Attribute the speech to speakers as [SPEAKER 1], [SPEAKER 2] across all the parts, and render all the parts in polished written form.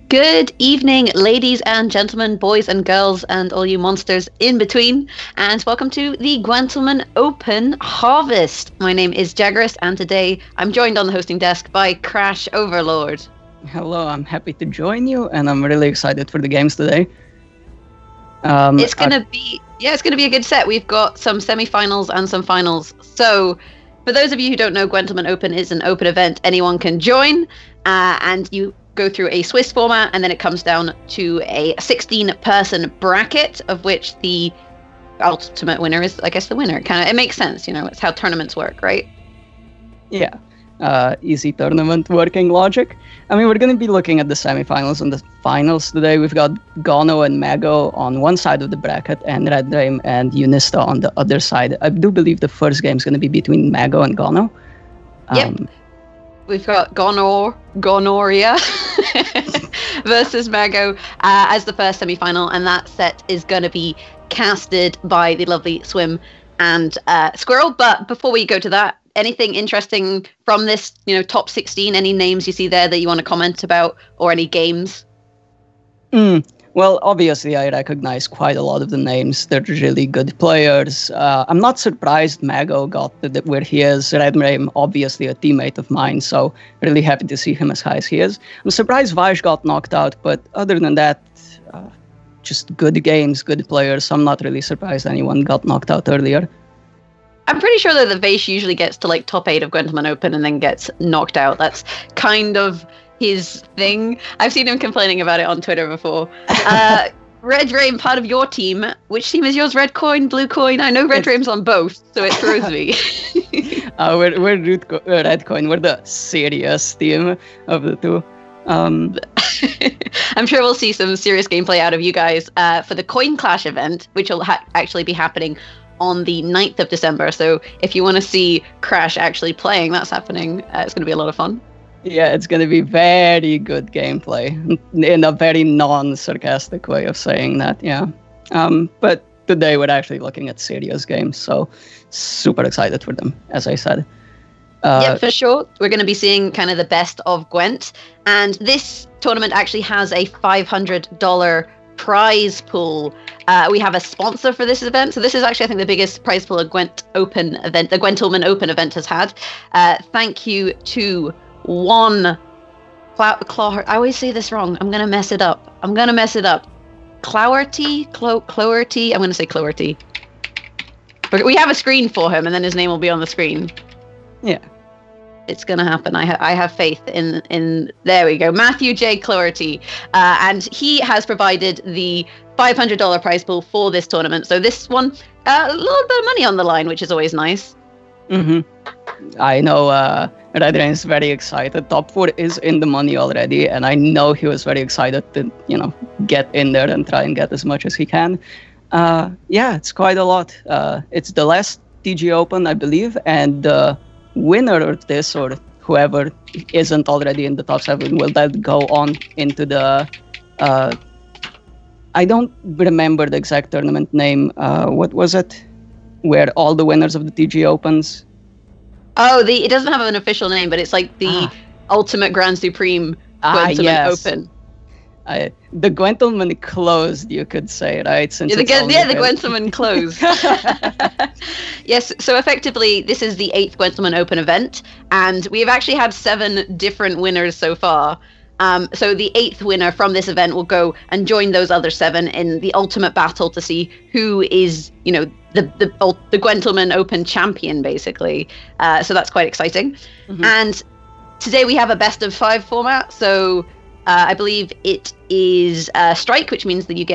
[SPEAKER 1] Good evening, ladies and gentlemen, boys and girls, and all you monsters in between, and welcome to the Gentleman Open Harvest. My name is Jaggerus, and today I'm joined on the hosting desk by Crash Overlord.
[SPEAKER 2] Hello, I'm happy to join you, and I'm really excited for the games today.
[SPEAKER 1] It's gonna be a good set. We've got some semi-finals and some finals. So, for those of you who don't know, Gentleman Open is an open event. Anyone can join, and you go through a Swiss format, and then it comes down to a 16-person bracket, of which the ultimate winner is, I guess, the winner. It makes sense, you know. It's how tournaments work, right?
[SPEAKER 2] Yeah, easy tournament working logic. I mean, we're going to be looking at the semifinals and the finals today. We've got Gono and Mago on one side of the bracket, and Red Dream and Unista on the other side. I do believe the first game is going to be between Mago and Gono.
[SPEAKER 1] Yep. We've got Gonorrhea versus Mago as the first semi-final, and that set is going to be casted by the lovely Swim and Squirrel. But before we go to that, anything interesting from this, top 16? Any names you see there that you want to comment about, or any games?
[SPEAKER 2] Well, obviously, I recognize quite a lot of the names. They're really good players. I'm not surprised Mago got where he is. Red Dream, obviously a teammate of mine, so really happy to see him as high as he is. I'm surprised Vaj got knocked out, but other than that, just good games, good players. I'm not really surprised anyone got knocked out earlier.
[SPEAKER 1] I'm pretty sure that the Vaish usually gets to top 8 of Gentleman Open and then gets knocked out. That's kind of his thing. I've seen him complaining about it on Twitter before. Red Dream, part of your team. Which team is yours? Red Coin, Blue Coin? I know Red Dream's on both, so it throws me.
[SPEAKER 2] We're Red Coin. We're the serious team of the two.
[SPEAKER 1] I'm sure we'll see some serious gameplay out of you guys for the Coin Clash event, which will actually be happening on the 9th of December. So if you want to see Crash actually playing, that's happening. It's going to be a lot of fun.
[SPEAKER 2] Yeah, it's going to be very good gameplay in a very non-sarcastic way of saying that, yeah. But today we're actually looking at serious games, so super excited for them, as I said.
[SPEAKER 1] Yeah, for sure. We're going to be seeing kind of the best of Gwent. And this tournament actually has a $500 prize pool. We have a sponsor for this event. So this is actually, I think, the biggest prize pool a Gwent Open event, the Gentleman Open event has had. Thank you to Cloherty. I always say this wrong. I'm going to mess it up. Cloherty? Cloherty? I'm going to say Cloherty. But we have a screen for him, and then his name will be on the screen.
[SPEAKER 2] Yeah.
[SPEAKER 1] It's going to happen. I have faith in there we go. Matthew J. Cloherty. And he has provided the $500 prize pool for this tournament. So this one, a little bit of money on the line, which is always nice.
[SPEAKER 2] I know Red Rain is very excited. Top 4 is in the money already, and I know he was very excited to, get in there and try and get as much as he can. Yeah, it's quite a lot. It's the last TGO Open, I believe, and the winner of this, or whoever isn't already in the top 7, will then go on into the... I don't remember the exact tournament name. What was it? Where all the winners of the TGO Opens...
[SPEAKER 1] Oh, it doesn't have an official name, but it's like the Ultimate Grand Supreme Gentleman Open.
[SPEAKER 2] The Gentleman closed, you could say, right? Since
[SPEAKER 1] the Gentleman closed. Yes, so effectively, this is the 8th Gentleman Open event, and we've actually had 7 different winners so far. So the 8th winner from this event will go and join those other 7 in the ultimate battle to see who is, the Gentleman Open champion, basically. So that's quite exciting. And today we have a best of 5 format. So I believe it is strike, which means that you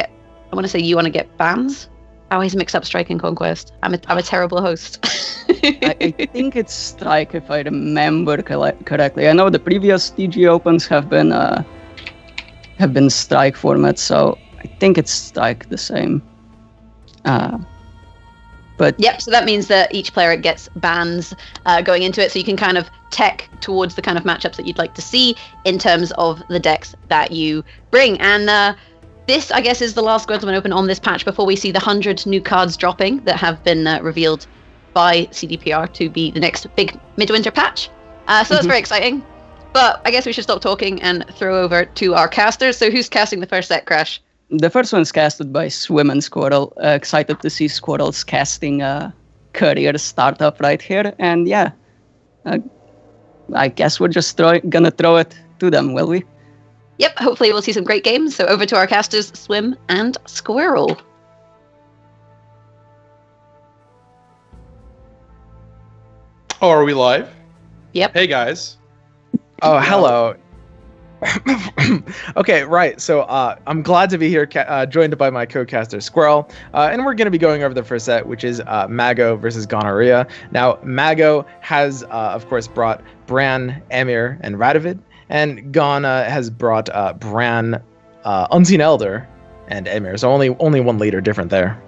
[SPEAKER 1] want to get bans. I always mix up strike and conquest. I'm a terrible host.
[SPEAKER 2] I think it's Strike, if I remember correctly. I know the previous TG Opens have been Strike formats, so I think it's Strike the same. But
[SPEAKER 1] yep, so that means that each player gets bans going into it, so you can kind of tech towards the kind of matchups that you'd like to see in terms of the decks that you bring. And this, I guess, is the last Guardsman Open on this patch before we see the 100 new cards dropping that have been revealed by CDPR to be the next big midwinter patch. So that's very exciting. But I guess we should stop talking and throw over to our casters. So who's casting the first set, Crash?
[SPEAKER 2] The first one's casted by Swim and Squirrel. Excited to see Squirrel's casting career start up right here. And yeah, I guess we're just gonna throw it to them, will we?
[SPEAKER 1] Yep, hopefully we'll see some great games. So over to our casters, Swim and Squirrel.
[SPEAKER 3] Oh, are we live?
[SPEAKER 1] Yep.
[SPEAKER 3] Hey, guys.
[SPEAKER 4] Oh, hello. Okay, right. So I'm glad to be here, joined by my co-caster Squirrel, and we're going to be going over the first set, which is Mago versus Gonorrhea. Now, Mago has, of course, brought Bran, Emir, and Radovid, and Ghana has brought Bran, Unseen Elder, and Emir. So only one leader different there.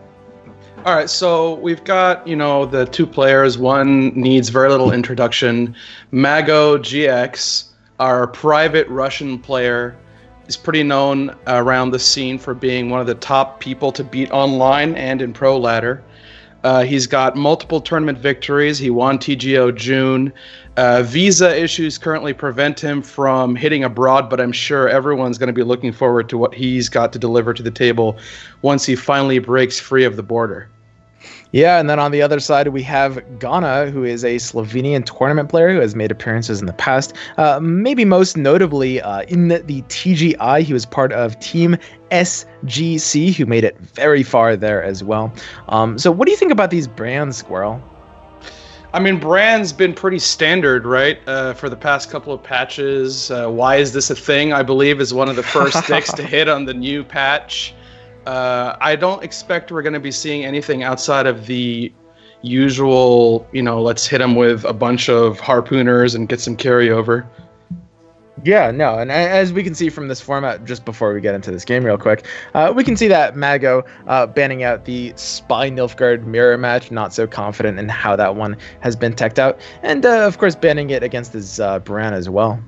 [SPEAKER 3] All right, so we've got, the two players. One needs very little introduction. Mago GX, our private Russian player, is pretty known around the scene for being one of the top people to beat online and in Pro Ladder. He's got multiple tournament victories. He won TGO June. Visa issues currently prevent him from hitting abroad, but I'm sure everyone's going to be looking forward to what he's got to deliver to the table once he finally breaks free of the border.
[SPEAKER 4] Yeah, and then on the other side, we have Ghana, who is a Slovenian tournament player who has made appearances in the past. Maybe most notably in the TGI, he was part of Team SGC, who made it very far there as well. So what do you think about these brands, Squirrel?
[SPEAKER 3] I mean, Bran's been pretty standard, right, for the past couple of patches. Why Is This a Thing, I believe, is one of the first decks to hit on the new patch. I don't expect we're going to be seeing anything outside of the usual, let's hit them with a bunch of harpooners and get some carryover.
[SPEAKER 4] Yeah, no, and as we can see from this format, just before we get into this game real quick, we can see that Mago banning out the Spy Nilfgaard mirror match, not so confident in how that one has been teched out, and of course banning it against his Bran as well.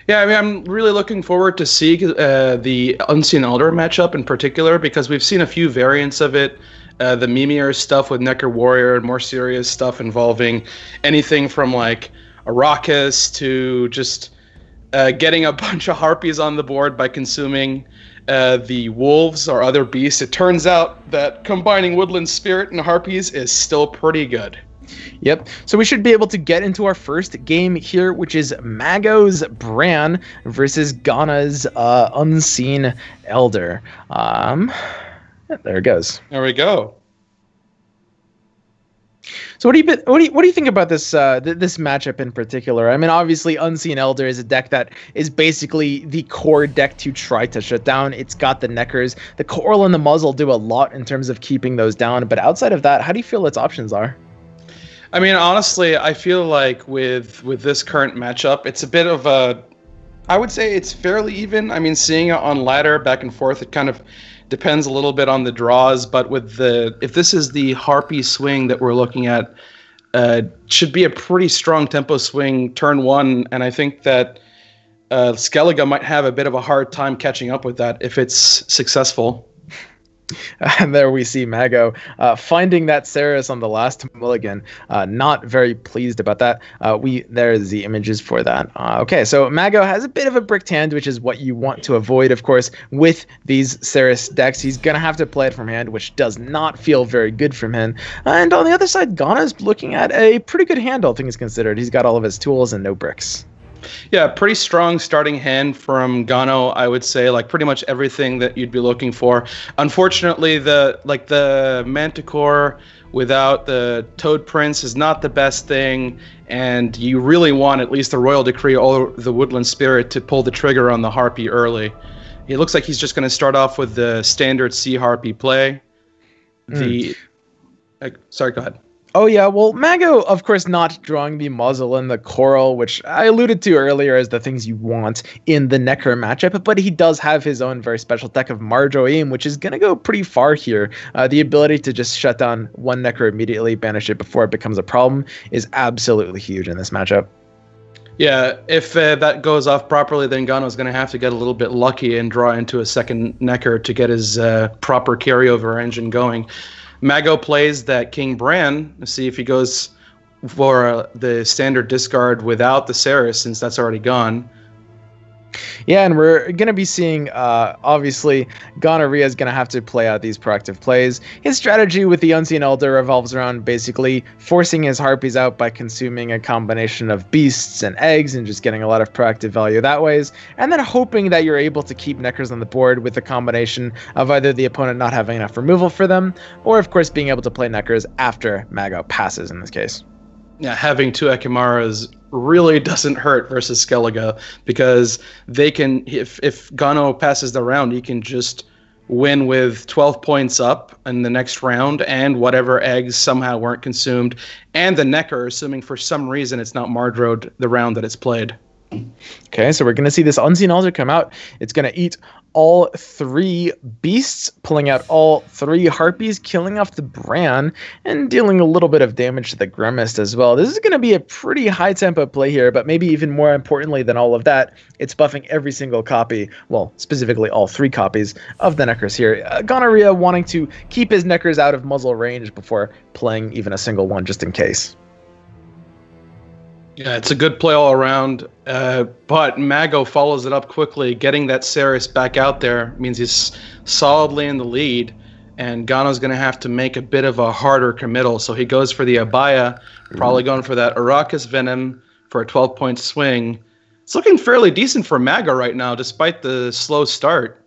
[SPEAKER 3] Yeah, I mean, I'm really looking forward to see the Unseen Elder matchup in particular, because we've seen a few variants of it. The Mimir stuff with Necker Warrior and more serious stuff involving anything from like Arrakis to just getting a bunch of harpies on the board by consuming the wolves or other beasts. It turns out that combining Woodland Spirit and harpies is still pretty good.
[SPEAKER 4] Yep. So we should be able to get into our first game here, which is Mago's Bran versus Ghana's Unseen Elder. There it goes.
[SPEAKER 3] There we go.
[SPEAKER 4] So what do you think about this this matchup in particular? I mean, obviously, Unseen Elder is a deck that is basically the core deck to try to shut down. It's got the Neckers. The Coral and the Muzzle do a lot in terms of keeping those down. But outside of that, how do you feel its options are?
[SPEAKER 3] I mean, honestly, I feel like with this current matchup, it's a bit of a... I would say it's fairly even. I mean, seeing it on ladder back and forth, it kind of depends a little bit on the draws. But with if this is the Harpy swing that we're looking at, should be a pretty strong tempo swing turn one. And I think that Skellige might have a bit of a hard time catching up with that if it's successful.
[SPEAKER 4] And there we see Mago finding that Ceres on the last mulligan. Not very pleased about that. There's the images for that. Okay, so Mago has a bit of a bricked hand, which is what you want to avoid, of course, with these Ceres decks. He's going to have to play it from hand, which does not feel very good from him. And on the other side, Ghana's looking at a pretty good hand, all things considered. He's got all of his tools and no bricks.
[SPEAKER 3] Yeah, pretty strong starting hand from Gano, I would say, like pretty much everything that you'd be looking for. Unfortunately, the Manticore without the Toad Prince is not the best thing, and you really want at least the Royal Decree or the Woodland Spirit to pull the trigger on the Harpy early. It looks like he's just going to start off with the standard Sea Harpy play. Sorry, go ahead.
[SPEAKER 4] Oh, yeah. Well, Mago, of course, not drawing the muzzle and the coral, which I alluded to earlier as the things you want in the Necker matchup, but he does have his own very special deck of Marjoim, which is going to go pretty far here. The ability to just shut down one Necker immediately, banish it before it becomes a problem, is absolutely huge in this matchup.
[SPEAKER 3] Yeah, if that goes off properly, then Gano's going to have to get a little bit lucky and draw into a second Necker to get his proper carryover engine going. Mago plays that King Bran. Let's see if he goes for the standard discard without the Ceres, since that's already gone.
[SPEAKER 4] Yeah, and we're going to be seeing, obviously, Gonorrhea is going to have to play out these proactive plays. His strategy with the Unseen Elder revolves around basically forcing his Harpies out by consuming a combination of beasts and eggs and just getting a lot of proactive value that ways, and then hoping that you're able to keep Neckers on the board with a combination of either the opponent not having enough removal for them, or of course being able to play Neckers after Mago passes in this case.
[SPEAKER 3] Yeah, having two Ekimaras really doesn't hurt versus Skellige, because they can, if Gano passes the round, he can just win with 12 points up in the next round, and whatever eggs somehow weren't consumed, and the Necker, assuming for some reason it's not Mardrode the round that it's played.
[SPEAKER 4] Okay, so we're going to see this Unseen Elder come out. It's going to eat all three beasts, pulling out all three Harpies, killing off the Bran, and dealing a little bit of damage to the Grimmest as well. This is going to be a pretty high-tempo play here, but maybe even more importantly than all of that, it's buffing every single copy, well, specifically all three copies of the Neckers here. Gonorrhea wanting to keep his Neckers out of muzzle range before playing even a single one, just in case.
[SPEAKER 3] Yeah, it's a good play all around, but Mago follows it up quickly. Getting that Ceres back out there means he's solidly in the lead, and Gano's going to have to make a bit of a harder committal. So he goes for the Abaya, probably going for that Arrakis Venom for a 12-point swing. It's looking fairly decent for Mago right now, despite the slow start.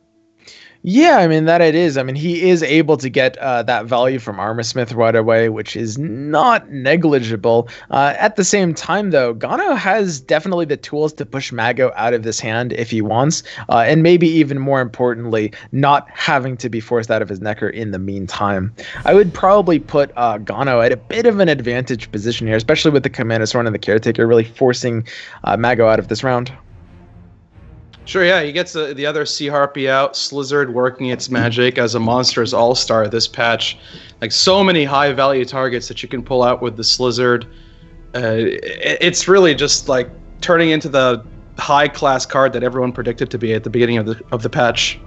[SPEAKER 4] Yeah, I mean, that it is. I mean, he is able to get that value from Armorsmith right away, which is not negligible. At the same time, though, Gano has definitely the tools to push Mago out of this hand if he wants, and maybe even more importantly, not having to be forced out of his Necker in the meantime. I would probably put Gano at a bit of an advantage position here, especially with the Commander Sworn and the Caretaker really forcing Mago out of this round.
[SPEAKER 3] Sure, yeah, he gets the other Sea Harpy out, Slizzard working its magic as a Monsters All-Star this patch. Like, so many high-value targets that you can pull out with the Slizzard. It's really just, like, turning into the high-class card that everyone predicted to be at the beginning of the patch.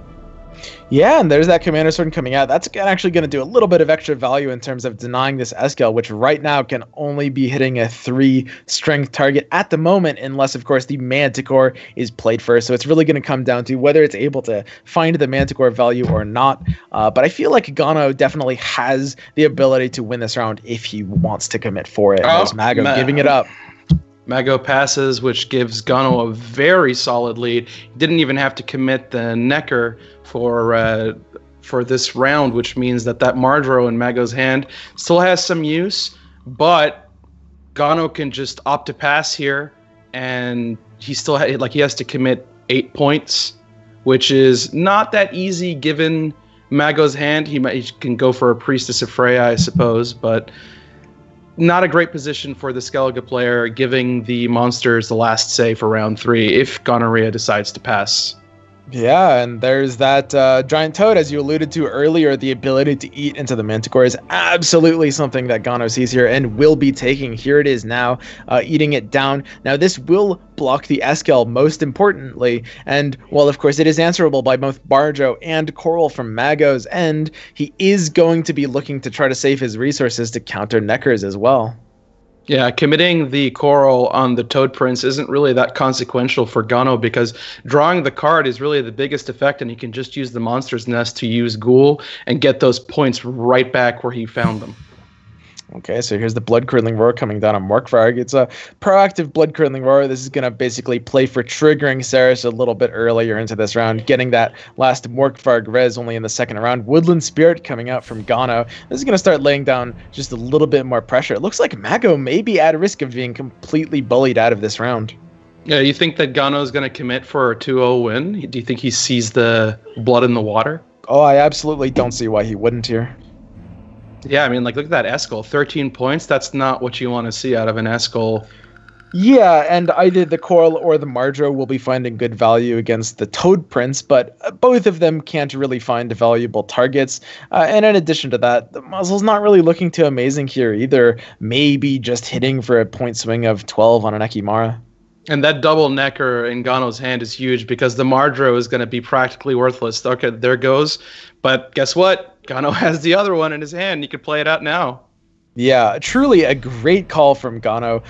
[SPEAKER 4] Yeah, and there's that Commander Sword coming out. That's actually going to do a little bit of extra value in terms of denying this Eskel, which right now can only be hitting a 3 strength target at the moment, unless, of course, the Manticore is played first. So it's really going to come down to whether it's able to find the Manticore value or not. But I feel like Gano definitely has the ability to win this round if he wants to commit for it. There's Mago giving it up.
[SPEAKER 3] Mago passes, which gives Gano a very solid lead. He didn't even have to commit the Necker for this round, which means that Mardro in Mago's hand still has some use, but Gano can just opt to pass here, and he still he has to commit 8 points, which is not that easy given Mago's hand. He can go for a Priestess of Freya, I suppose, but not a great position for the Skellige player, giving the monsters the last say for round 3 if Gonorrhea decides to pass.
[SPEAKER 4] Yeah, and there's that Giant Toad, as you alluded to earlier. The ability to eat into the Manticore is absolutely something that Gano sees here and will be taking. Here it is now, eating it down. Now, this will block the Eskel, most importantly, and, well, of course, it is answerable by both Barjo and Coral from Mago's end. He is going to be looking to try to save his resources to counter Neckers as well.
[SPEAKER 3] Yeah, committing the Coral on the Toad Prince isn't really that consequential for Gano, because drawing the card is really the biggest effect, and he can just use the Monster's Nest to use Ghoul and get those points right back where he found them.
[SPEAKER 4] Okay, so here's the Blood-Curdling Roar coming down on Morkvarg. It's a proactive Blood-Curdling Roar. This is going to basically play for triggering Ceres a little bit earlier into this round, getting that last Morkvarg res only in the second round. Woodland Spirit coming out from Gano. This is going to start laying down just a little bit more pressure. It looks like Mago may be at risk of being completely bullied out of this round.
[SPEAKER 3] Yeah, you think that Gano is going to commit for a 2-0 win? Do you think he sees the blood in the water?
[SPEAKER 4] Oh, I absolutely don't see why he wouldn't here.
[SPEAKER 3] Yeah, I mean, like, look at that Eskel. 13 points. That's not what you want to see out of an Eskel.
[SPEAKER 4] Yeah, and either the Coral or the Marjo will be finding good value against the Toad Prince, but both of them can't really find valuable targets. And in addition to that, the muzzle's not really looking too amazing here either. Maybe just hitting for a point swing of 12 on an Ekimara.
[SPEAKER 3] And that double necker in Gano's hand is huge because the Marjo is going to be practically worthless. Okay, there goes. But guess what? Gano has the other one in his hand. You could play it out now.
[SPEAKER 4] Yeah, truly a great call from Gano.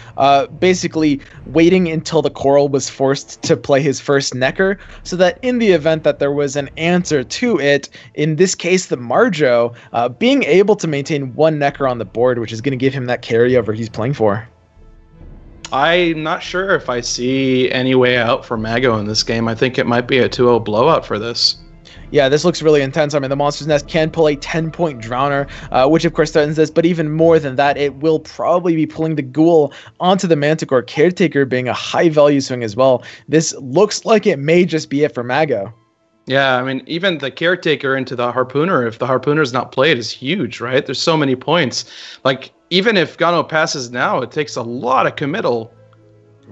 [SPEAKER 4] Basically waiting until the Coral was forced to play his first necker, so that in the event that there was an answer to it, in this case the Marjo, being able to maintain one necker on the board, which is going to give him that carryover he's playing for.
[SPEAKER 3] I'm not sure if I see any way out for Mago in this game. I think it might be a 2-0 blowout for this.
[SPEAKER 4] Yeah, this looks really intense. I mean, the Monster's Nest can pull a 10-point Drowner, which of course threatens this, but even more than that, it will probably be pulling the Ghoul onto the Manticore, Caretaker being a high-value swing as well. This looks like it may just be it for Mago.
[SPEAKER 3] Yeah, I mean, even the Caretaker into the Harpooner, if the Harpooner's not played, is huge, right? There's so many points. Like, even if Gano passes now, it takes a lot of committal.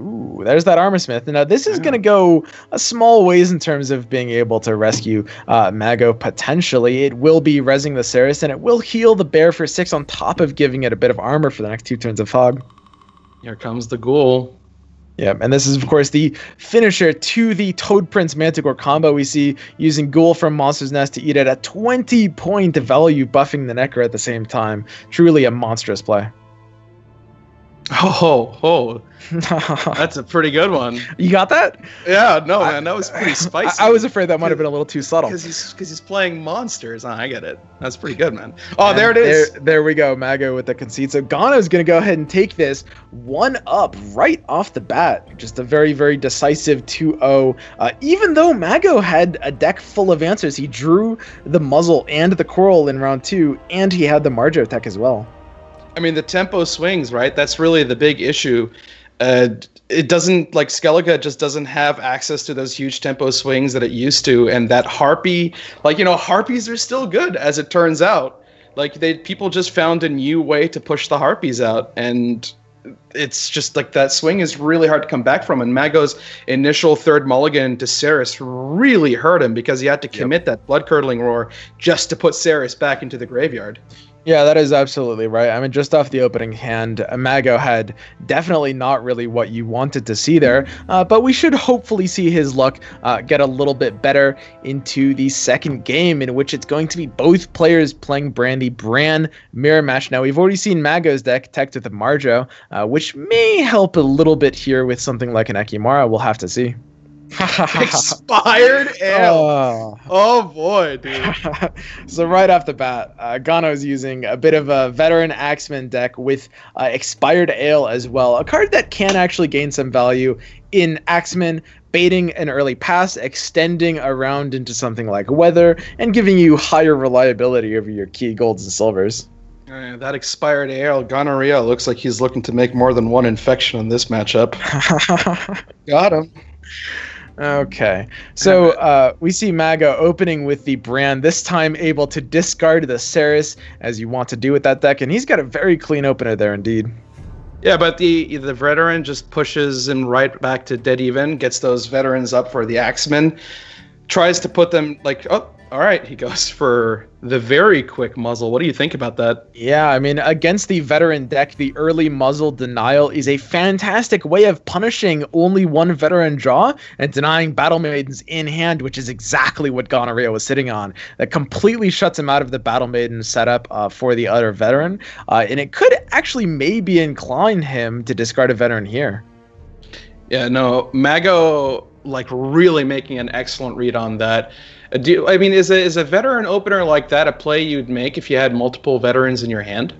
[SPEAKER 4] Ooh, there's that Armor Smith. Now, this is going to go a small ways in terms of being able to rescue Mago potentially. It will be rezzing the Ceres, and it will heal the Bear for 6 on top of giving it a bit of armor for the next 2 turns of Fog. Here
[SPEAKER 3] comes the Ghoul.
[SPEAKER 4] Yeah, and this is, of course, the finisher to the Toad Prince Manticore combo we see using Ghoul from Monster's Nest to eat it at 20-point value, buffing the Necker at the same time. Truly a monstrous play.
[SPEAKER 3] Oh, that's a pretty good one.
[SPEAKER 4] You got that?
[SPEAKER 3] Yeah, no, man, that was pretty spicy.
[SPEAKER 4] I was afraid that might have been a little too subtle.
[SPEAKER 3] Because he's playing monsters. I get it. That's pretty good, man. Oh, and there it is.
[SPEAKER 4] There we go, Mago with the conceit. So Gano's going to go ahead and take this 1-up right off the bat. Just a very, very decisive 2-0. Even though Mago had a deck full of answers, he drew the Muzzle and the Coral in round 2, and he had the Marjo tech as well.
[SPEAKER 3] I mean, the tempo swings, right? That's really the big issue. It doesn't, like, Skellige just doesn't have access to those huge tempo swings that it used to. And that Harpy, like, you know, Harpies are still good, as it turns out. Like, people just found a new way to push the Harpies out. And it's just, like, that swing is really hard to come back from. And Mago's initial third mulligan to Ceres really hurt him because he had to commit that blood-curdling roar just to put Ceres back into the graveyard.
[SPEAKER 4] Yeah, that is absolutely right. I mean, just off the opening hand, Mago had definitely not really what you wanted to see there, but we should hopefully see his luck get a little bit better into the second game, in which it's going to be both players playing Bran mirror match. Now, we've already seen Mago's deck teched with the Marjo, which may help a little bit here with something like an Ekimara. We'll have to see.
[SPEAKER 3] Expired ale. Oh boy, dude.
[SPEAKER 4] So right off the bat, Gano's using a bit of a veteran Axeman deck with expired ale as well. A card that can actually gain some value in Axeman, baiting an early pass, extending around into something like Weather, and giving you higher reliability over your key golds and silvers.
[SPEAKER 3] That expired ale, Gonorrhea, looks like he's looking to make more than one infection in this matchup. Got him.
[SPEAKER 4] Okay, so we see Mago opening with the Bran, this time able to discard the Ceres, as you want to do with that deck, and he's got a very clean opener there indeed.
[SPEAKER 3] Yeah, but the veteran just pushes him right back to dead even, gets those veterans up for the Axeman, tries to put them, like, oh, all right, he goes for the very quick muzzle. What do you think about that?
[SPEAKER 4] Yeah, I mean, against the veteran deck, the early muzzle denial is a fantastic way of punishing only one veteran draw and denying Battle Maidens in hand, which is exactly what Gonorrhea was sitting on. That completely shuts him out of the Battle Maiden setup for the other veteran, and it could actually maybe incline him to discard a veteran here.
[SPEAKER 3] Yeah, no, Mago, like, really making an excellent read on that. I mean, is a veteran opener like that a play you'd make if you had multiple veterans in your hand?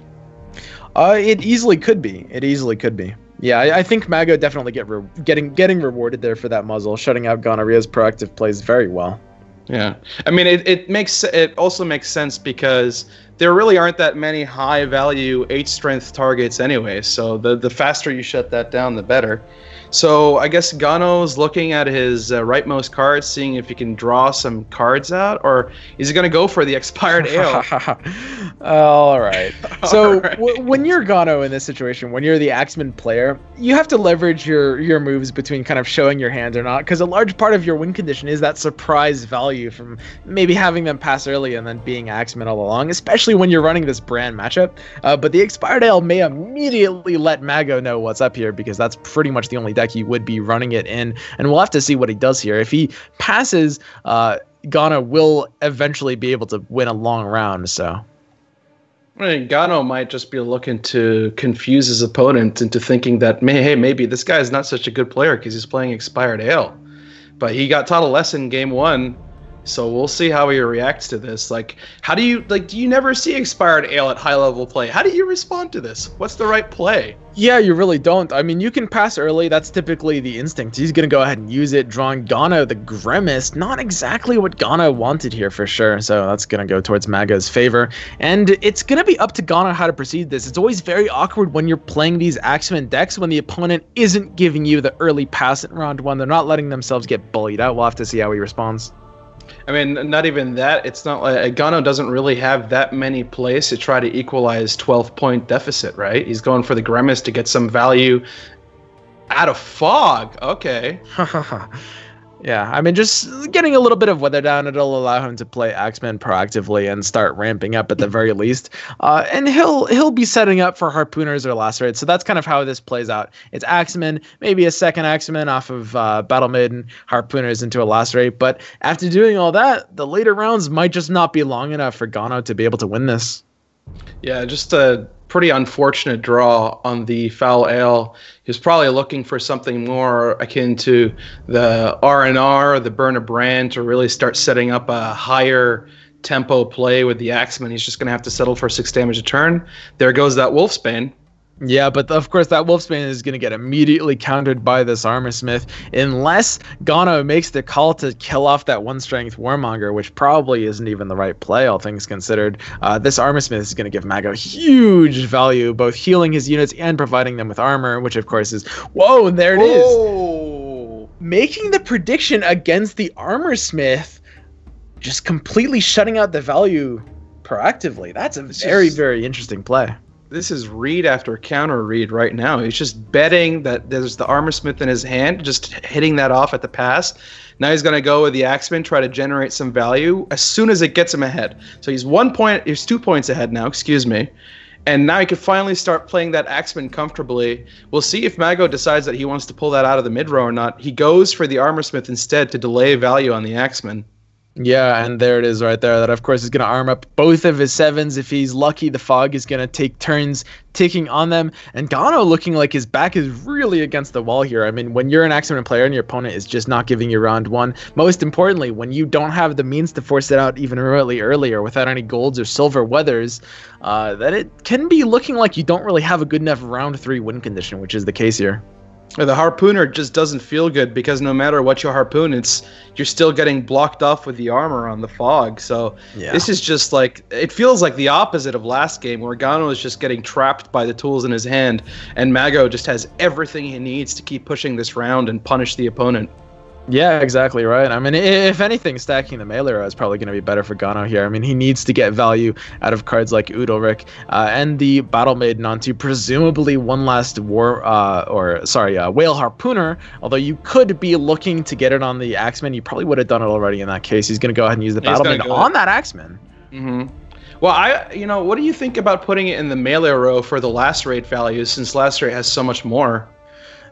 [SPEAKER 4] It easily could be. It easily could be. Yeah, I think Mago definitely getting rewarded there for that muzzle, shutting out Gonorrhea's proactive plays very well.
[SPEAKER 3] Yeah, I mean, it also makes sense because there really aren't that many high value 8 strength targets anyway. So the faster you shut that down, the better. So I guess Gano's looking at his rightmost cards, seeing if he can draw some cards out, or is he going to go for the expired ale?
[SPEAKER 4] All right. So
[SPEAKER 3] All right.
[SPEAKER 4] when you're Gano in this situation, when you're the Axeman player, you have to leverage your moves between kind of showing your hand or not, because a large part of your win condition is that surprise value from maybe having them pass early and then being Axeman all along, especially when you're running this brand matchup. But the Expired Ale may immediately let Mago know what's up here, because that's pretty much the only deck you would be running it in, and we'll have to see what he does here. If he passes, Gano will eventually be able to win a long round, so...
[SPEAKER 3] I mean, Gano might just be looking to confuse his opponent into thinking that, hey, maybe this guy is not such a good player because he's playing Expired Ale. But he got taught a lesson game one, so we'll see how he reacts to this. Like, do you never see Expired Ale at high level play? How do you respond to this? What's the right play?
[SPEAKER 4] Yeah, you really don't. I mean, you can pass early. That's typically the instinct. He's going to go ahead and use it, drawing Gano the Grimace. Not exactly what Gano wanted here for sure. So that's going to go towards Maga's favor. And it's going to be up to Gano how to proceed this. It's always very awkward when you're playing these Axeman decks when the opponent isn't giving you the early pass in round one. They're not letting themselves get bullied out. We'll have to see how he responds.
[SPEAKER 3] I mean, not even that. It's not like Gano doesn't really have that many plays to try to equalize 12-point deficit, right? He's going for the Grimace to get some value out of Fog. Okay.
[SPEAKER 4] Yeah, I mean, just getting a little bit of weather down, it'll allow him to play Axeman proactively and start ramping up at the very least. And he'll be setting up for Harpooners or Lacerate, so that's kind of how this plays out. It's Axeman, maybe a second Axeman off of Battle Maiden, Harpooners into a Lacerate, but after doing all that, the later rounds might just not be long enough for Gano to be able to win this.
[SPEAKER 3] Yeah, just a pretty unfortunate draw on the Foul Ale. He was probably looking for something more akin to the R&R, the Burn a Brand, to really start setting up a higher tempo play with the Axeman. He's just going to have to settle for 6 damage a turn. There goes that Wolfsbane.
[SPEAKER 4] Yeah, but of course that Wolfsbane is going to get immediately countered by this Armorsmith unless Gano makes the call to kill off that 1-strength Warmonger, which probably isn't even the right play, all things considered. This Armorsmith is going to give Mago huge value, both healing his units and providing them with armor, which of course is... Whoa, there it is! Making the prediction against the Armorsmith, just completely shutting out the value proactively. That's a very, very interesting play.
[SPEAKER 3] This is read after counter read right now. He's just betting that there's the Armorsmith in his hand, just hitting that off at the pass. Now he's going to go with the Axeman, try to generate some value as soon as it gets him ahead. So he's 2 points ahead now, excuse me. And now he can finally start playing that Axeman comfortably. We'll see if Mago decides that he wants to pull that out of the mid-row or not. He goes for the Armorsmith instead to delay value on the Axeman.
[SPEAKER 4] Yeah, and there it is right there. That, of course, is going to arm up both of his 7s. If he's lucky, the Fog is going to take turns ticking on them. And Gano looking like his back is really against the wall here. I mean, when you're an Axeman player and your opponent is just not giving you round one, most importantly, when you don't have the means to force it out even really earlier without any golds or silver weathers, that it can be looking like you don't really have a good enough round 3 win condition, which is the case here.
[SPEAKER 3] The Harpooner just doesn't feel good because no matter what you harpoon, you're still getting blocked off with the armor on the Fog. So yeah. This is just like, it feels like the opposite of last game where Gano is just getting trapped by the tools in his hand and Mago just has everything he needs to keep pushing this round and punish the opponent.
[SPEAKER 4] Yeah, exactly right. I mean, if anything, stacking the Melee Row is probably going to be better for Gano here. I mean, he needs to get value out of cards like Udalric and the Battle Maiden onto presumably one last Whale Harpooner. Although you could be looking to get it on the Axeman, you probably would have done it already in that case. He's going to go ahead and use the Battle Maiden on that Axeman.
[SPEAKER 3] Mm-hmm. Well, what do you think about putting it in the Melee Row for the Lacerate value, since Lacerate has so much more?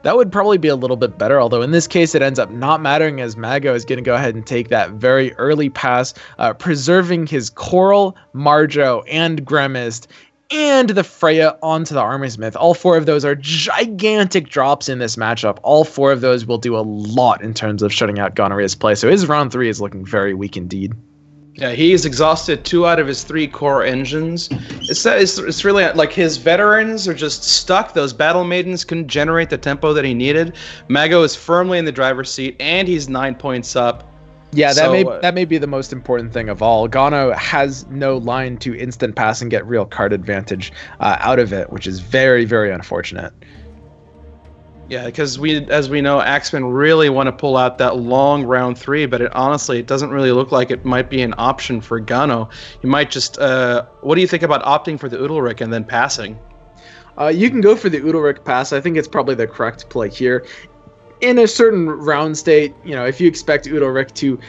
[SPEAKER 4] That would probably be a little bit better, although in this case it ends up not mattering as Mago is going to go ahead and take that very early pass, preserving his Coral, Marjo, and Gremist, and the Freya onto the Armorsmith. All 4 of those are gigantic drops in this matchup. All 4 of those will do a lot in terms of shutting out Gonorrhea's play, so his round 3 is looking very weak indeed.
[SPEAKER 3] Yeah, he's exhausted 2 out of his 3 core engines. It's really like his veterans are just stuck. Those Battle Maidens couldn't generate the tempo that he needed. Mago is firmly in the driver's seat, and he's 9 points up.
[SPEAKER 4] Yeah, that may be the most important thing of all. Gano has no line to instant pass and get real card advantage out of it, which is very, very unfortunate.
[SPEAKER 3] Yeah, because as we know, Axemen really want to pull out that long round 3, but it doesn't really look like it might be an option for Gano. You might just, what do you think about opting for the Udalric and then passing?
[SPEAKER 4] You can go for the Udalric pass. I think it's probably the correct play here. In a certain round state, if you expect Udalric to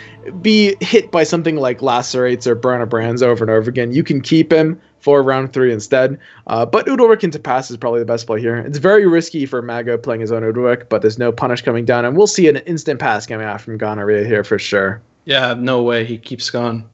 [SPEAKER 4] be hit by something like Lacerates or Burn a Brands over and over again, you can keep him for round 3 instead. But Udalric into pass is probably the best play here. It's very risky for Mago playing his own Udalric, but there's no punish coming down, and we'll see an instant pass coming out from Gonorrhea here for sure.
[SPEAKER 3] Yeah, no way. He keeps gone.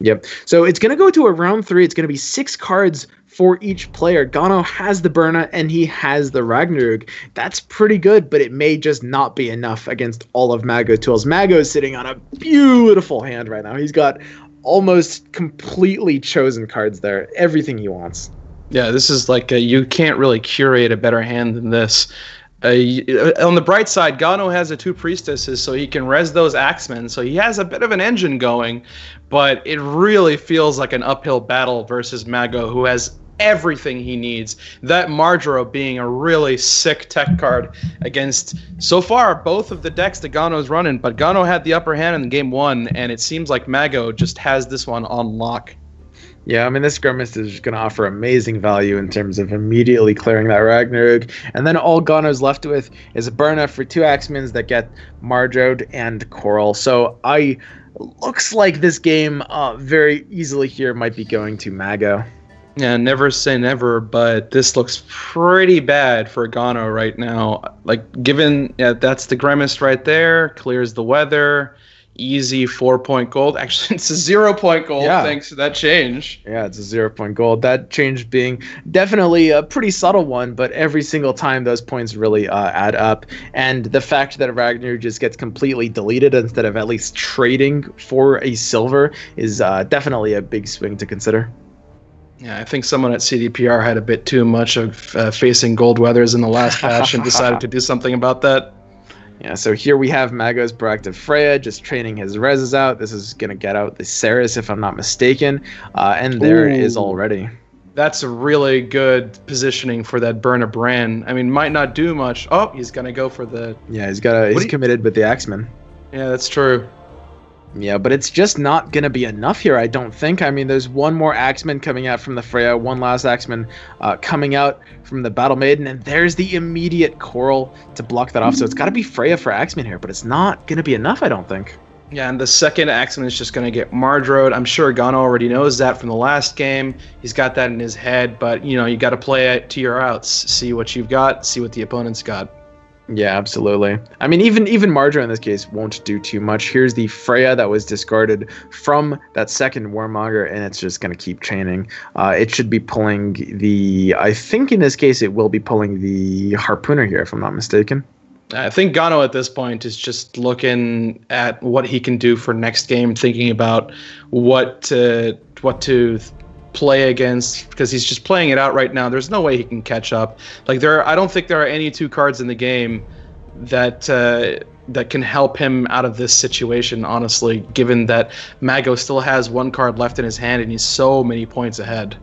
[SPEAKER 4] Yep. So it's going to go to a round 3. It's going to be 6 cards for each player. Gano has the Burna and he has the Ragnarok. That's pretty good, but it may just not be enough against all of Mago's tools. Mago is sitting on a beautiful hand right now. He's got almost completely chosen cards there. Everything he wants.
[SPEAKER 3] Yeah, this is like you can't really curate a better hand than this. On the bright side, Gano has the 2 priestesses, so he can res those Axemen, so he has a bit of an engine going, but it really feels like an uphill battle versus Mago, who has everything he needs. That Marjoro being a really sick tech card against, so far, both of the decks that Gano's running, but Gano had the upper hand in game 1, and it seems like Mago just has this one on lock.
[SPEAKER 4] Yeah, I mean, this Grimace is going to offer amazing value in terms of immediately clearing that Ragnarok. And then all Gano's left with is a Burna for 2 Axemans that get Marjode and Coral. So looks like this game very easily here might be going to Mago.
[SPEAKER 3] Yeah, never say never, but this looks pretty bad for Gano right now. Like, given that's the Grimace right there, clears the weather. Easy 4-point gold. Actually, it's a 0-point gold thanks to that change.
[SPEAKER 4] Yeah, it's a 0-point gold. That change being definitely a pretty subtle one, but every single time those points really add up. And the fact that Ragnar just gets completely deleted instead of at least trading for a silver is definitely a big swing to consider.
[SPEAKER 3] Yeah, I think someone at CDPR had a bit too much of facing gold weathers in the last patch and decided to do something about that.
[SPEAKER 4] Yeah, so here we have Mago's Proactive Freya just training his reses out. This is going to get out the Ceres, if I'm not mistaken. And there it is already.
[SPEAKER 3] That's a really good positioning for that Burna Bran. I mean, might not do much. Oh, he's going to go for the...
[SPEAKER 4] Yeah, he's committed with the Axeman.
[SPEAKER 3] Yeah, that's true.
[SPEAKER 4] Yeah, but it's just not going to be enough here, I don't think. I mean, there's one more Axeman coming out from the Freya, one last Axeman coming out from the Battle Maiden, and there's the immediate Coral to block that off. So it's got to be Freya for Axeman here, but it's not going to be enough, I don't think.
[SPEAKER 3] Yeah, and the second Axeman is just going to get Marjode. I'm sure Gano already knows that from the last game. He's got that in his head, but, you got to play it to your outs. See what you've got, see what the opponent's got.
[SPEAKER 4] Yeah, absolutely. I mean, even Marjo in this case won't do too much. Here's the Freya that was discarded from that second Warmonger, and it's just going to keep chaining. It should be pulling I think in this case it will be pulling the Harpooner here, if I'm not mistaken.
[SPEAKER 3] I think Gano at this point is just looking at what he can do for next game, thinking about what to play against, because he's just playing it out right now. There's no way he can catch up. Like I don't think there are any 2 cards in the game that can help him out of this situation, honestly, given that Mago still has 1 card left in his hand and he's so many points ahead.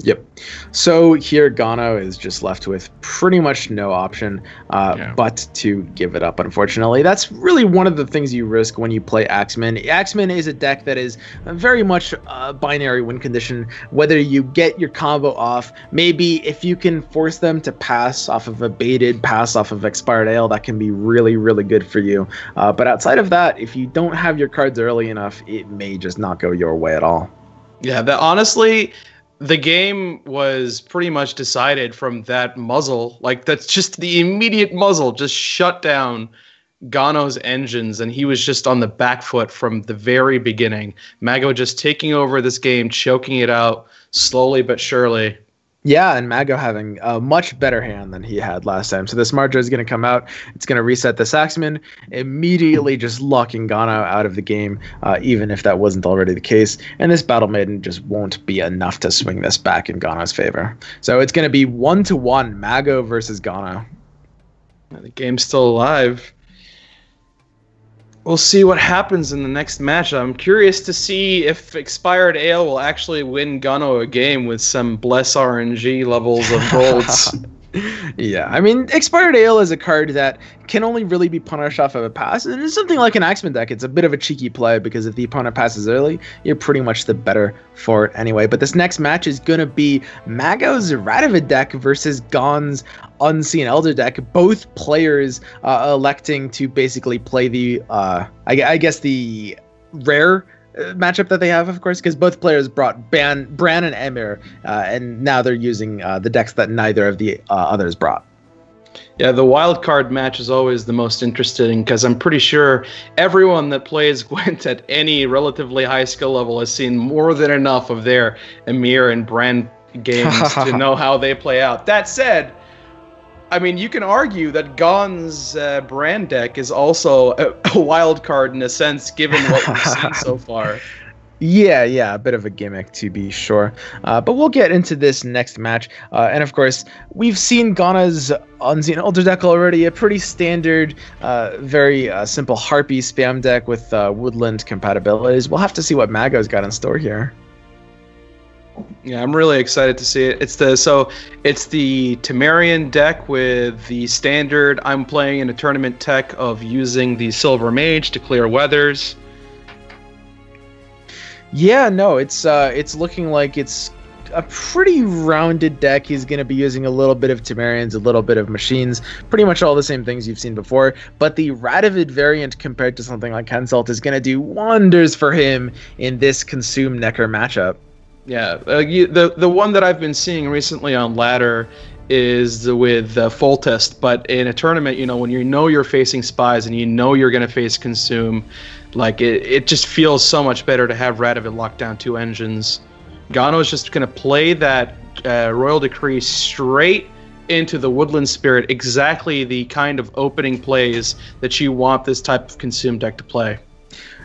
[SPEAKER 4] Yep. So here Gano is just left with pretty much no option but to give it up, unfortunately. That's really one of the things you risk when you play Axeman. Axeman is a deck that is very much a binary win condition. Whether you get your combo off, maybe if you can force them to pass off of a baited, pass off of Expired Ale, that can be really, really good for you. But outside of that, if you don't have your cards early enough, it may just not go your way at all.
[SPEAKER 3] Yeah, honestly... The game was pretty much decided from that muzzle. Like, that's just the immediate muzzle just shut down Gano's engines, and he was just on the back foot from the very beginning. Mago just taking over this game, choking it out slowly but surely.
[SPEAKER 4] Yeah, and Mago having a much better hand than he had last time. So this Marjo is going to come out. It's going to reset the Saxman, immediately just locking Gano out of the game, even if that wasn't already the case. And this Battle Maiden just won't be enough to swing this back in Gano's favor. So it's going to be 1-1, Mago versus Gano.
[SPEAKER 3] The game's still alive. We'll see what happens in the next match. I'm curious to see if Expired Ale will actually win Gano a game with some bless RNG levels of golds.
[SPEAKER 4] Yeah, I mean, Expired Ale is a card that can only really be punished off of a pass, and it's something like an Axeman deck. It's a bit of a cheeky play because if the opponent passes early, you're pretty much the better for it anyway. But this next match is going to be Mago's Radovid deck versus Gon's Unseen Elder deck. Both players electing to basically play the, I guess the rare matchup that they have, of course, because both players brought Bran and Emir, and now they're using the decks that neither of the others brought.
[SPEAKER 3] Yeah, the wild card match is always the most interesting because I'm pretty sure everyone that plays Gwent at any relatively high skill level has seen more than enough of their Emir and Bran games to know how they play out. That said, I mean, you can argue that Gon's Bran deck is also a wild card in a sense, given what we've seen so far.
[SPEAKER 4] Yeah, a bit of a gimmick to be sure. But we'll get into this next match. And of course, we've seen Ghana's Unseen Elder deck already, a pretty standard, very simple Harpy spam deck with woodland compatibilities. We'll have to see what Mago's got in store here.
[SPEAKER 3] Yeah, I'm really excited to see it. It's the Temerian deck with the standard. I'm playing in a tournament tech of using the Silver Mage to clear weathers.
[SPEAKER 4] Yeah, no, it's looking like it's a pretty rounded deck. He's going to be using a little bit of Temerians, a little bit of Machines, pretty much all the same things you've seen before. But the Radovid variant compared to something like Henselt is going to do wonders for him in this Consume Necker matchup.
[SPEAKER 3] Yeah, the one that I've been seeing recently on ladder is with Full Test, but in a tournament, when you're facing Spies and you're going to face Consume, like it just feels so much better to have Radovid lock down 2 engines. Gano's just going to play that Royal Decree straight into the Woodland Spirit, exactly the kind of opening plays that you want this type of Consume deck to play.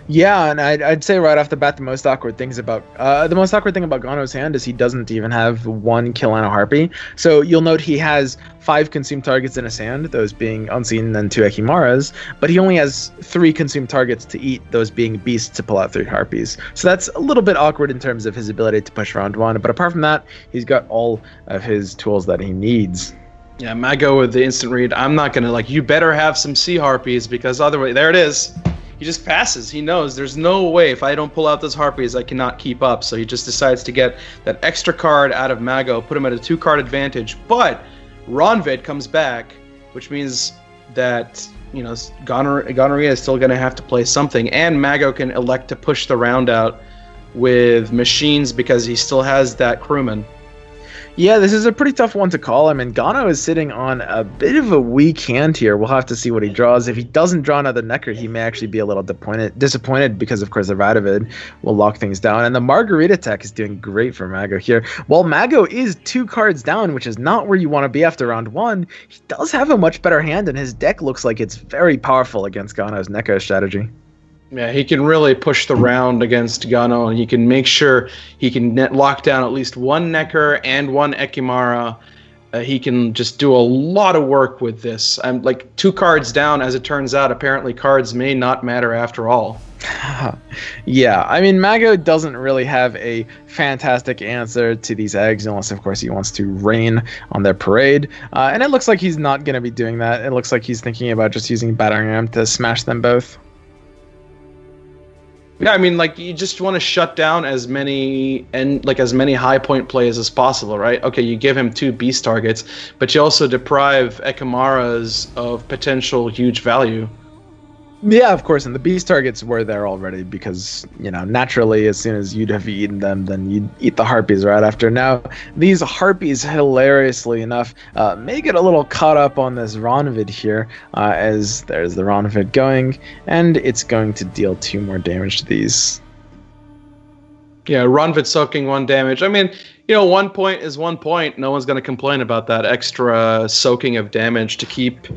[SPEAKER 4] Yeah, and I'd say right off the bat, the most awkward thing about Gano's hand is he doesn't even have 1 kill and a Harpy. So you'll note he has 5 consumed targets in his hand, those being Unseen and 2 Ekimaras, but he only has 3 consumed targets to eat, those being Beasts to pull out 3 Harpies. So that's a little bit awkward in terms of his ability to push round 1, but apart from that, he's got all of his tools that he needs.
[SPEAKER 3] Yeah, Mago with the instant read, I'm not going to, you better have some Sea Harpies, because otherwise, there it is. He just passes. He knows there's no way if I don't pull out those Harpies, I cannot keep up. So he just decides to get that extra card out of Mago, put him at a 2-card advantage. But Ronvid comes back, which means that Gonorrhea is still going to have to play something, and Mago can elect to push the round out with Machines because he still has that Crewman.
[SPEAKER 4] Yeah, this is a pretty tough one to call. I mean, Gano is sitting on a bit of a weak hand here. We'll have to see what he draws. If he doesn't draw another Necker, he may actually be a little disappointed because, of course, the Radovid will lock things down. And the Margarita tech is doing great for Mago here. While Mago is 2 cards down, which is not where you want to be after round 1, he does have a much better hand, and his deck looks like it's very powerful against Gano's Necker strategy.
[SPEAKER 3] Yeah, he can really push the round against Gano, and he can make sure he can lock down at least 1 Necker and 1 Ekimara. He can just do a lot of work with this. I'm 2 cards down, as it turns out. Apparently, cards may not matter after all.
[SPEAKER 4] Yeah, I mean, Mago doesn't really have a fantastic answer to these eggs, unless, of course, he wants to rain on their parade. And it looks like he's not going to be doing that. It looks like he's thinking about just using Battering Ram to smash them both.
[SPEAKER 3] Yeah, I mean, you just want to shut down as many high point plays as possible, right? Okay, you give him 2 beast targets, but you also deprive Ekimaras of potential huge value.
[SPEAKER 4] Yeah, of course, and the beast targets were there already because, naturally, as soon as you'd have eaten them, then you'd eat the Harpies right after. Now, these Harpies, hilariously enough, may get a little caught up on this Ronvid here, as there's the Ronvid going, and it's going to deal 2 more damage to these.
[SPEAKER 3] Yeah, Ronvid soaking 1 damage. I mean, 1 point is 1 point. No one's going to complain about that extra soaking of damage to keep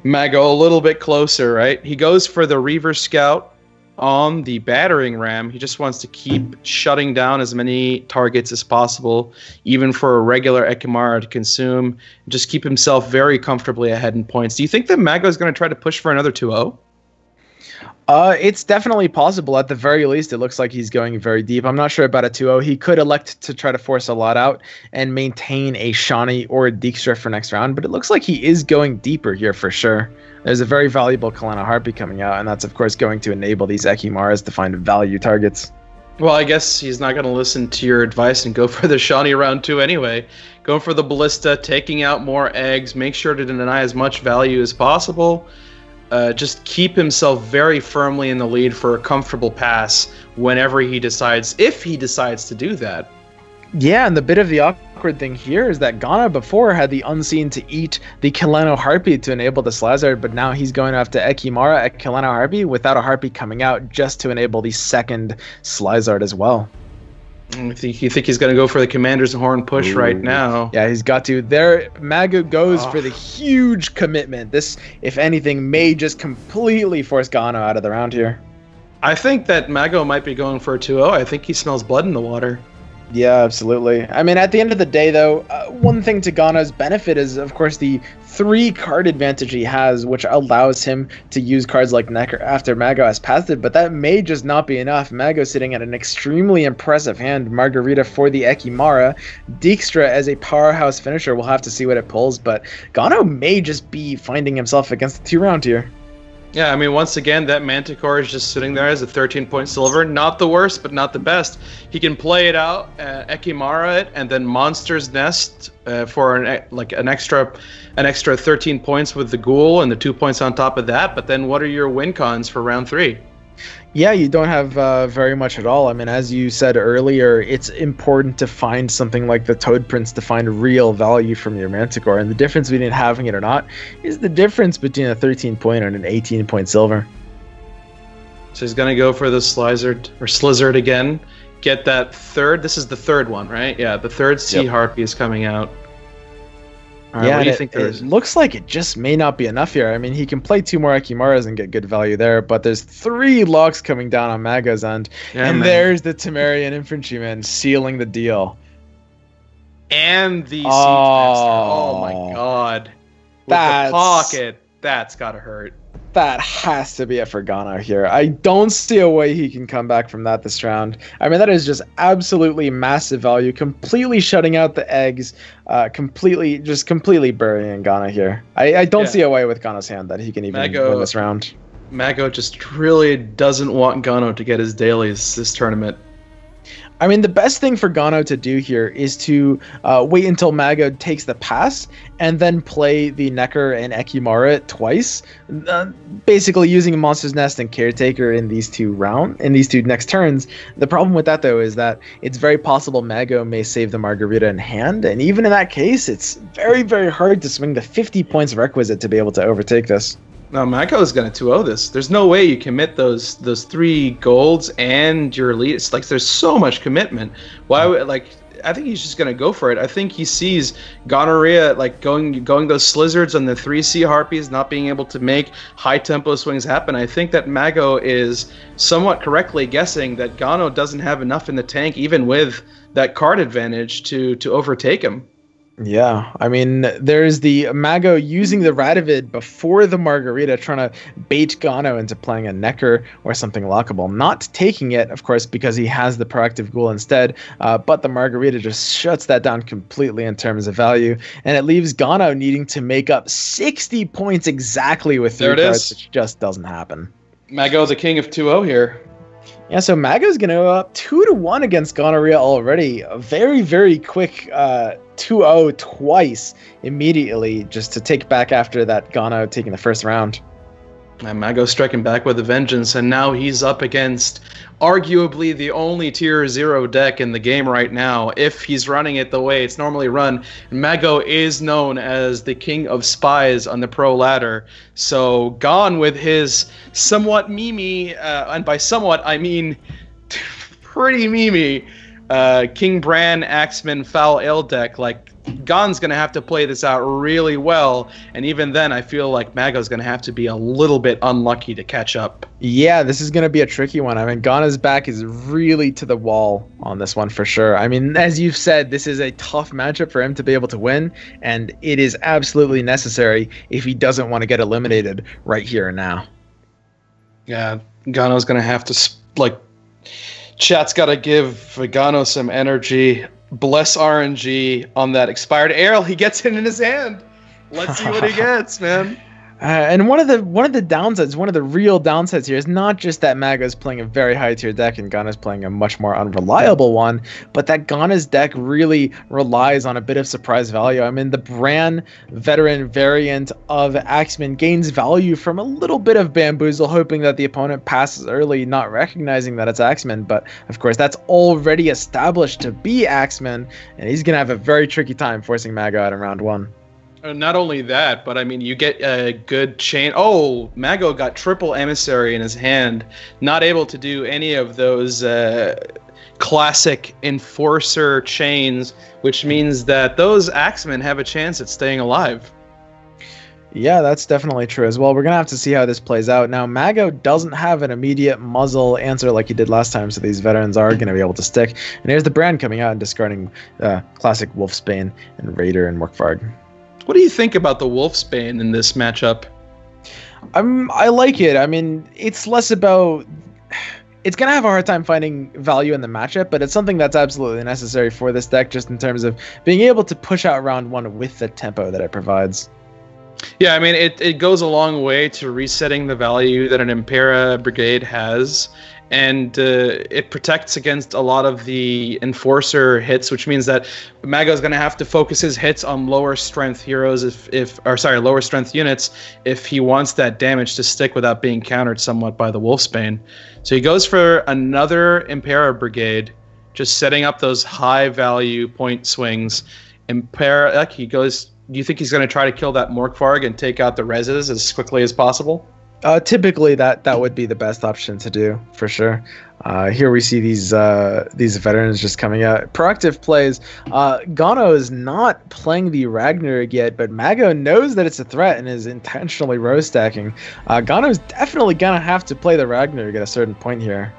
[SPEAKER 3] Mago a little bit closer, right? He goes for the Reaver Scout on the Battering Ram. He just wants to keep shutting down as many targets as possible, even for a regular Ekimara to consume, just keep himself very comfortably ahead in points. Do you think that Mago is going to try to push for another 2-0?
[SPEAKER 4] It's definitely possible. At the very least, it looks like he's going very deep. I'm not sure about a 2-0. He could elect to try to force a lot out and maintain a Shawnee or a Dijkstra for next round, but it looks like he is going deeper here for sure. There's a very valuable Kalana Harpy coming out, and that's, of course, going to enable these Ekimaras to find value targets.
[SPEAKER 3] Well, I guess he's not going to listen to your advice and go for the Shawnee round 2 anyway. Going for the Ballista, taking out more eggs, make sure to deny as much value as possible. Just keep himself very firmly in the lead for a comfortable pass whenever he decides, if he decides to do that.
[SPEAKER 4] Yeah, and the bit of the awkward thing here is that Ghana before had the Unseen to eat the Kalano Harpy to enable the Slazard, but now he's going after Ekimara at Kalano Harpy without a Harpy coming out just to enable the second Slazard as well.
[SPEAKER 3] You think he's going to go for the Commander's Horn push right now?
[SPEAKER 4] Yeah, he's got to. There, Mago goes for the huge commitment. This, if anything, may just completely force Gano out of the round here.
[SPEAKER 3] I think that Mago might be going for a 2-0. I think he smells blood in the water.
[SPEAKER 4] Yeah, absolutely. I mean, at the end of the day, though, one thing to Gano's benefit is, of course, the 3-card advantage he has, which allows him to use cards like Necker after Mago has passed it, but that may just not be enough. Mago sitting at an extremely impressive hand. Margarita for the Ekimara. Dijkstra as a powerhouse finisher. We'll have to see what it pulls, but Gano may just be finding himself against the 2-round here.
[SPEAKER 3] Yeah, I mean, once again, that Manticore is just sitting there as a 13-point silver. Not the worst, but not the best. He can play it out, Ekimara it, and then Monster's Nest for an extra 13 points with the Ghoul and the 2 points on top of that. But then what are your win cons for round 3?
[SPEAKER 4] Yeah, you don't have very much at all. I mean, as you said earlier, it's important to find something like the Toad Prince to find real value from your Manticore. And the difference between having it or not is the difference between a 13-point and an 18-point silver.
[SPEAKER 3] So he's going to go for the Slizzard again. Get that third. This is the third one, right? Yeah, the third Sea Harpy is coming out. All right,
[SPEAKER 4] yeah,
[SPEAKER 3] what do you think there is?
[SPEAKER 4] It looks like it just may not be enough here. I mean, he can play 2 more Ekimaras and get good value there, but there's 3 locks coming down on Mago's end, and there's the Temerian Infantryman sealing the deal.
[SPEAKER 3] And the Siege Master. Oh my god. With the pocket, that's gotta hurt.
[SPEAKER 4] That has to be it for Gano here. I don't see a way he can come back from that this round. I mean, that is just absolutely massive value, completely shutting out the eggs, completely burying Gano here. I don't see a way with Gano's hand that he can even win this round.
[SPEAKER 3] Mago just really doesn't want Gano to get his dailies this tournament.
[SPEAKER 4] I mean, the best thing for Gano to do here is to wait until Mago takes the pass and then play the Necker and Ekimara twice, basically using Monster's Nest and Caretaker in these two next turns. The problem with that, though, is that it's very possible Mago may save the Margarita in hand, and even in that case, it's very, very hard to swing the 50 points requisite to be able to overtake this.
[SPEAKER 3] No, Mago is going to 2-0 this. There's no way you commit those 3 golds and your lead. It's like there's so much commitment. Why would I think he's just going to go for it. I think he sees Gonorrhea going those Slizzards on the 3 Sea Harpies, not being able to make high tempo swings happen. I think that Mago is somewhat correctly guessing that Gano doesn't have enough in the tank, even with that card advantage, to overtake him.
[SPEAKER 4] Yeah, I mean, there's the Mago using the Radovid before the Margarita, trying to bait Gano into playing a Necker or something lockable. Not taking it, of course, because he has the Proactive Ghoul instead, but the Margarita just shuts that down completely in terms of value, and it leaves Gano needing to make up 60 points exactly with 3 cards, which just doesn't happen.
[SPEAKER 3] Mago the king of 2-0 here.
[SPEAKER 4] Yeah, so Mago's going to go up 2-1 against Gonorrhea already. A very, very quick 2-0 twice immediately, just to take back after that Gano taking the first round.
[SPEAKER 3] And Mago striking back with a vengeance, and now he's up against arguably the only tier 0 deck in the game right now, if he's running it the way it's normally run. Mago is known as the king of spies on the pro ladder, so gone with his somewhat memey, and by somewhat I mean pretty memey, King Bran, Axeman, Foul Ale deck. Gon's going to have to play this out really well, and even then I feel like Mago's going to have to be a little bit unlucky to catch up.
[SPEAKER 4] Yeah, this is going to be a tricky one. I mean, Gana's back is really to the wall on this one for sure. I mean, as you've said, this is a tough matchup for him to be able to win, and it is absolutely necessary if he doesn't want to get eliminated right here and now.
[SPEAKER 3] Yeah, Gano's gonna have to chat's got to give Gano some energy. Bless RNG on that expired arrow. He gets it in his hand. Let's see what he gets, man.
[SPEAKER 4] And one of the downsides, one of the real downsides here is not just that Mago's playing a very high tier deck and Gana's playing a much more unreliable one, but that Gana's deck really relies on a bit of surprise value. I mean, the Bran veteran variant of Axeman gains value from a little bit of bamboozle, hoping that the opponent passes early, not recognizing that it's Axeman. But of course, that's already established to be Axeman, and he's gonna have a very tricky time forcing Mago out in round 1.
[SPEAKER 3] Not only that, but I mean, you get a good chain. Oh, Mago got triple emissary in his hand, not able to do any of those classic enforcer chains, which means that those Axemen have a chance at staying alive.
[SPEAKER 4] Yeah, that's definitely true as well. We're going to have to see how this plays out. Now, Mago doesn't have an immediate muzzle answer like he did last time, so these veterans are going to be able to stick. And here's the Bran coming out and discarding classic Wolfsbane and Raider and Morkvarg.
[SPEAKER 3] What do you think about the Wolfsbane in this matchup?
[SPEAKER 4] I like it. I mean, it's less about... It's going to have a hard time finding value in the matchup, but it's something that's absolutely necessary for this deck, just in terms of being able to push out round 1 with the tempo that it provides.
[SPEAKER 3] Yeah, I mean, it goes a long way to resetting the value that an Impera Brigade has, and it protects against a lot of the Enforcer hits, which means that Mago's going to have to focus his hits on lower strength heroes lower strength units if he wants that damage to stick without being countered somewhat by the Wolfsbane. So he goes for another Impera Brigade, just setting up those high value point swings. Do you think he's going to try to kill that Morkvarg and take out the reses as quickly as possible?
[SPEAKER 4] Typically, that would be the best option to do, for sure. Here we see these veterans just coming out. Proactive plays. Gano is not playing the Ragnarok yet, but Mago knows that it's a threat and is intentionally row stacking. Gano's definitely going to have to play the Ragnarok at a certain point here.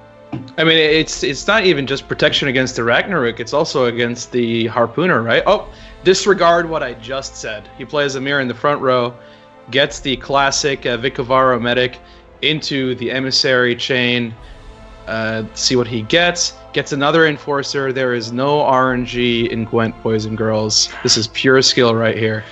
[SPEAKER 3] I mean, it's not even just protection against the Ragnarok, it's also against the Harpooner, right? Oh, disregard what I just said. He plays Amir in the front row, gets the classic Vicovaro Medic into the Emissary chain, see what he gets. Gets another Enforcer. There is no RNG in Gwent Poison Girls. This is pure skill right here.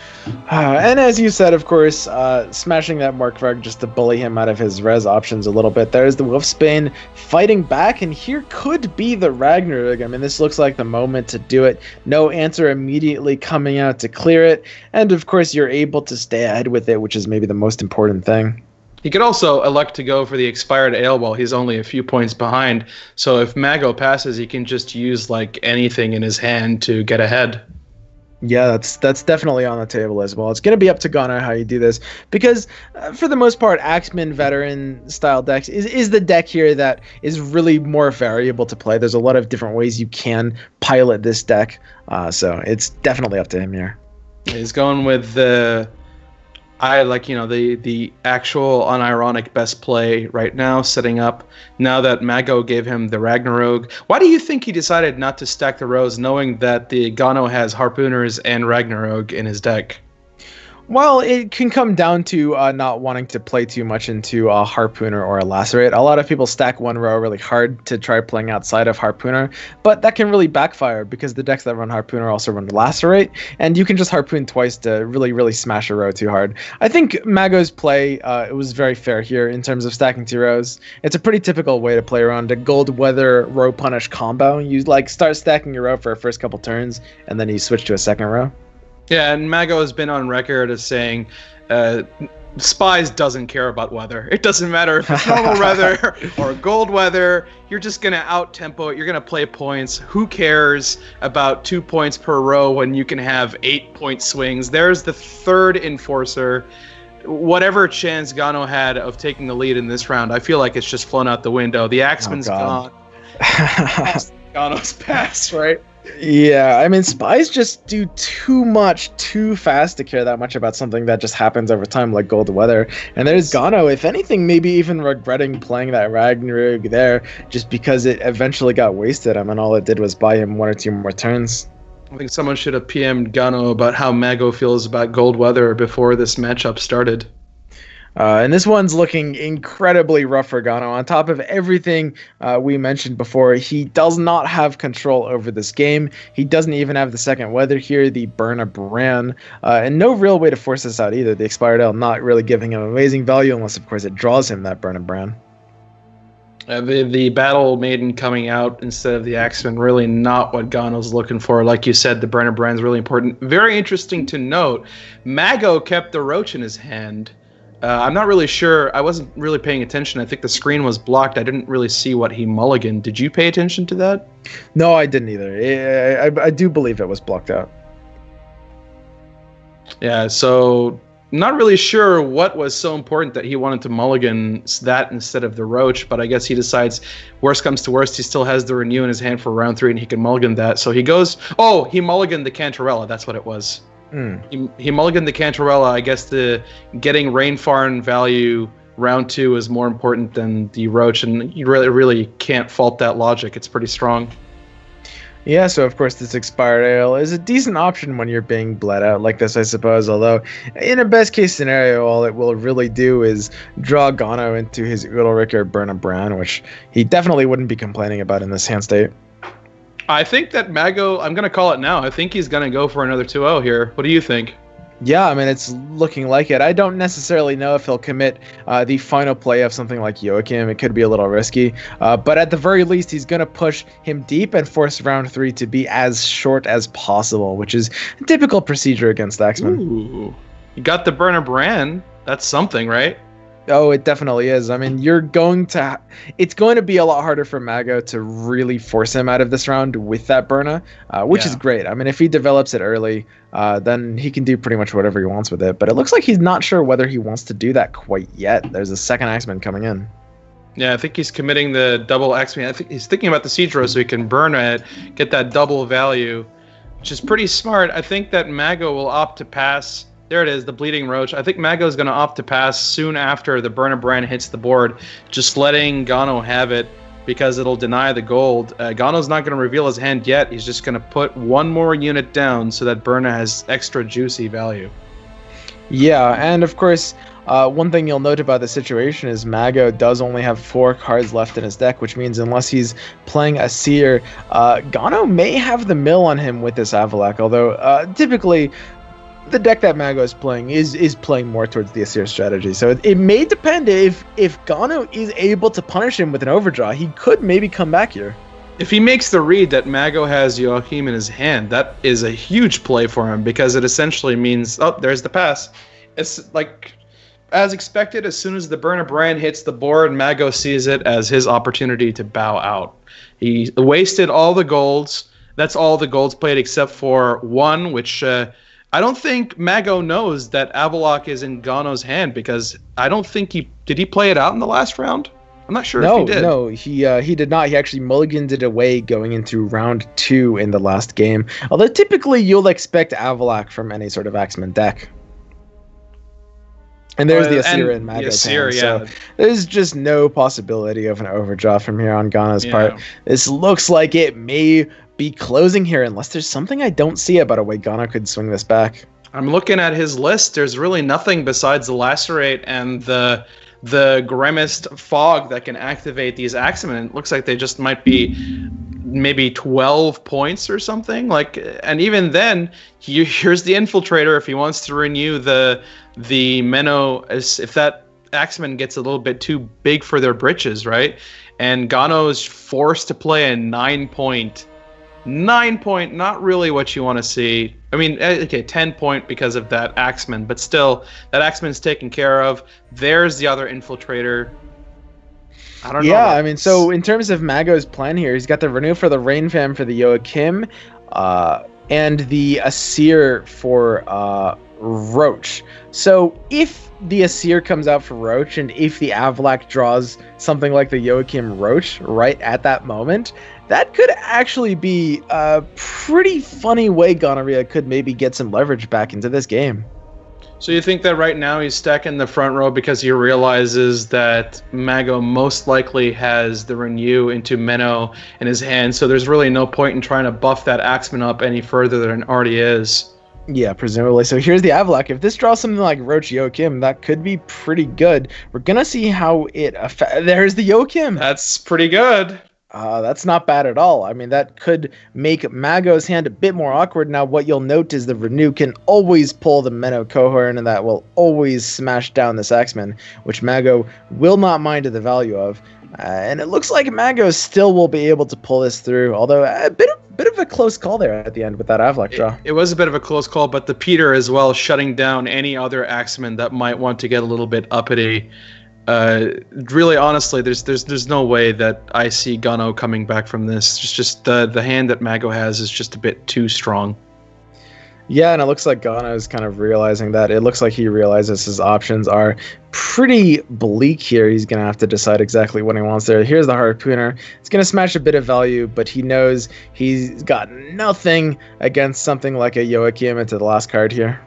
[SPEAKER 4] And as you said, of course, smashing that Morkvarg just to bully him out of his res options a little bit. There's the Wolfsbane fighting back, and here could be the Ragnarok. I mean, this looks like the moment to do it. No answer immediately coming out to clear it, and of course you're able to stay ahead with it, which is maybe the most important thing.
[SPEAKER 3] He could also elect to go for the expired ale while he's only a few points behind, so if Mago passes, he can just use like anything in his hand to get ahead.
[SPEAKER 4] Yeah, that's definitely on the table as well. It's going to be up to Gano how you do this, because for the most part, Axeman veteran style decks is the deck here that is really more variable to play. There's a lot of different ways you can pilot this deck, so it's definitely up to him here.
[SPEAKER 3] He's going with the actual unironic best play right now, setting up now that Mago gave him the Ragnarok. Why do you think he decided not to stack the rows, knowing that the Gano has Harpooners and Ragnarok in his deck?
[SPEAKER 4] Well, it can come down to not wanting to play too much into a Harpooner or a Lacerate. A lot of people stack one row really hard to try playing outside of Harpooner, but that can really backfire because the decks that run Harpooner also run Lacerate, and you can just Harpoon twice to really, really smash a row too hard. I think Mago's play it was very fair here in terms of stacking 2 rows. It's a pretty typical way to play around a Gold Weather row punish combo. You start stacking your row for a first couple turns, and then you switch to a second row.
[SPEAKER 3] Yeah, and Mago has been on record as saying Spies doesn't care about weather. It doesn't matter if it's normal weather or gold weather. You're just going to out-tempo it. You're going to play points. Who cares about 2 points per row when you can have 8-point swings? There's the third Enforcer. Whatever chance Gano had of taking the lead in this round, I feel like it's just flown out the window. The Axeman's gone. Gano's passed, right?
[SPEAKER 4] Yeah, I mean, Spies just do too much too fast to care that much about something that just happens over time, like Gold Weather. And there's Gano, if anything, maybe even regretting playing that Ragnarok there just because it eventually got wasted. I mean, all it did was buy him 1 or 2 more turns.
[SPEAKER 3] I think someone should have PM'd Gano about how Mago feels about Gold Weather before this matchup started.
[SPEAKER 4] And this one's looking incredibly rough for Gano. On top of everything we mentioned before, he does not have control over this game. He doesn't even have the second weather here, the Burn a Bran, and no real way to force this out either. The Expired Ale not really giving him amazing value unless, of course, it draws him that Burn a Bran.
[SPEAKER 3] The Battle Maiden coming out instead of the Axeman, really not what Gano's looking for. Like you said, the Burn a Bran's really important. Very interesting to note, Mago kept the Roach in his hand. I'm not really sure. I wasn't really paying attention. I think the screen was blocked. I didn't really see what he mulliganed. Did you pay attention to that?
[SPEAKER 4] No, I didn't either. I do believe it was blocked out.
[SPEAKER 3] Yeah, so not really sure what was so important that he wanted to mulligan that instead of the Roach, but I guess he decides, worst comes to worst, he still has the Renew in his hand for round 3 and he can mulligan that. So he goes, oh, he mulliganed the Cantarella. That's what it was. He mulliganed the Cantarella. I guess the getting Rainfarn value round 2 is more important than the Roach, and you really can't fault that logic. It's pretty strong.
[SPEAKER 4] Yeah, so of course this Expired Ale is a decent option when you're being bled out like this, I suppose, although in a best case scenario, all it will really do is draw Gano into his Ulrich or Burn a Bran, which he definitely wouldn't be complaining about in this hand state.
[SPEAKER 3] I think that Mago, I'm going to call it now, I think he's going to go for another 2-0 here. What do you think?
[SPEAKER 4] Yeah, I mean, it's looking like it. I don't necessarily know if he'll commit the final play of something like Joachim. It could be a little risky. But at the very least, he's going to push him deep and force round 3 to be as short as possible, which is a typical procedure against Axeman.
[SPEAKER 3] Ooh. You got the Burn a Bran. That's something, right?
[SPEAKER 4] Oh, it definitely is. I mean, it's going to be a lot harder for Mago to really force him out of this round with that Burna, which is great. I mean, if he develops it early, then he can do pretty much whatever he wants with it. But it looks like he's not sure whether he wants to do that quite yet. There's a second Axeman coming in.
[SPEAKER 3] Yeah, I think he's committing the double Axeman. I think he's thinking about the Siege Row so he can burn it, get that double value, which is pretty smart. I think that Mago will opt to pass. There it is, the Bleeding Roach. I think Mago is going to opt to pass soon after the Burn a Bran hits the board, just letting Gano have it because it'll deny the gold. Gano's not going to reveal his hand yet. He's just going to put one more unit down so that Burna has extra juicy value.
[SPEAKER 4] Yeah, and of course, one thing you'll note about the situation is Mago does only have 4 cards left in his deck, which means unless he's playing a Seer, Gano may have the mill on him with this Avalak, although typically the deck that Mago is playing is playing more towards the Asir strategy. So it may depend if Gano is able to punish him with an overdraw. He could maybe come back here.
[SPEAKER 3] If he makes the read that Mago has Joachim in his hand, that is a huge play for him because it essentially means, oh, there's the pass. It's like, as expected, as soon as the Burn a Bran hits the board, Mago sees it as his opportunity to bow out. He wasted all the golds. That's all the golds played except for one, which I don't think Mago knows that Avalok is in Gano's hand because I don't think did he play it out in the last round? I'm not sure if he did.
[SPEAKER 4] No, he did not. He actually mulliganed it away going into round 2 in the last game. Although typically you'll expect Avalok from any sort of Axeman deck. And there's the Asir and Mago
[SPEAKER 3] Asir,
[SPEAKER 4] so there's just no possibility of an overdraw from here on Gano's part. This looks like it may be closing here unless there's something I don't see about a way Gano could swing this back.
[SPEAKER 3] I'm looking at his list. There's really nothing besides the Lacerate and the Grimmest Fog that can activate these Axemen. It looks like they just might be maybe 12 points or something. And even then, here's the Infiltrator if he wants to renew the Menno, if that Axeman gets a little bit too big for their britches, right? And Gano is forced to play a 9-point. 9-point, not really what you want to see. I mean, okay, 10-point because of that Axeman, but still, that Axeman's taken care of. There's the other Infiltrator. I don't know.
[SPEAKER 4] Yeah, I mean, so in terms of Mago's plan here, he's got the Renew for the Rain Fam for the Joachim, and the Asir for Roach. So if the Asir comes out for Roach, and if the Avalak draws something like the Joachim Roach right at that moment, that could actually be a pretty funny way Gonorrhea could maybe get some leverage back into this game.
[SPEAKER 3] So you think that right now he's stacking the front row because he realizes that Mago most likely has the Renew into Menno in his hand, so there's really no point in trying to buff that Axeman up any further than it already is?
[SPEAKER 4] Yeah, presumably. So here's the Avlak. If this draws something like Roach Joachim, that could be pretty good. We're going to see how it affects. There's the Joachim.
[SPEAKER 3] That's pretty good.
[SPEAKER 4] That's not bad at all. I mean, that could make Mago's hand a bit more awkward. Now, what you'll note is the Renew can always pull the Menno Cohorn, and that will always smash down this Axeman, which Mago will not mind the value of. And it looks like Mago still will be able to pull this through, although a bit of a close call there at the end with that Avlak draw.
[SPEAKER 3] It was a bit of a close call, but the Peter as well, shutting down any other Axeman that might want to get a little bit uppity. Really, honestly, there's no way that I see Gano coming back from this. Just the hand that Mago has is just a bit too strong.
[SPEAKER 4] Yeah, and it looks like Gano is kind of realizing that. It looks like he realizes his options are pretty bleak here. He's going to have to decide exactly what he wants there. Here's the Harpooner. It's going to smash a bit of value, but he knows he's got nothing against something like a Joachim into the last card here.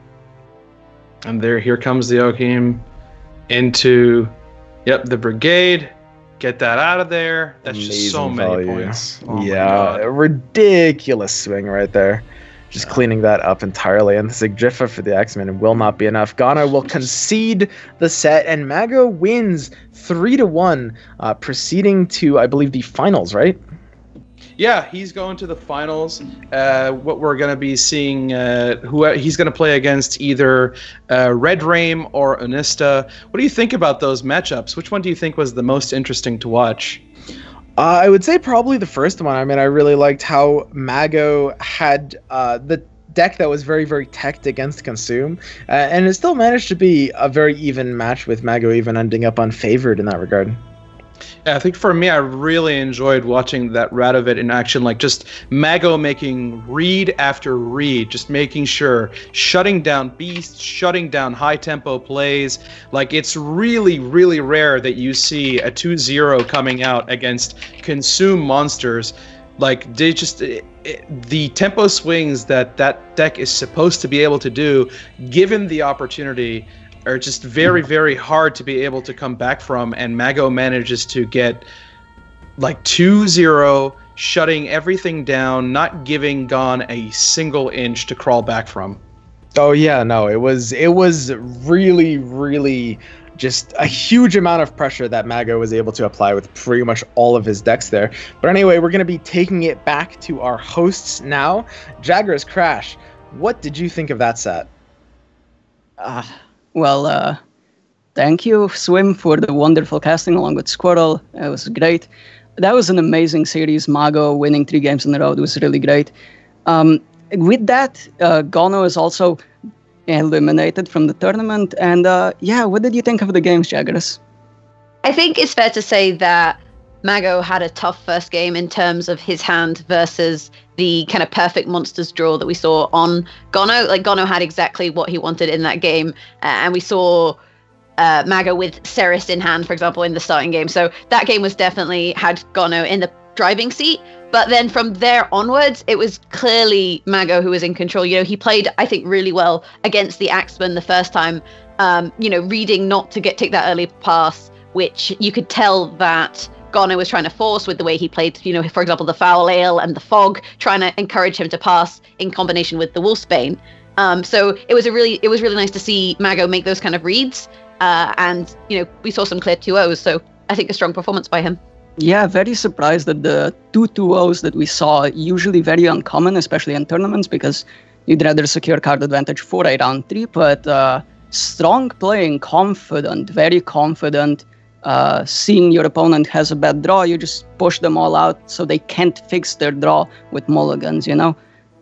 [SPEAKER 3] And here comes the Joachim into, the Brigade. Get that out of there. That's
[SPEAKER 4] Amazing
[SPEAKER 3] just so many
[SPEAKER 4] value.
[SPEAKER 3] points. Oh
[SPEAKER 4] Yeah, a ridiculous swing right there. Just cleaning that up entirely. And the Sigdrifa for the X-Men will not be enough. Gano will concede the set, and Mago wins 3-1, proceeding to, I believe, the finals, right?
[SPEAKER 3] Yeah, he's going to the finals. What we're going to be seeing, who he's going to play against, either Red Rame or Onista. What do you think about those matchups? Which one do you think was the most interesting to watch?
[SPEAKER 4] I would say probably the first one. I mean, I really liked how Mago had the deck that was very, very teched against Consume, and it still managed to be a very even match, with Mago even ending up unfavored in that regard.
[SPEAKER 3] Yeah, I think for me, I really enjoyed watching that Radovid in action, like just Mago making read after read, just making sure, shutting down beasts, shutting down high-tempo plays. Like, it's really, really rare that you see a 2-0 coming out against Consume monsters. Like, they just... the tempo swings that deck is supposed to be able to do, given the opportunity, are just very, very hard to be able to come back from, and Mago manages to get like 2-0, shutting everything down, not giving Gon a single inch to crawl back from.
[SPEAKER 4] Oh yeah, no, it was really, really just a huge amount of pressure that Mago was able to apply with pretty much all of his decks there. But anyway, we're going to be taking it back to our hosts now. Jagger's Crash, what did you think of that set?
[SPEAKER 2] Well, thank you, Swim, for the wonderful casting along with Squirrel. It was great. That was an amazing series. Mago winning 3 games in a row. It was really great. With that, Gano is also eliminated from the tournament. And what did you think of the games, Jaggers?
[SPEAKER 1] I think it's fair to say that Mago had a tough first game in terms of his hand versus the kind of perfect monsters draw that we saw on Gano. Like, Gano had exactly what he wanted in that game, and we saw Mago with Ceres in hand, for example, in the starting game. So that game was definitely had Gano in the driving seat. But then from there onwards, it was clearly Mago who was in control. You know, he played, I think, really well against the Axeman the first time, reading not to take that early pass, which you could tell that Gano was trying to force with the way he played, for example, the Foul Ale and the Fog, trying to encourage him to pass in combination with the Wolfsbane. So it was really nice to see Mago make those kind of reads. And we saw some clear 2-0s. So I think a strong performance by him.
[SPEAKER 2] Yeah, very surprised that the 2-2-0s that we saw, usually very uncommon, especially in tournaments, because you'd rather secure card advantage for a round 3. But strong playing, confident, very confident. Seeing your opponent has a bad draw, you just push them all out so they can't fix their draw with mulligans,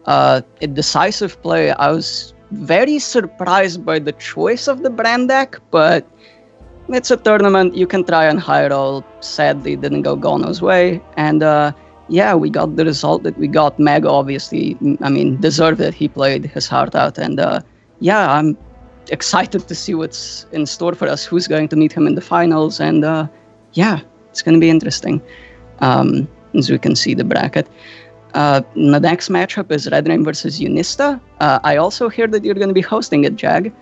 [SPEAKER 2] A decisive play. I was very surprised by the choice of the brand deck, but it's a tournament. You can try and high roll. Sadly, it didn't go Gano's way. And we got the result that we got. Mago obviously, deserved it. He played his heart out. And I'm excited to see what's in store for us, who's going to meet him in the finals, and it's going to be interesting as we can see the bracket. The next matchup is Red Rain versus Unista. I also hear that you're going to be hosting it, Jag.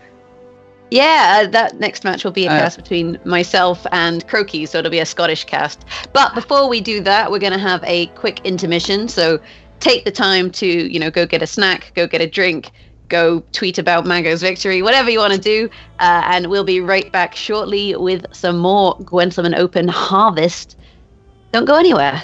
[SPEAKER 1] Yeah, that next match will be a cast between myself and Croaky, so it'll be a Scottish cast. But before we do that, we're going to have a quick intermission, so take the time to, go get a snack, go get a drink, go tweet about Mago's victory, whatever you want to do. And we'll be right back shortly with some more Gwen Summon Open Harvest. Don't go anywhere.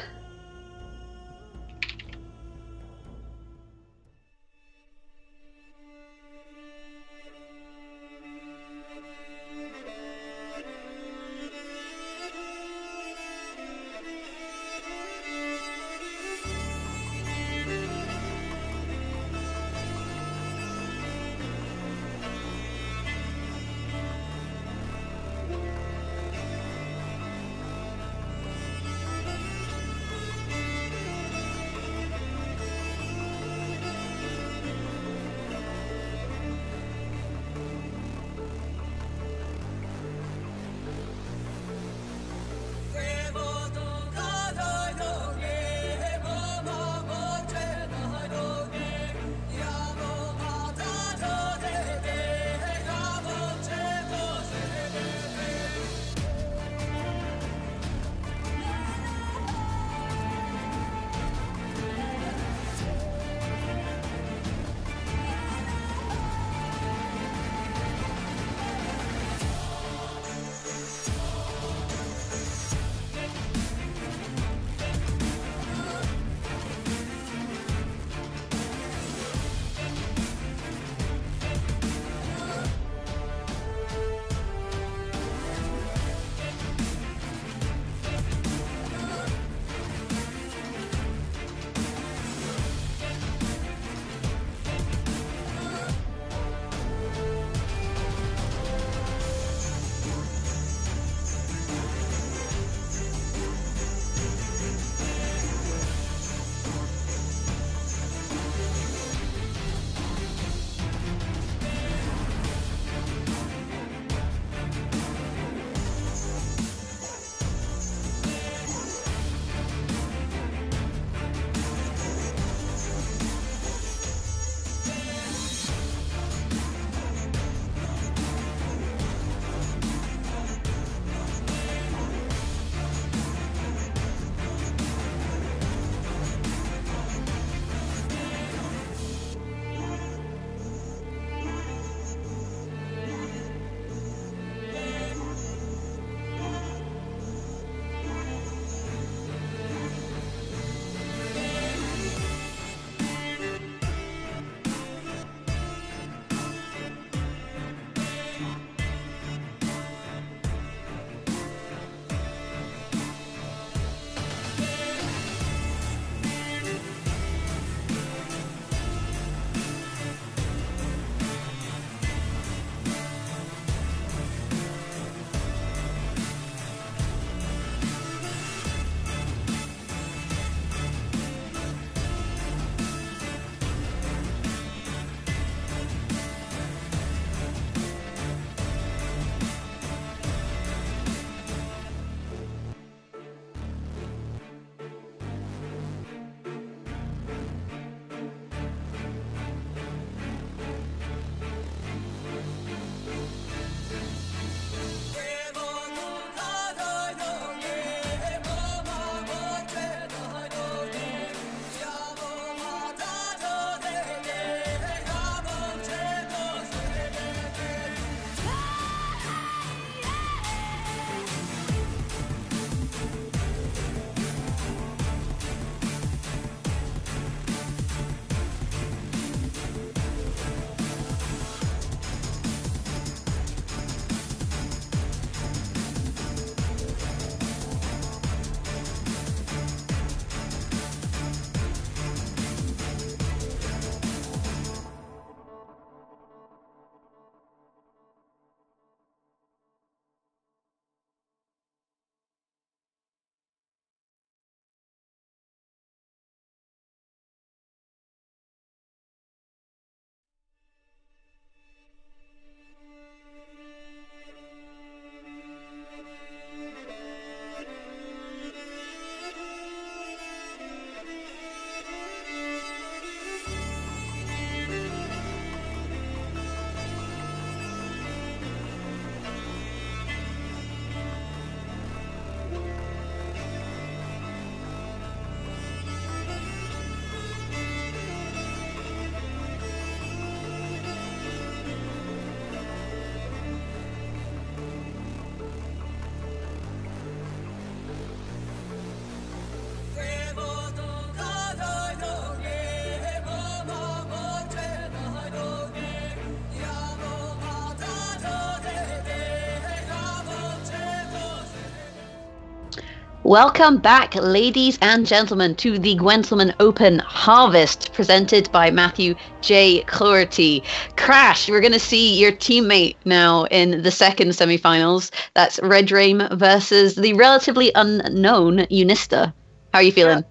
[SPEAKER 1] Welcome back, ladies and gentlemen, to the Gwenselman Open Harvest, presented by Matthew J. Cloherty. Crash, we're going to see your teammate now in the second semi-finals. That's Red Dream versus the relatively unknown Unista. How are you feeling?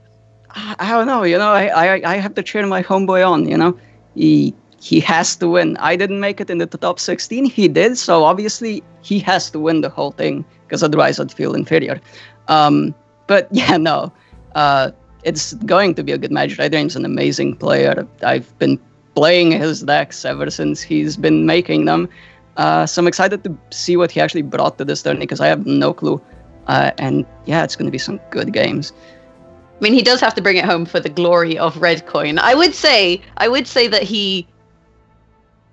[SPEAKER 2] I don't know. I have to cheer my homeboy on. He has to win. I didn't make it into the top 16. He did, so obviously he has to win the whole thing, because otherwise I'd feel inferior. But yeah, no, it's going to be a good match. Red Dream's an amazing player. I've been playing his decks ever since he's been making them. So I'm excited to see what he actually brought to this tourney, because I have no clue. And yeah, it's going to be some good games.
[SPEAKER 1] I mean, he does have to bring it home for the glory of Red Coin. I would say that he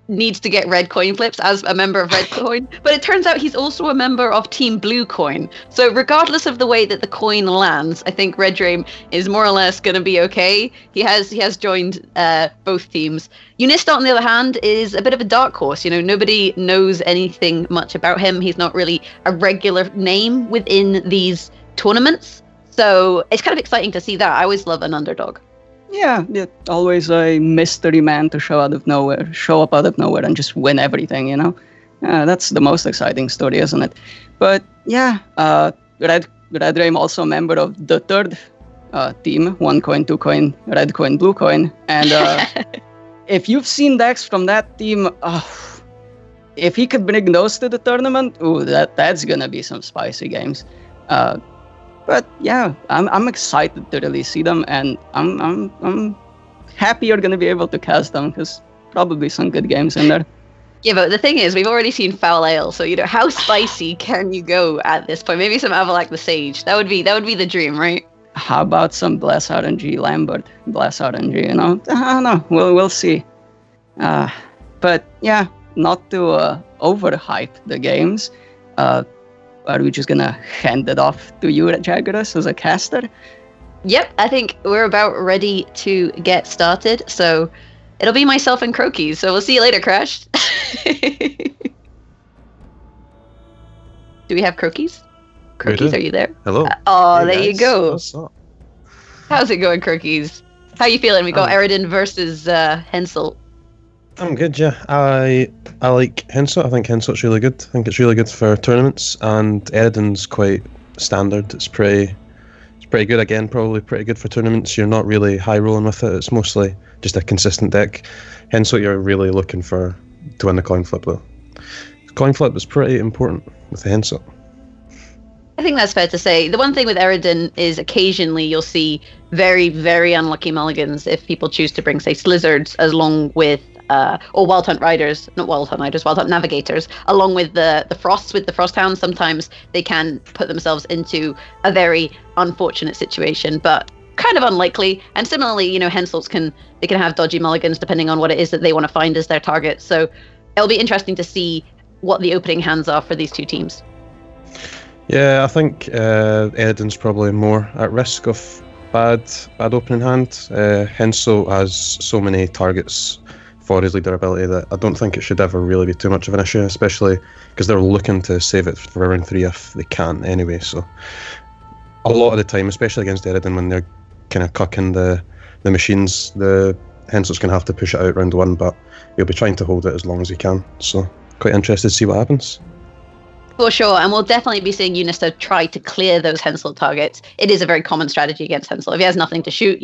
[SPEAKER 1] needs to get Red Coin flips as a member of Red Coin, but it turns out he's also a member of Team Blue Coin. So regardless of the way that the coin lands, I think Red Dream is more or less going to be okay. He has joined both teams. Unista, on the other hand, is a bit of a dark horse. Nobody knows anything much about him. He's not really a regular name within these tournaments. So it's kind of exciting to see that. I always love an underdog.
[SPEAKER 2] Yeah, always a mystery man to show up out of nowhere and just win everything, That's the most exciting story, isn't it? But yeah, Red Dream also a member of the third team, 1 coin, 2 coin, Red Coin, Blue Coin. And if you've seen decks from that team, if he could bring those to the tournament, that's gonna be some spicy games. But yeah, I'm excited to really see them, and I'm happy you're gonna be able to cast them, because probably some good games in there.
[SPEAKER 1] Yeah, but the thing is, we've already seen Foul Ale, so how spicy can you go at this point? Maybe some Avalak the Sage. That would be the dream, right?
[SPEAKER 2] How about some Bless RNG Lambert? Bless RNG, I don't know. We'll see. But yeah, not to overhype the games. Are we just gonna hand it off to you, Jaggeras, as a caster?
[SPEAKER 1] Yep, I think we're about ready to get started. So it'll be myself and Croakies. So we'll see you later, Crash. Do we have Croakies? Croakies, are you there?
[SPEAKER 5] Hello.
[SPEAKER 1] There you go.
[SPEAKER 5] What's up?
[SPEAKER 1] How's it going, Croakies? How you feeling? We got Eridan versus Hensel.
[SPEAKER 5] I'm good, yeah. I like Henselt. I think Henselt's really good. I think it's really good for tournaments, and Eridan's quite standard. It's pretty good again, probably pretty good for tournaments. You're not really high rolling with it. It's mostly just a consistent deck. Henselt, you're really looking to win the coin flip though. The coin flip is pretty important with the Henselt.
[SPEAKER 1] I think that's fair to say. The one thing with Eridan is occasionally you'll see very, very unlucky mulligans if people choose to bring, say, Slizzards along with or Wild Hunt Riders, not Wild Hunt Riders, Wild Hunt Navigators, along with the Frosts, with the Frost Hounds. Sometimes they can put themselves into a very unfortunate situation, but kind of unlikely. And similarly, Henselts can have dodgy mulligans depending on what it is that they want to find as their target. So it'll be interesting to see what the opening hands are for these two teams.
[SPEAKER 5] Yeah, I think Eridan's probably more at risk of bad opening hand. Henselt has so many targets for his leader ability that I don't think it should ever really be too much of an issue, especially because they're looking to save it for round 3 if they can anyway. So a lot of the time, especially against Eridan, when they're kind of cucking the machines, the Henselt's going to have to push it out round 1, but he'll be trying to hold it as long as he can. So quite interested to see what happens.
[SPEAKER 1] For sure, and we'll definitely be seeing Unista try to clear those Henselt targets. It is a very common strategy against Henselt. If he has nothing to shoot,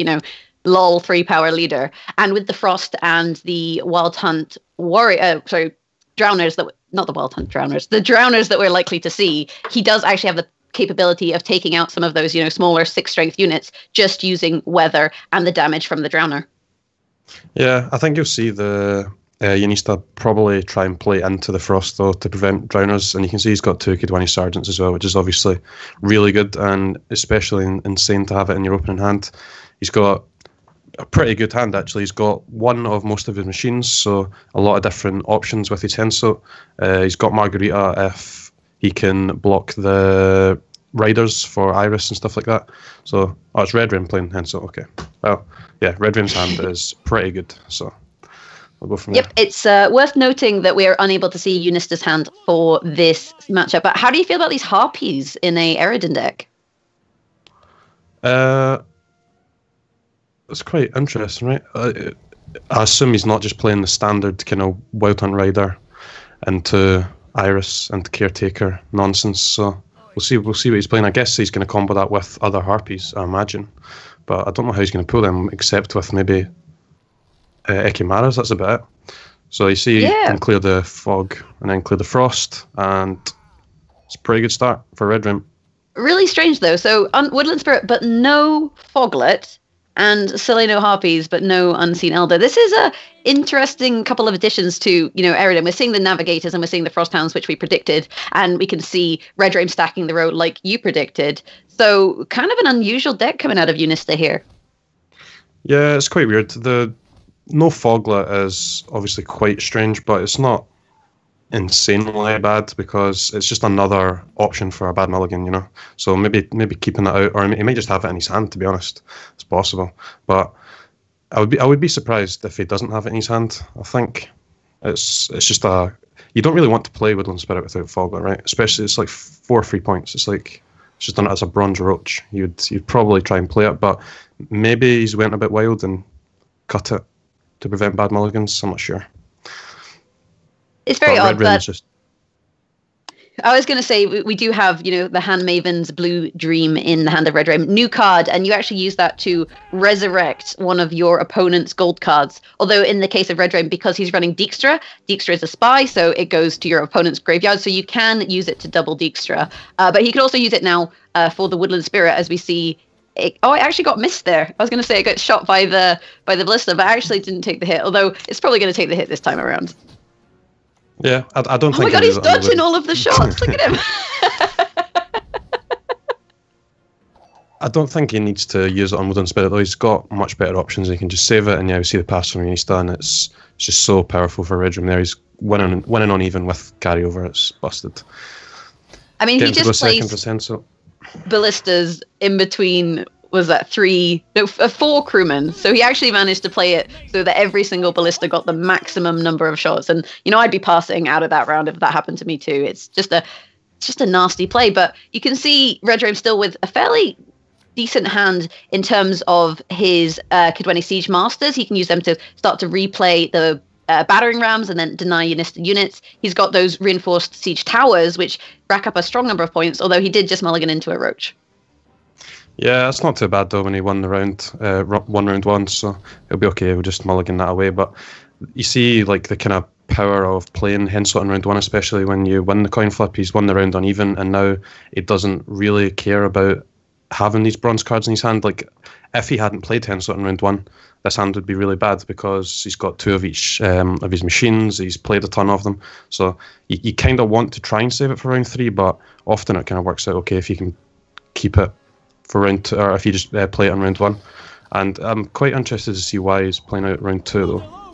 [SPEAKER 1] lol, 3-power leader. And with the Frost and the Wild Hunt Drowners, not the Wild Hunt Drowners, the Drowners that we're likely to see, he does actually have the capability of taking out some of those, smaller 6-strength units just using weather and the damage from the Drowner.
[SPEAKER 5] Yeah, I think you'll see the Unista probably try and play into the Frost, though, to prevent Drowners. And you can see he's got 2 Kidwani Sergeants as well, which is obviously really good and especially insane to have it in your opening hand. He's got a pretty good hand, actually. He's got one of most of his machines, so a lot of different options with his Henselt. He's got Margarita if he can block the riders for Iris and stuff like that. So, it's Red Dream playing Henselt, okay. Well, yeah, Red Dream's hand is pretty good, so we'll go from there.
[SPEAKER 1] Yep, it's worth noting that we are unable to see Unista's hand for this matchup, but how do you feel about these Harpies in a Eridan deck?
[SPEAKER 5] It's quite interesting, right? I assume he's not just playing the standard kind of Wild Hunt Rider into Iris and Caretaker nonsense. So we'll see what he's playing. I guess he's going to combo that with other Harpies, I imagine. But I don't know how he's going to pull them, except with maybe Ekimaras. That's about it. So you see, you can clear the fog and then clear the frost, and it's a pretty good start for Red Rim. Really
[SPEAKER 1] strange though. So Woodland Spirit, but no Foglet, and Seleno Harpies, but no Unseen Elder. This is a interesting couple of additions to, Eridan. We're seeing the Navigators and we're seeing the Frosthounds, which we predicted, and we can see Red Rim stacking the row like you predicted. So kind of an unusual deck coming out of Unista here.
[SPEAKER 5] Yeah, it's quite weird. The no Foglet is obviously quite strange, but it's not insanely bad because it's just another option for a bad mulligan, So maybe keeping that out, or he might just have it in his hand. To be honest, it's possible. But I would be surprised if he doesn't have it in his hand. I think it's just you don't really want to play Woodland Spirit without Foglet, right? Especially it's like 4 free points. It's just done it as a bronze roach. You'd probably try and play it, but maybe he's went a bit wild and cut it to prevent bad mulligans. I'm not sure.
[SPEAKER 1] It's very odd that I was going to say we do have, the Hand Maven's Blue Dream in the hand of Red Rim. New card, and you actually use that to resurrect one of your opponent's gold cards. Although in the case of Red Rim, because he's running Dijkstra is a spy, so it goes to your opponent's graveyard. So you can use it to double Dijkstra. But he could also use it now for the Woodland Spirit, as we see. It actually got missed there. I was going to say it got shot by the Ballista, but actually didn't take the hit. Although it's probably going to take the hit this time around.
[SPEAKER 5] Yeah, I don't think...
[SPEAKER 1] Oh my god, he's dodging all of the shots. Look at him.
[SPEAKER 5] I don't think he needs to use it on Woodland Spirit, though. He's got much better options. He can just save it, and we see the pass from Unista, and it's just so powerful for Red Rim there. He's winning on even with carryover. It's busted.
[SPEAKER 1] I mean, he just plays Ballistas in between... was that 4 crewmen. So he actually managed to play it so that every single Ballista got the maximum number of shots. And, I'd be passing out of that round if that happened to me too. It's just a nasty play. But you can see Red Rim still with a fairly decent hand in terms of his Kidweni Siege Masters. He can use them to start to replay the battering rams and then deny Unista units. He's got those reinforced siege towers, which rack up a strong number of points, although he did just mulligan into a roach.
[SPEAKER 5] Yeah, it's not too bad though when he won the round, round one, so it'll be okay. We'll just mulligan that away. But you see, the kind of power of playing Henslot in round one, especially when you win the coin flip. He's won the round uneven, and now he doesn't really care about having these bronze cards in his hand. If he hadn't played Henslot in round one, this hand would be really bad because he's got 2 of each of his machines. He's played a ton of them, so you kind of want to try and save it for round 3, but often it kind of works out okay if you can keep it for round 2, or if you just play it on round 1. And I'm quite interested to see why he's playing out round 2 though.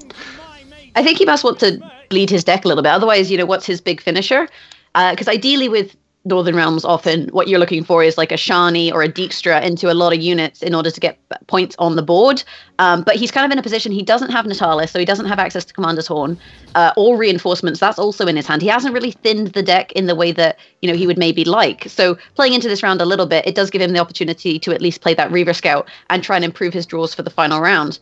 [SPEAKER 1] I think he must want to bleed his deck a little bit. Otherwise, what's his big finisher? Because ideally with Northern Realms, often what you're looking for is like a Shani or a Dijkstra into a lot of units in order to get points on the board. But he's kind of in a position, he doesn't have Natalis, so he doesn't have access to Commander's Horn or reinforcements. That's also in his hand. He hasn't really thinned the deck in the way that, he would maybe like. So playing into this round a little bit, it does give him the opportunity to at least play that Reaver Scout and try and improve his draws for the final round.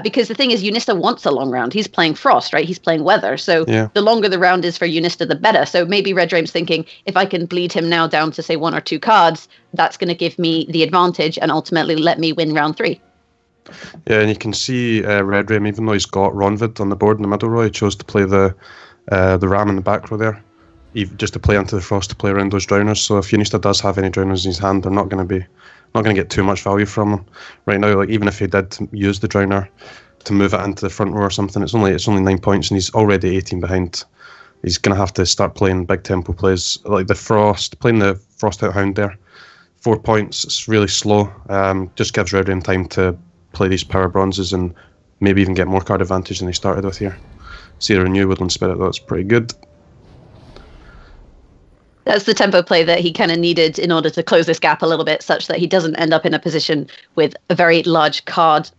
[SPEAKER 1] Because the thing is, Unista wants a long round. He's playing Frost, right? He's playing Weather. So The longer the round is for Unista, the better. So maybe Red Rame's thinking, if I can bleed him now down to, say, 1 or 2 cards, that's going to give me the advantage and ultimately let me win round 3.
[SPEAKER 5] Yeah, and you can see Red Rame, even though he's got Ronvid on the board in the middle row, he chose to play the Ram in the back row there, just to play into the Frost, to play around those Drowners. So if Unista does have any Drowners in his hand, they're not going to get too much value from them right now. Even if he did use the Drowner to move it into the front row or something, it's only 9 points, and he's already 18 behind. He's going to have to start playing big tempo plays like the Frost, playing the Frost Out Hound there. 4 points, it's really slow. Just gives Red Rame time to play these power bronzes and maybe even get more card advantage than they started with here. See a Renew Woodland Spirit though, it's pretty good.
[SPEAKER 1] That's the tempo play that he kind of needed in order to close this gap a little bit, such that he doesn't end up in a position with a very large card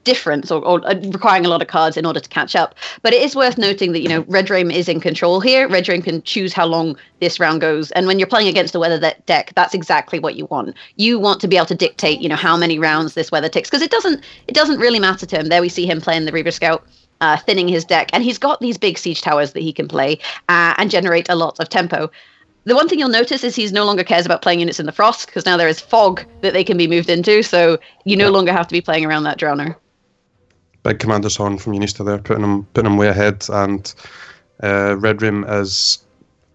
[SPEAKER 1] difference or requiring a lot of cards in order to catch up. But it is worth noting that, Red Dream is in control here. Red Dream can choose how long this round goes. And when you're playing against a weather deck, that's exactly what you want. You want to be able to dictate, how many rounds this weather takes, because it doesn't really matter to him. There we see him playing the Reaver Scout, thinning his deck. And he's got these big siege towers that he can play and generate a lot of tempo. The one thing you'll notice is he's no longer cares about playing units in the Frost, because now there is fog that they can be moved into, so you no longer have to be playing around that Drowner.
[SPEAKER 5] Big Commander's Horn from Unista there, putting him way ahead, and Red Dream is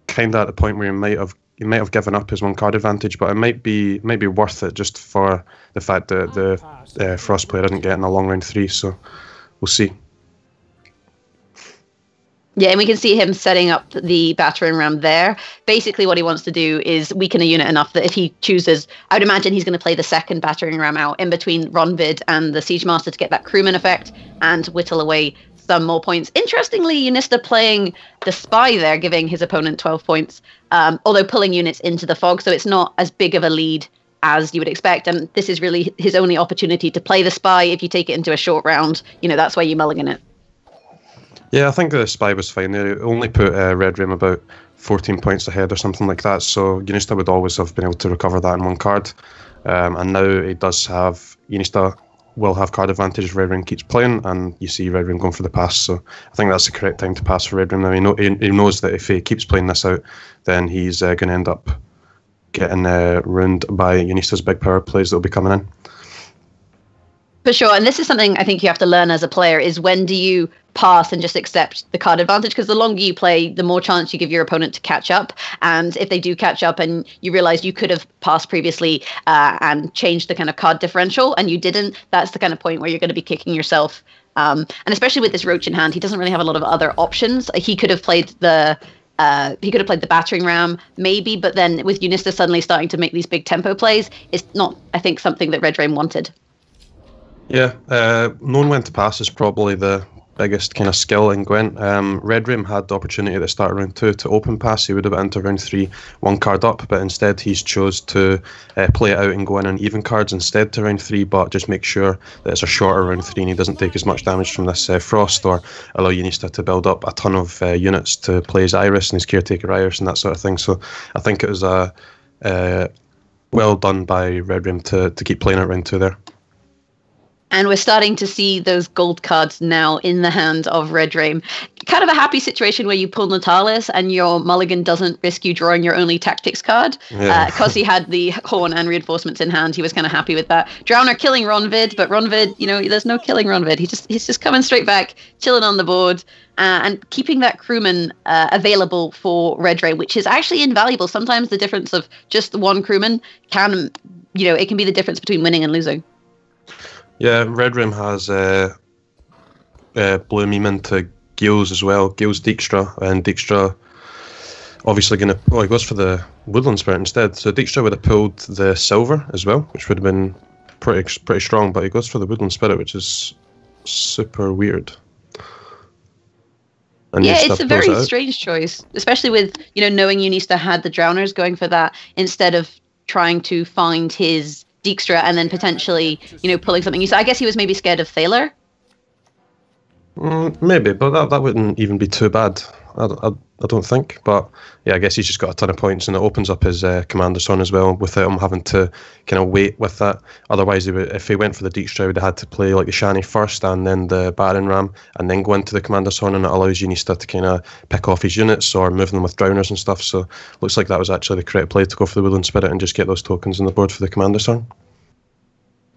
[SPEAKER 5] kind of at the point where he might have given up his 1 card advantage, but it might be worth it just for the fact that the Frost player isn't getting a long round 3, so we'll see.
[SPEAKER 1] Yeah, and we can see him setting up the battering ram there. Basically, what he wants to do is weaken a unit enough that if he chooses, I would imagine he's going to play the second battering ram out in between Ronvid and the Siege Master to get that crewman effect and whittle away some more points. Interestingly, Unista playing the Spy there, giving his opponent 12 points, although pulling units into the fog, so it's not as big of a lead as you would expect. And this is really his only opportunity to play the Spy. If you take it into a short round, that's why you mulligan it.
[SPEAKER 5] Yeah, I think the Spy was fine there. It only put Red Dream about 14 points ahead or something like that, so Unista would always have been able to recover that in 1 card. And now it does have, Unista will have card advantage if Red Dream keeps playing, and you see Red Dream going for the pass, so I think that's the correct time to pass for Red Dream now. He knows that if he keeps playing this out, then he's going to end up getting ruined by Unista's big power plays that will be coming in.
[SPEAKER 1] For sure, and this is something I think you have to learn as a player, is when do you pass and just accept the card advantage, because the longer you play, the more chance you give your opponent to catch up. And if they do catch up and you realize you could have passed previously and changed the kind of card differential and you didn't, that's the kind of point where you're going to be kicking yourself. And especially with this Roach in hand, he doesn't really have a lot of other options. He could have played the battering ram, maybe, but then with Unista suddenly starting to make these big tempo plays, it's not, I think, something that Red Dream wanted.
[SPEAKER 5] Yeah, knowing when to pass is probably the biggest kind of skill in Gwent. Red Dream had the opportunity at the start of round 2 to open pass. He would have entered round 3 1 card up, but instead he's chose to play it out and go in on even cards instead to round 3, but just make sure that it's a shorter round 3 and he doesn't take as much damage from this Frost, or allow Unista to build up a ton of units to play his Iris and his Caretaker Iris and that sort of thing. So I think it was well done by Red Dream to keep playing it round 2 there.
[SPEAKER 1] And we're starting to see those gold cards now in the hand of Red Dream. Kind of a happy situation where you pull Natalis and your mulligan doesn't risk you drawing your only tactics card. Because he had the Horn and reinforcements in hand, he was kind of happy with that. Drowner killing Ronvid, but Ronvid, there's no killing Ronvid. He's just coming straight back, chilling on the board, and keeping that crewman available for Red Dream, which is actually invaluable. Sometimes the difference of just the 1 crewman can, it can be the difference between winning and losing.
[SPEAKER 5] Yeah, Red Dream has blew him into Gales as well. Gales Dijkstra, and Dijkstra obviously he goes for the Woodland Spirit instead. So Dijkstra would have pulled the Silver as well, which would have been pretty strong, but he goes for the Woodland Spirit, which is super weird. And
[SPEAKER 1] yeah,
[SPEAKER 5] Unista
[SPEAKER 1] it's a very strange choice, especially with, knowing Unista had the Drowners, going for that instead of trying to find his Dijkstra and then potentially, pulling something. So I guess he was maybe scared of Thaler.
[SPEAKER 5] Maybe, but that wouldn't even be too bad. I don't think. But yeah, I guess he's just got a ton of points, and it opens up his Commander's Son as well, without him having to kind of wait with that. Otherwise, if he went for the Dijkstra, he would have had to play like the Shani first, and then the Baron Ram, and then go into the Commander's Son, and it allows Unista to kind of pick off his units or move them with Drowners and stuff. So looks like that was actually the correct play, to go for the Woodland Spirit and just get those tokens on the board for the Commander's Son.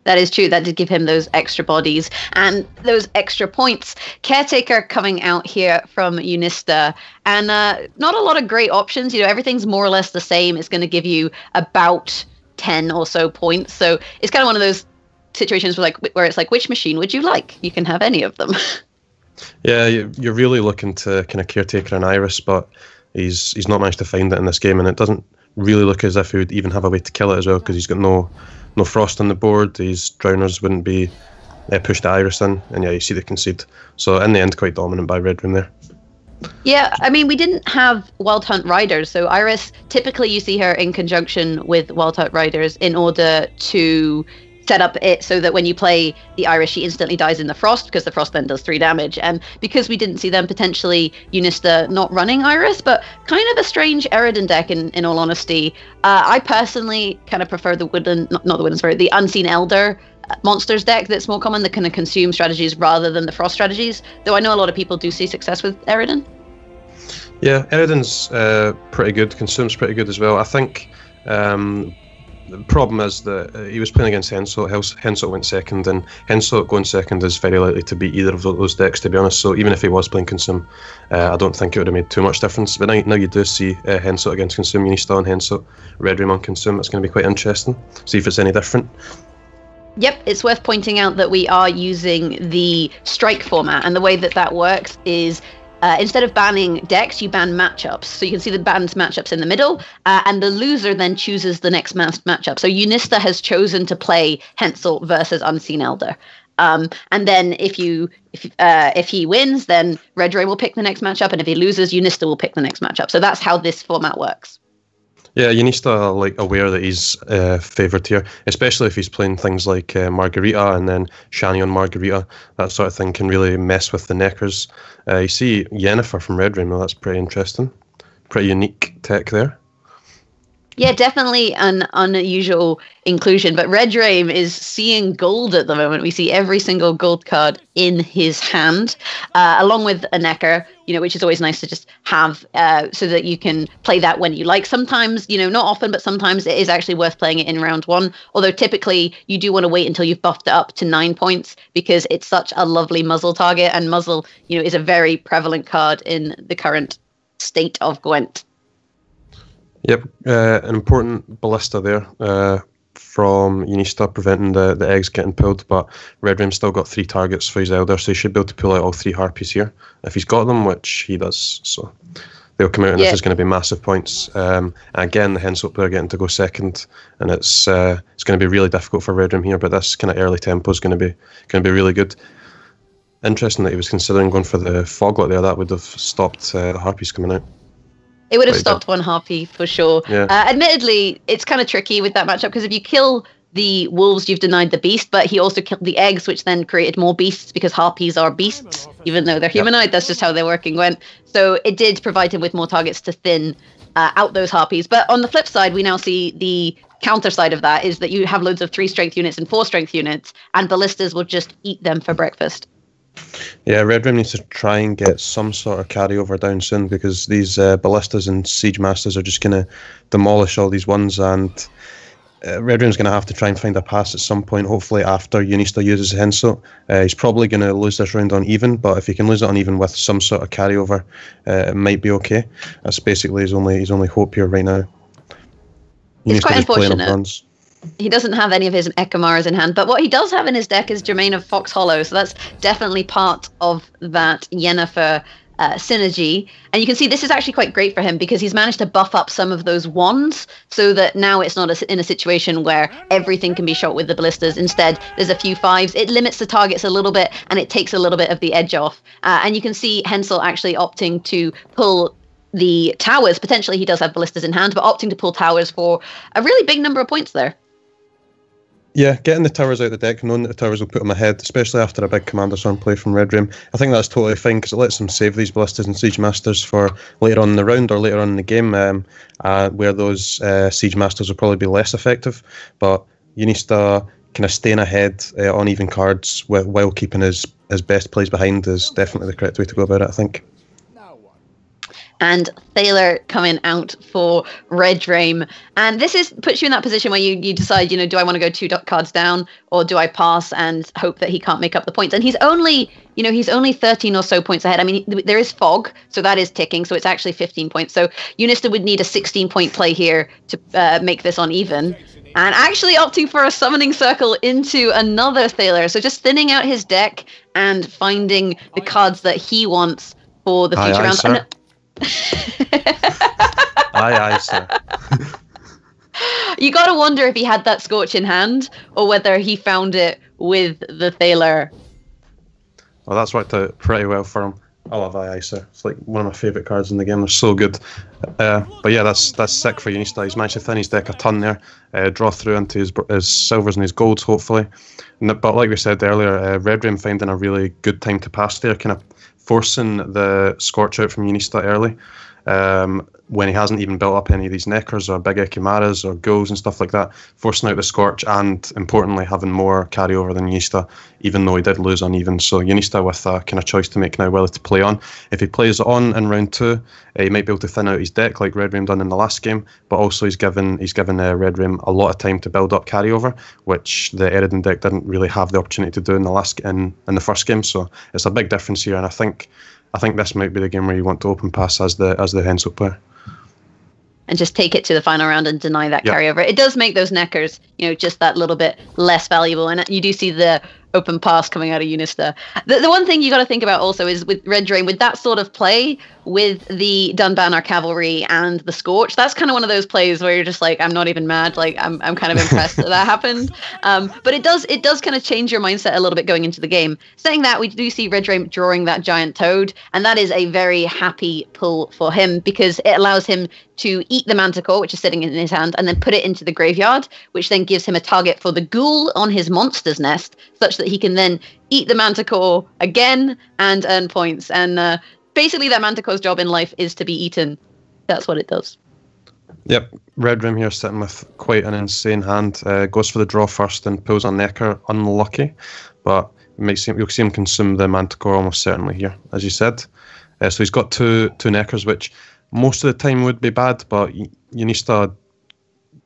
[SPEAKER 1] That is true. That did give him those extra bodies and those extra points. Caretaker coming out here from Unista, and not a lot of great options. Everything's more or less the same. It's going to give you about 10 or so points. So it's kind of one of those situations where it's like, which machine would you like? You can have any of them.
[SPEAKER 5] Yeah, you're really looking to kind of Caretaker and Iris, but he's not managed to find it in this game, and it doesn't really look as if he would even have a way to kill it as well, because he's got no Frost on the board. His Drowners wouldn't be pushed to Iris in, and yeah, you see the concede. So in the end, quite dominant by Red Dream there.
[SPEAKER 1] Yeah, I mean, we didn't have Wild Hunt Riders, so Iris, typically you see her in conjunction with Wild Hunt Riders in order to set up it so that when you play the Iris, she instantly dies in the Frost, because the Frost then does 3 damage. And because we didn't see them potentially Unista not running Iris, but kind of a strange Eridan deck in all honesty. I personally kind of prefer the the Unseen Elder monsters deck that's more common, that kind of consume strategies rather than the Frost strategies, though I know a lot of people do see success with Eridan.
[SPEAKER 5] Yeah, Eridan's pretty good, consumes pretty good as well. I think the problem is that he was playing against Henselt. Henselt went second, and Henselt going second is very likely to beat either of those decks, to be honest. So even if he was playing Consume, I don't think it would have made too much difference. But now you do see Henselt against Consume, Unista on Henselt, Red Rim on Consume. It's going to be quite interesting. See if it's any different.
[SPEAKER 1] Yep, it's worth pointing out that we are using the strike format, and the way that works is instead of banning decks, you ban matchups. So you can see the banned matchups in the middle, and the loser then chooses the next matchup. So Unista has chosen to play Henselt versus Unseen Elder. And then if he wins, then Red Ray will pick the next matchup, and if he loses, Unista will pick the next matchup. So that's how this format works.
[SPEAKER 5] Yeah, Unista like aware that he's favoured here, especially if he's playing things like Margarita and then Shani on Margarita. That sort of thing can really mess with the neckers. You see Yennefer from Red Rim, that's pretty interesting. Pretty unique tech there. Yeah,
[SPEAKER 1] definitely an unusual inclusion, but Red Rame is seeing gold at the moment. We see every single gold card in his hand, along with a Necker, which is always nice to just have so that you can play that when you like. Sometimes, not often, but sometimes it is actually worth playing it in round 1. Although typically you do want to wait until you've buffed it up to 9 points, because it's such a lovely muzzle target, and muzzle, is a very prevalent card in the current state of Gwent.
[SPEAKER 5] Yep, an important ballista there from Unista, preventing the eggs getting pulled, but Red Rim's still got 3 targets for his Elder, so he should be able to pull out all 3 Harpies here, if he's got them, which he does. So they'll come out, and this is going to be massive points. Again, the Henselt player getting to go second, and it's going to be really difficult for Red Rim here, but this kind of early tempo is going to be really good. Interesting that he was considering going for the Foglet there. That would have stopped the Harpies coming out.
[SPEAKER 1] It would have stopped one Harpy for sure.
[SPEAKER 5] Yeah.
[SPEAKER 1] Admittedly, it's kind of tricky with that matchup, because if you kill the wolves, you've denied the beast, but he also killed the eggs, which then created more beasts, because Harpies are beasts, even though they're humanoid. That's just how they're working went. So it did provide him with more targets to thin out those Harpies. But on the flip side, we now see the counter side of that is that you have loads of 3 strength units and 4 strength units, and ballistas will just eat them for breakfast.
[SPEAKER 5] Yeah, Red Rim needs to try and get some sort of carryover down soon, because these ballistas and siege masters are just going to demolish all these ones, and Red Rim's going to have to try and find a pass at some point, hopefully after Unista uses Henselt. He's probably going to lose this round on even, but if he can lose it on even with some sort of carryover, it might be okay. That's basically his only hope here right now.
[SPEAKER 1] It's quite unfortunate. He doesn't have any of his Ekamaras in hand, but what he does have in his deck is Germain of Fox Hollow, so that's definitely part of that Yennefer synergy. And you can see this is actually quite great for him, because he's managed to buff up some of those wands, so that now it's not in a situation where everything can be shot with the ballistas. Instead, there's a few 5s. It limits the targets a little bit, and it takes a little bit of the edge off. And you can see Henselt actually opting to pull the towers. Potentially he does have ballistas in hand, but opting to pull towers for a really big number of points there.
[SPEAKER 5] Yeah, getting the towers out of the deck, knowing that the towers will put him ahead, especially after a big Commander Storm play from Red Rim. I think that's totally fine, because it lets him save these ballistas and siege masters for later on in the round or later on in the game, where those siege masters will probably be less effective. But Unista kind of staying ahead on even cards while keeping his best plays behind is definitely the correct way to go about it, I think.
[SPEAKER 1] And Thaler coming out for Red Rame. And this puts you in that position where you decide, do I want to go 2 cards down, or do I pass and hope that he can't make up the points? And he's only 13 or so points ahead. I mean, there is fog, so that is ticking, so it's actually 15 points. So Unista would need a 16-point play here to make this on even. And actually opting for a summoning circle into another Thaler. So just thinning out his deck and finding the cards that he wants for the future rounds.
[SPEAKER 5] Sir. Aye, sir.
[SPEAKER 1] You got to wonder if he had that Scorch in hand, or whether he found it with the Thaler.
[SPEAKER 5] Well, that's worked out pretty well for him. I love Isa. It's like one of my favourite cards in the game. They're so good. But yeah, that's sick for Unista. He's managed to thin his deck a ton there. Draw through into his silvers and his golds, hopefully. But like we said earlier, Red Rain finding a really good time to pass there, kind of forcing the Scorch out from Unista early. When he hasn't even built up any of these Neckers or big Ekimaras or Ghouls and stuff like that, forcing out the Scorch and, importantly, having more carryover than Unista, even though he did lose uneven. So Unista with a kind of choice to make now whether to play on. If he plays on in round 2, he might be able to thin out his deck like Red Rain done in the last game, but also he's given Red Rain a lot of time to build up carryover, which the Eredin deck didn't really have the opportunity to do in the first game. So it's a big difference here, and I think this might be the game where you want to open pass as the Henselt player.
[SPEAKER 1] And just take it to the final round and deny that carryover. It does make those Neckers, just that little bit less valuable. And you do see the open pass coming out of Unista. The one thing you got to think about also is with Red Drain, with that sort of play, with the Dunbanner Cavalry and the Scorch, that's kind of one of those plays where you're just like, I'm not even mad. Like, I'm kind of impressed that happened. But it does kind of change your mindset a little bit going into the game. Saying that, we do see Red Drain drawing that giant toad, and that is a very happy pull for him because it allows him to eat the Manticore, which is sitting in his hand, and then put it into the graveyard, which then gives him a target for the Ghoul on his monster's nest, such that he can then eat the Manticore again and earn points. And basically that Manticore's job in life is to be eaten. That's what it does.
[SPEAKER 5] Yep, Red Rim here sitting with quite an insane hand. Goes for the draw first and pulls a Necker. Unlucky, but you'll see him consume the Manticore almost certainly here, as you said. So he's got two Neckers, which most of the time would be bad, but Unista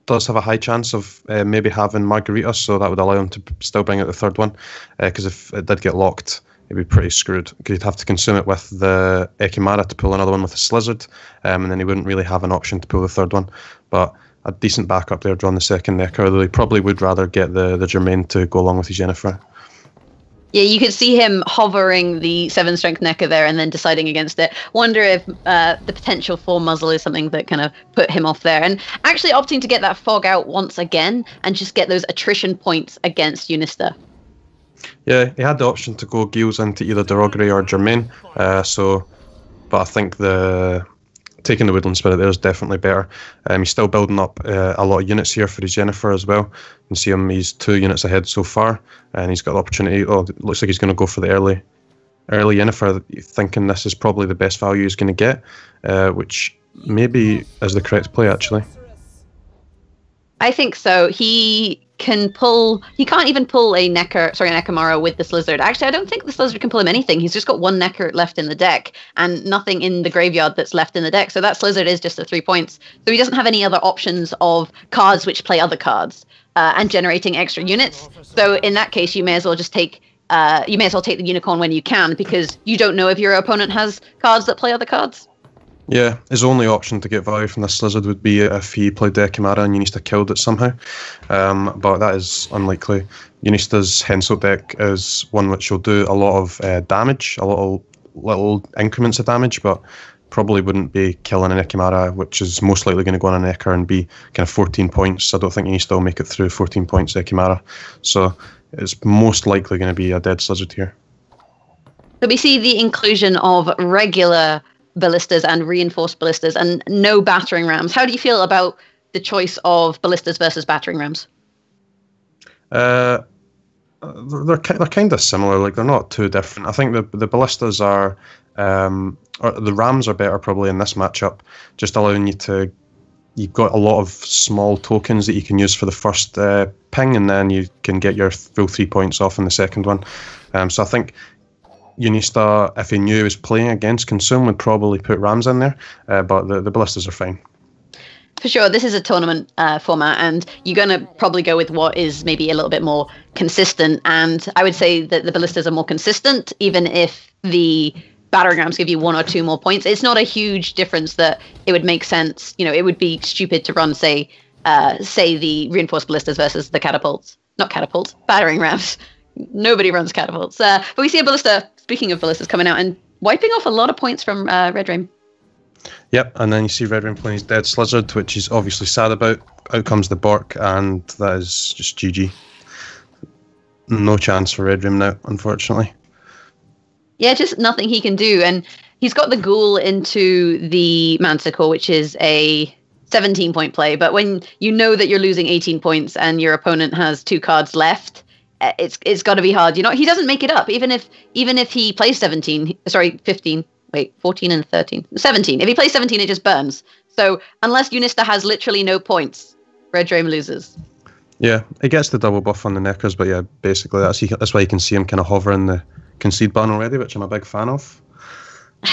[SPEAKER 5] does have a high chance of maybe having Margarita, so that would allow him to still bring out the third one, because if it did get locked, he'd be pretty screwed. He'd have to consume it with the Ekimara to pull another one with a Slizzard, and then he wouldn't really have an option to pull the third one. But a decent backup there drawing the second Necker, although he probably would rather get the Germain to go along with his Yennefer.
[SPEAKER 1] Yeah, you could see him hovering the 7 strength Necker there and then deciding against it. Wonder if the potential for Muzzle is something that kind of put him off there. And actually opting to get that Fog out once again and just get those attrition points against Unista.
[SPEAKER 5] Yeah, he had the option to go Gills into either Derogre or Germain. But I think taking the Woodland Spirit there is definitely better. He's still building up a lot of units here for his Yennefer as well. You can see him, he's 2 units ahead so far, and he's got the opportunity. Oh, it looks like he's going to go for the early Yennefer, thinking this is probably the best value he's going to get, which maybe is the correct play actually.
[SPEAKER 1] I think so. He can't even pull an Ekimara with the Slizzard. Actually, I don't think the Slizzard can pull him anything. He's just got 1 Necker left in the deck and nothing in the graveyard that's left in the deck. So that Slizzard is just a 3 points. So he doesn't have any other options of cards which play other cards and generating extra units. So in that case, you may as well just take the Unicorn when you can, because you don't know if your opponent has cards that play other cards.
[SPEAKER 5] Yeah, his only option to get value from this Slizzard would be if he played Ekimara and Unista killed it somehow. But that is unlikely. Unista's Henselt deck is one which will do a lot of damage, a lot of little increments of damage, but probably wouldn't be killing an Ekimara, which is most likely going to go on an Necker and be kind of 14 points. I don't think Unista will make it through 14 points Ekimara. So it's most likely going to be a dead Slizzard here.
[SPEAKER 1] So we see the inclusion of regular ballistas and reinforced ballistas and no battering rams. How do you feel about the choice of ballistas versus battering rams?
[SPEAKER 5] They're kind of similar. Like, they're not too different. I think the ballistas are, or the rams are better probably in this matchup, just allowing you've got a lot of small tokens that you can use for the first ping, and then you can get your full 3 points off in the second one. So I think Unista, if he knew he was playing against Consume, would probably put rams in there, but the ballistas are fine.
[SPEAKER 1] For sure, this is a tournament format, and you're going to probably go with what is maybe a little bit more consistent, and I would say that the ballistas are more consistent, even if the battering rams give you 1 or 2 more points. It's not a huge difference that it would make sense. It would be stupid to run, say the reinforced ballistas versus the catapults. Not catapults, battering rams. Nobody runs catapults. But we see a ballista, speaking of ballistas, coming out and wiping off a lot of points from Red Rain.
[SPEAKER 5] Yep, and then you see Red Rain playing his dead Slizzard, which he's obviously sad about. Out comes the Bork, and that is just GG. No chance for Red Rain now, unfortunately.
[SPEAKER 1] Yeah, just nothing he can do. And he's got the Ghoul into the Manticore, which is a 17-point play. But when you know that you're losing 18 points and your opponent has 2 cards left, it's got to be hard. He doesn't make it up. Even if he plays 15. Wait, 14 and 13. 17. If he plays 17, it just burns. So unless Unista has literally no points, Red Dream loses.
[SPEAKER 5] Yeah, it gets the double buff on the Neckers, but yeah, basically that's why you can see him kind of hovering the concede button already, which I'm a big fan of.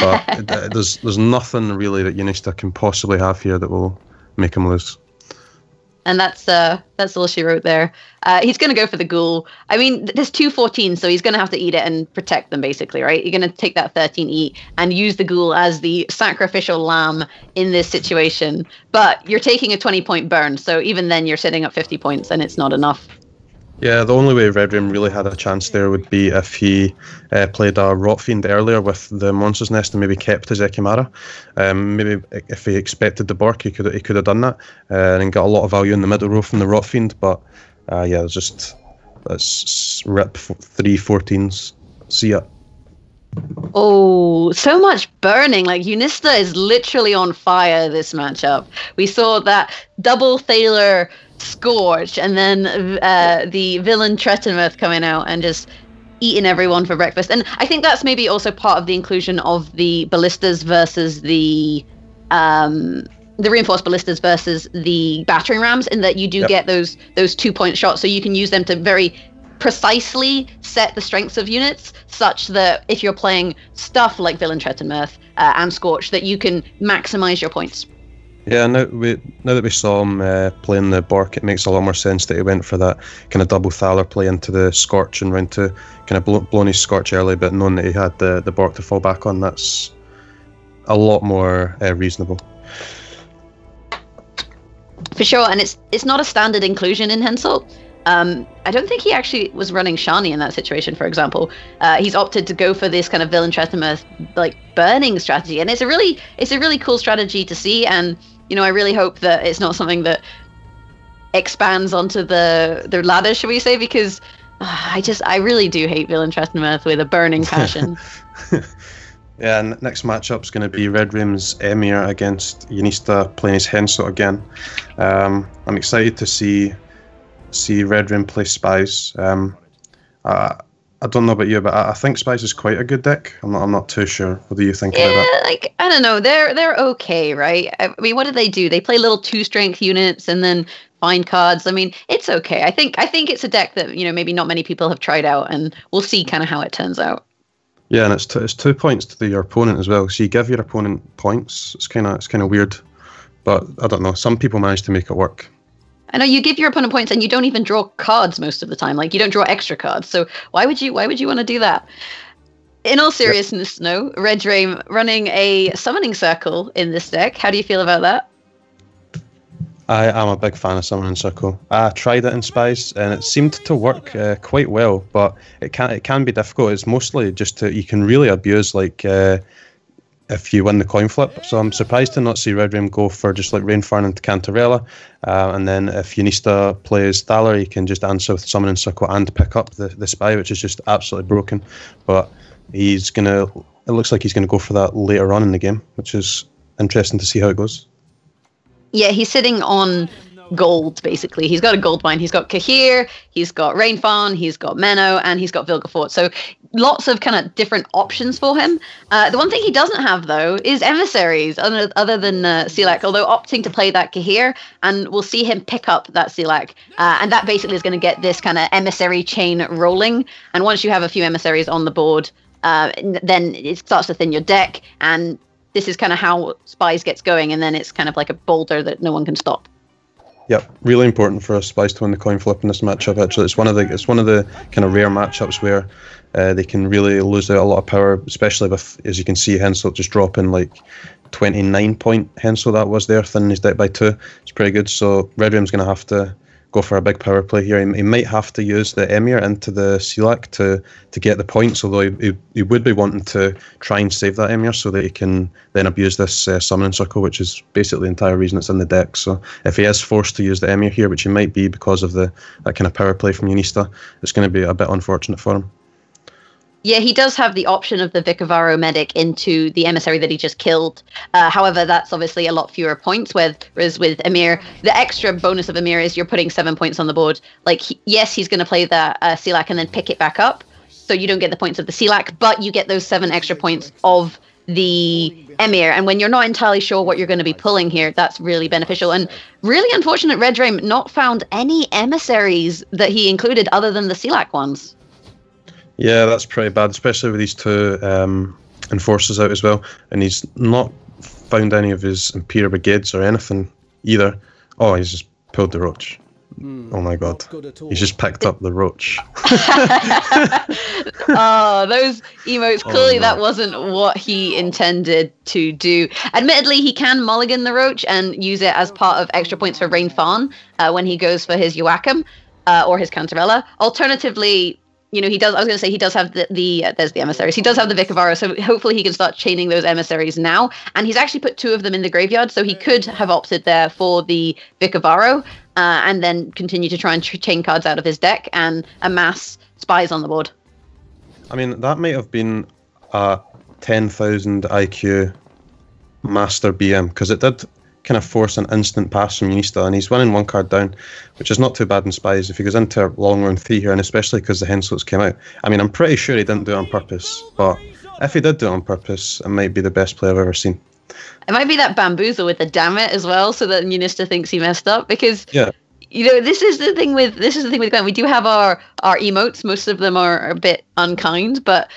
[SPEAKER 5] But there's nothing really that Unista can possibly have here that will make him lose.
[SPEAKER 1] And that's all she wrote there. He's going to go for the Ghoul. I mean, there's 2 14s, so he's going to have to eat it and protect them, basically, right? You're going to take that 13 eat and use the Ghoul as the sacrificial lamb in this situation. But you're taking a 20-point burn, so even then you're sitting at 50 points, and it's not enough.
[SPEAKER 5] Yeah, the only way Red Dream really had a chance there would be if he played a Rot Fiend earlier with the Monster's Nest and maybe kept his Ekimara. Maybe if he expected the Bork, he could have done that and got a lot of value in the middle row from the Rot Fiend. But yeah, let's rip 3 14s. See ya.
[SPEAKER 1] Oh, so much burning. Like, Unista is literally on fire this matchup. We saw that double Thaler Scorch, and then the villain Tretinmouth coming out and just eating everyone for breakfast. And I think that's maybe also part of the inclusion of the ballistas versus the reinforced ballistas versus the battering rams, in that you do get those 2-point shots, so you can use them to very precisely set the strengths of units, such that if you're playing stuff like villain Tretinmouth and Scorch, that you can maximize your points.
[SPEAKER 5] Yeah, now that we saw him playing the Bork, it makes a lot more sense that he went for that kind of double Thaler play into the Scorch and round to kind of blown his Scorch early, but knowing that he had the Bork to fall back on, that's a lot more reasonable.
[SPEAKER 1] For sure, and it's not a standard inclusion in Henselt. I don't think he actually was running Shani in that situation, for example. He's opted to go for this kind of villain Tretinmouth like burning strategy, and it's a really cool strategy to see. And I really hope that it's not something that expands onto the ladder, should we say? Because I really do hate villain Tretinmouth with a burning passion.
[SPEAKER 5] Yeah, and next matchup's going to be Red Dream's Emir against Unista playing his Henselt again. I'm excited to see Red Dream play Spies. I don't know about you, but I think Spies is quite a good deck. I'm not too sure. What do you think about that?
[SPEAKER 1] Like, I don't know. They're okay, right? I mean, what do they do? They play little 2-strength units and then find cards. I mean, it's okay. I think it's a deck that maybe not many people have tried out, and we'll see kind of how it turns out.
[SPEAKER 5] Yeah, and it's 2 points to your opponent as well. So you give your opponent points. It's kind of weird, but I don't know. Some people manage to make it work.
[SPEAKER 1] I know you give your opponent points and you don't even draw cards most of the time. Like, you don't draw extra cards. So why would you want to do that? In all seriousness, no. Red Dream running a summoning circle in this deck. How do you feel about that?
[SPEAKER 5] I am a big fan of Summoning Circle. I tried it in Spies and it seemed to work quite well, but it can be difficult. It's mostly just you can really abuse if you win the coin flip. So I'm surprised to not see Red Dream go for just like Rainfarn into Cantarella, and then if Unista plays Thaler, he can just answer with Summoning Circle and pick up the Spy, which is just absolutely broken. But it looks like he's gonna go for that later on in the game, which is interesting to see how it goes.
[SPEAKER 1] Yeah, he's sitting on gold, basically. He's got a gold mine. He's got Cahir, he's got Rainfarn, he's got Menno, and he's got Vilgefort. So lots of kind of different options for him. The one thing he doesn't have, though, is emissaries, other than Silak, although opting to play that Cahir, and we'll see him pick up that Silak. And that basically is going to get this kind of emissary chain rolling. And once you have a few emissaries on the board, then it starts to thin your deck, and this is kind of how Spies gets going, and then it's kind of like a boulder that no one can stop.
[SPEAKER 5] Yep, really important for Spies to win the coin flip in this matchup. Actually, it's one of the kind of rare matchups where they can really lose out a lot of power, especially with, as you can see, Henselt just dropping like 29-point Henselt that was there, thinning his deck by 2. It's pretty good. So Red Dream's going to have to go for a big power play here. He might have to use the Emir into the Silak to get the points, although he would be wanting to try and save that Emir so that he can then abuse this Summoning Circle, which is basically the entire reason it's in the deck. So if he is forced to use the Emir here, which he might be because of that kind of power play from Unista, it's going to be a bit unfortunate for him.
[SPEAKER 1] Yeah, he does have the option of the Vicavaro medic into the emissary that he just killed. However, that's obviously a lot fewer points, whereas with Emir, the extra bonus of Emir is you're putting 7 points on the board. Like, yes, he's going to play the CLAC and then pick it back up, so you don't get the points of the CLAC, but you get those 7 extra points of the Emir. And when you're not entirely sure what you're going to be pulling here, that's really beneficial. And really unfortunate, Red Dream not found any emissaries that he included other than the CLAC ones.
[SPEAKER 5] Yeah, that's pretty bad, especially with these 2 enforcers out as well. And he's not found any of his Imperial Brigades or anything either. Oh, he's just pulled the Roach. Oh my god. He's just picked up the Roach.
[SPEAKER 1] Oh, those emotes. Clearly that wasn't what he intended to do. Admittedly, he can mulligan the Roach and use it as part of extra points for Rain Fawn when he goes for his Joachim or his Cantarella. Alternatively, he does. I was going to say he does have there's the emissaries. He does have the Vicavaro, so hopefully he can start chaining those emissaries now. And he's actually put 2 of them in the graveyard, so he could have opted there for the Vicavaro and then continue to try and chain cards out of his deck and amass spies on the board.
[SPEAKER 5] I mean, that might have been a 10,000 IQ master BM, because it did kind of force an instant pass from Unista, and he's winning 1 card down, which is not too bad in spies if he goes into long round 3 here, and especially because the Henslots came out. I mean, I'm pretty sure he didn't do it on purpose, but if he did do it on purpose, it might be the best play I've ever seen.
[SPEAKER 1] It might be that bamboozle with the damn it as well, so that Unista thinks he messed up, because this is the thing with Glenn. We do have our emotes. Most of them are a bit unkind, but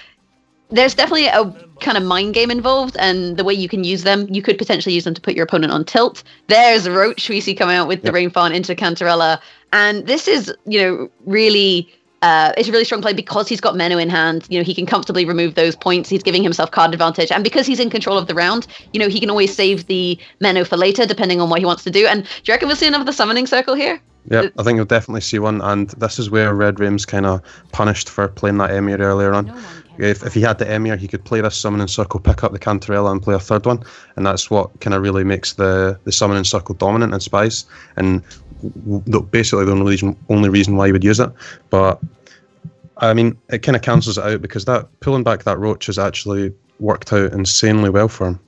[SPEAKER 1] there's definitely a kind of mind game involved, and the way you can use them, you could potentially use them to put your opponent on tilt. There's Roach we see coming out with the Rain Fawn into Cantarella, and this is, really, it's a really strong play because he's got Menno in hand. He can comfortably remove those points. He's giving himself card advantage, and because he's in control of the round, he can always save the Menno for later, depending on what he wants to do. And do you reckon we'll see another summoning circle here?
[SPEAKER 5] Yeah, I think you'll definitely see one, and this is where Red Raim's kind of punished for playing that Emir earlier on. If he had the Emir, he could play this summoning circle, pick up the Cantarella and play a 3rd one, and that's what kind of really makes the summoning circle dominant in spies, and basically the only reason why he would use it. But I mean, it kind of cancels it out, because that pulling back that Roach has actually worked out insanely well for him,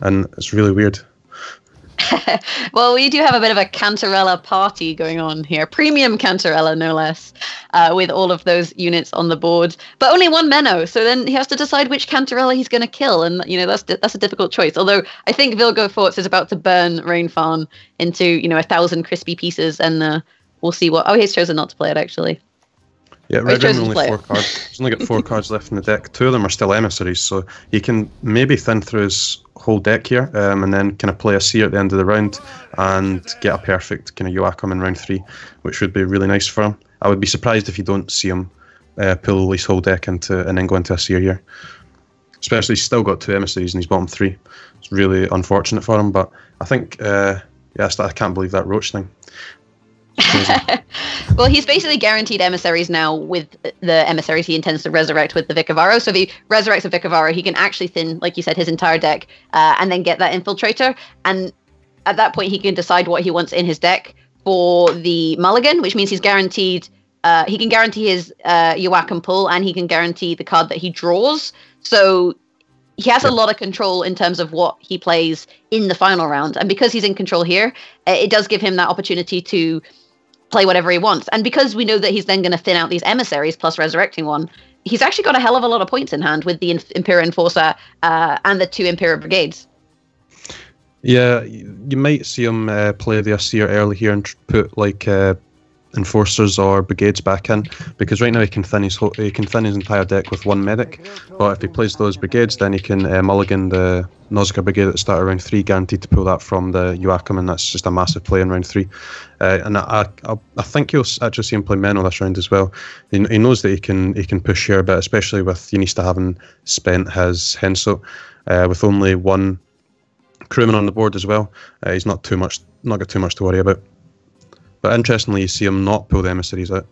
[SPEAKER 5] and it's really weird.
[SPEAKER 1] Well, we do have a bit of a Cantarella party going on here. Premium Cantarella, no less, with all of those units on the board. But only 1 Menno, so then he has to decide which Cantarella he's going to kill, and that's a difficult choice. Although I think Vilgo Forts is about to burn Rain Fawn into 1,000 crispy pieces, and we'll see what. Oh, he's chosen not to play it, actually.
[SPEAKER 5] Yeah, Red Raim only 4 cards. He's only got 4 cards left in the deck. 2 of them are still emissaries, so he can maybe thin through his whole deck here, and then kind of play a Seer at the end of the round and get a perfect kind of Joachim in round 3, which would be really nice for him. I would be surprised if you don't see him pull his whole deck and then go into a Seer here. Especially he's still got 2 emissaries in his bottom 3. It's really unfortunate for him, but I think, I can't believe that Roach thing.
[SPEAKER 1] Well, he's basically guaranteed emissaries now with the emissaries he intends to resurrect with the Vicavaro. So if he resurrects a Vicavaro, he can actually thin, like you said, his entire deck and then get that Infiltrator. And at that point, he can decide what he wants in his deck for the mulligan, which means he's guaranteed. He can guarantee his Joachim pull, and he can guarantee the card that he draws. So he has a lot of control in terms of what he plays in the final round. And because he's in control here, it does give him that opportunity to play whatever he wants. And because we know that he's then going to thin out these emissaries plus resurrecting one, he's actually got a hell of a lot of points in hand with the Imperial Enforcer and the 2 Imperial Brigades.
[SPEAKER 5] Yeah, you might see him play the Asir early here and put like Enforcers or Brigades back in, because right now he can thin his entire deck with 1 medic, but if he plays those Brigades, then he can mulligan the Nausicaa Brigade at the start of round 3, guaranteed to pull that from the Joachim, and that's just a massive play in round 3. And I think you'll actually see him play Menno this round as well. He knows that he can push here a bit, especially with Unista having spent his Henso with only 1 crewman on the board as well. He's not got too much to worry about. But interestingly, you see him not pull the emissaries out,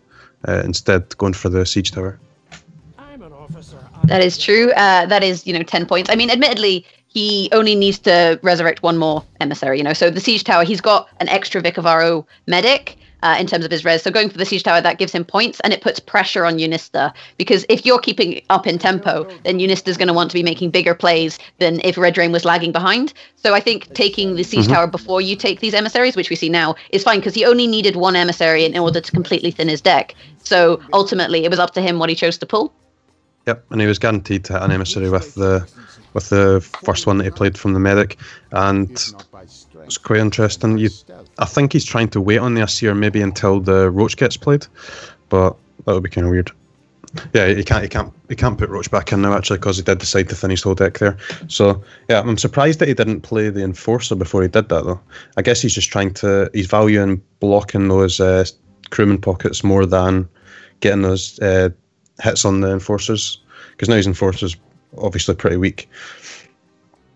[SPEAKER 5] instead going for the siege tower.
[SPEAKER 1] That is true. That is, 10 points. I mean, admittedly, he only needs to resurrect 1 more emissary, So the siege tower, he's got an extra Vicavaro medic, in terms of his res. So going for the siege tower, that gives him points, and it puts pressure on Unista, because if you're keeping up in tempo, then Unista's going to want to be making bigger plays than if Red Rain was lagging behind. So I think taking the siege tower before you take these emissaries, which we see now, is fine, because he only needed one emissary in order to completely thin his deck. So ultimately, it was up to him what he chose to pull.
[SPEAKER 5] Yep, and he was guaranteed to hit an emissary with the first one that he played from the medic, and it's quite interesting. I think he's trying to wait on the Asir maybe until the Roach gets played, but that would be kind of weird. Yeah, he can't put Roach back in now actually, because he did decide to thin his whole deck there. So yeah, I'm surprised that he didn't play the Enforcer before he did that though. I guess he's just he's valuing blocking those crewman pockets more than getting those hits on the Enforcers, because now his Enforcer's obviously pretty weak.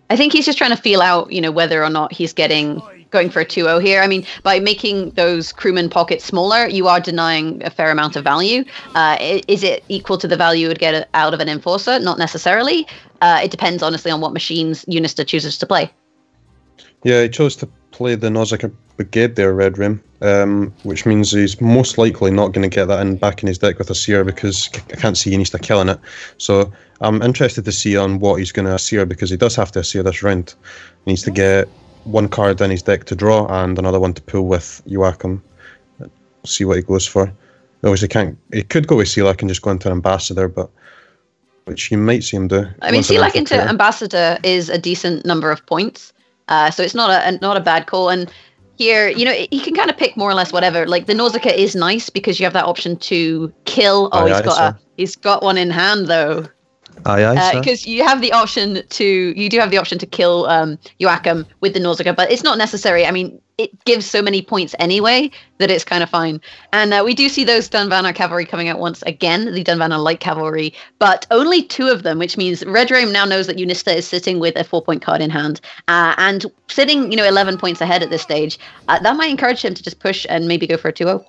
[SPEAKER 1] I think he's just trying to feel out, whether or not he's going for a 2-0 here. I mean, by making those crewman pockets smaller, you are denying a fair amount of value. Is it equal to the value you would get out of an Enforcer? Not necessarily. It depends, honestly, on what machines Unista chooses to play.
[SPEAKER 5] Yeah, he chose to play the Nausicaa Brigade there, Red Rim, which means he's most likely not going to get that back in his deck with a Seer, because I can't see Unista killing it. So I'm interested to see on what he's going to Seer, because he does have to Seer this round. He needs to get one card in his deck to draw and another one to pull with Joachim. See what he goes for. Obviously he could go with Selak and just go into an Ambassador, but which you might see him do.
[SPEAKER 1] I mean, Selak into Ambassador is a decent number of points. So it's not a bad call. And here, he can kind of pick more or less whatever. Like the Nausicaa is nice because you have that option to kill. He's got one in hand though. Because you have the option to kill Joachim with the Nausicaa, but it's not necessary. I mean, it gives so many points anyway that it's kind of fine. And we do see those Dunvanna cavalry coming out once again, the Dunvanna light cavalry, but only 2 of them, which means Red Rain now knows that Unista is sitting with a 4-point card in hand, and sitting 11 points ahead at this stage. That might encourage him to just push and maybe go for a 2-0.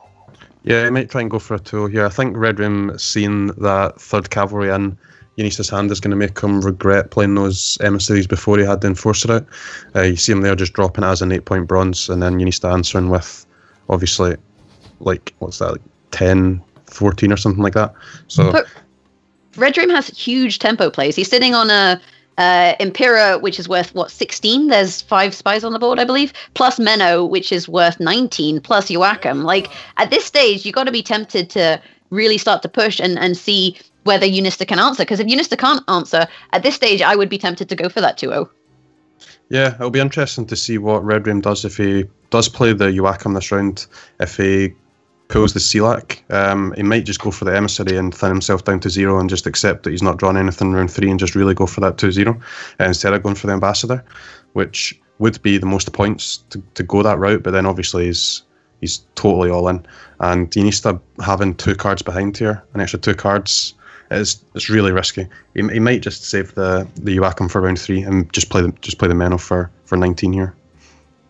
[SPEAKER 5] Yeah, he might try and go for a 2-0 here. I think Red Rain seeing that 3rd cavalry in Unista's hand is going to make him regret playing those emissaries before he had the Enforcer out. You see him there just dropping it as an 8-point bronze, and then Unista answering with, obviously, like 10, 14 or something like that. So
[SPEAKER 1] but Red Dream has huge tempo plays. He's sitting on a Impera, which is worth 16. There's 5 spies on the board, I believe, plus Menno, which is worth 19, plus Joachim. Like at this stage, you got to be tempted to really start to push and see whether Unista can answer, because if Unista can't answer at this stage, I would be tempted to go for that 2-0.
[SPEAKER 5] Yeah, it'll be interesting to see what Red Rain does if he does play the Joachim this round. If he pulls the Selak, he might just go for the emissary and thin himself down to 0 and just accept that he's not drawn anything round 3 and just really go for that 2-0 instead of going for the Ambassador, which would be the most points to go that route. But then obviously he's totally all in, and Unista having 2 cards behind here, an extra 2 cards. It's really risky. He might just save the Joachim for round 3 and just play the Menno for 19 here.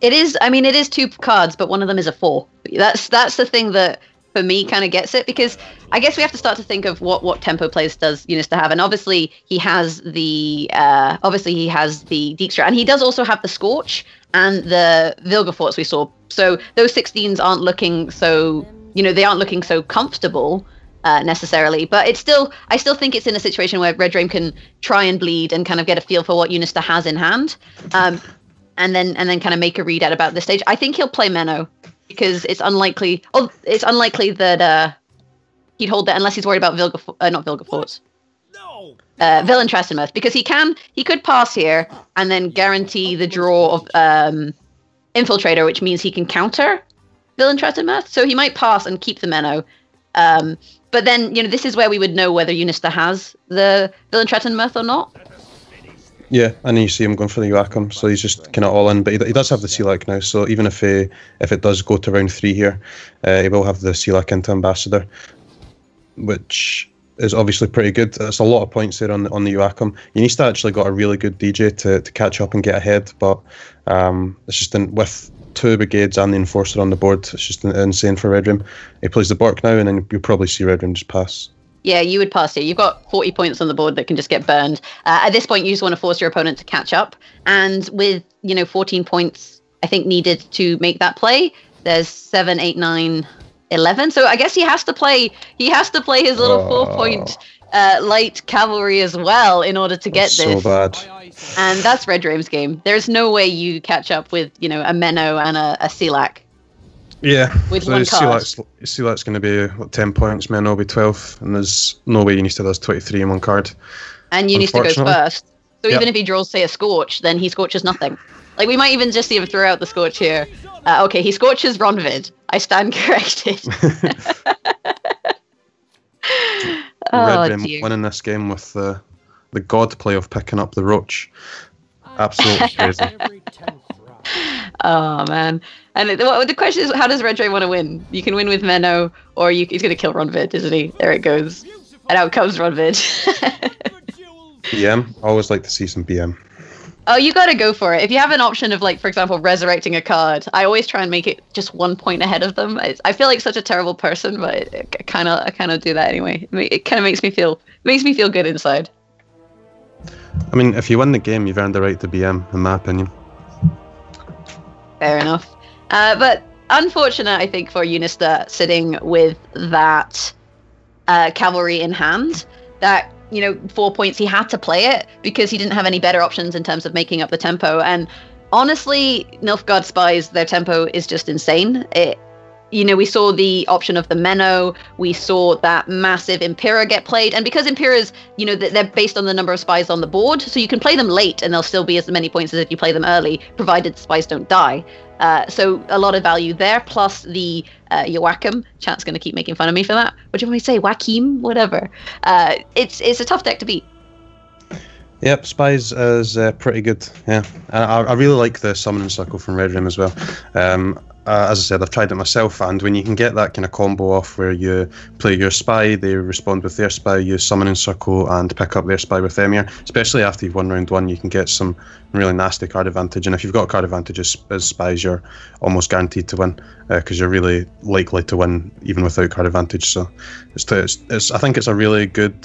[SPEAKER 1] It is. I mean, it is 2 cards, but one of them is a 4. That's the thing that for me kind of gets it, because I guess we have to start to think of what tempo plays does Unista have, and obviously he has the Dijkstra, and he does also have the Scorch and the Vilgefortz we saw. So those 16s aren't looking so they aren't looking so comfortable. Necessarily, but I still think it's in a situation where Red Dream can try and bleed and kind of get a feel for what Unista has in hand, and then kind of make a read out about this stage. I think he'll play Menno because it's unlikely that he'd hold that unless he's worried about not Vilgefortz. Villain Trastenmirth, because he could pass here and then guarantee the draw of Infiltrator, which means he can counter Villain Trastenmirth. So he might pass and keep the Menno. But then, this is where we would know whether Unista has the Villain Trastenmirth or not.
[SPEAKER 5] Yeah, and then you see him going for the Joachim, so he's just kind of all in. But he does have the Selak now, so even if it does go to round 3 here, he will have the Selak into Ambassador, which is obviously pretty good. That's a lot of points there on the Joachim. Unista actually got a really good DJ to catch up and get ahead, but it's just with 2 brigades and the Enforcer on the board, it's just insane for Red Room. He plays the Bork now, and then you'll probably see Red Room just pass.
[SPEAKER 1] Yeah, you would pass here. You've got 40 points on the board that can just get burned. At this point, you just want to force your opponent to catch up. And with, 14 points, I think, needed to make that play, there's 7, 8, 9, 11. So I guess he has to play his little 4-point light cavalry as well in order to get this.
[SPEAKER 5] So bad.
[SPEAKER 1] And that's Red Drame's game. There's no way you catch up with, a Menno and a Selak.
[SPEAKER 5] Yeah.
[SPEAKER 1] With one card.
[SPEAKER 5] Selak's going to be 10 points, Menno will be 12, and there's no way Unista does 23 in one card.
[SPEAKER 1] And Unista goes first. So
[SPEAKER 5] Yep.
[SPEAKER 1] even if he draws, say, a Scorch, then he Scorches nothing. Like, we might even just see him throw out the Scorch here. Okay, he Scorches Ronvid. I stand corrected.
[SPEAKER 5] Red Dream winning this game with the god play of picking up the Roach. Absolutely crazy.
[SPEAKER 1] Oh, man. And the question is, how does Red Dream want to win? You can win with Menno, or he's going to kill Ronvid, isn't he? There it goes. And out comes Ronvid.
[SPEAKER 5] BM. Always like to see some BM.
[SPEAKER 1] Oh, you got to go for it. If you have an option of, like, for example, resurrecting a card, I always try and make it just 1 point ahead of them. I feel like such a terrible person, but I kind of do that anyway. It kind of makes me feel good inside.
[SPEAKER 5] I mean, if you win the game, you've earned the right to BM, in my opinion.
[SPEAKER 1] Fair enough. But unfortunate, I think, for Unista sitting with that cavalry in hand, that 4 points, he had to play it because he didn't have any better options in terms of making up the tempo. And honestly, Nilfgaard Spies, their tempo is just insane. We saw the option of the Menno, we saw that massive Impera get played, and because Imperas, they're based on the number of spies on the board, so you can play them late and they'll still be as many points as if you play them early, provided the spies don't die. So a lot of value there, plus the Joachim. Chat's going to keep making fun of me for that. What do you want me to say? Joachim? Whatever. It's a tough deck to beat.
[SPEAKER 5] Yep, Spies is pretty good. Yeah, I really like the Summoning Circle from Red Room as well. As I said, I've tried it myself, and when you can get that kind of combo off where you play your spy, they respond with their spy, you Summoning Circle and pick up their spy with Emir, especially after you've won round 1, you can get some really nasty card advantage, and if you've got card advantage as spies, you're almost guaranteed to win, because you're really likely to win even without card advantage. So I think it's a really good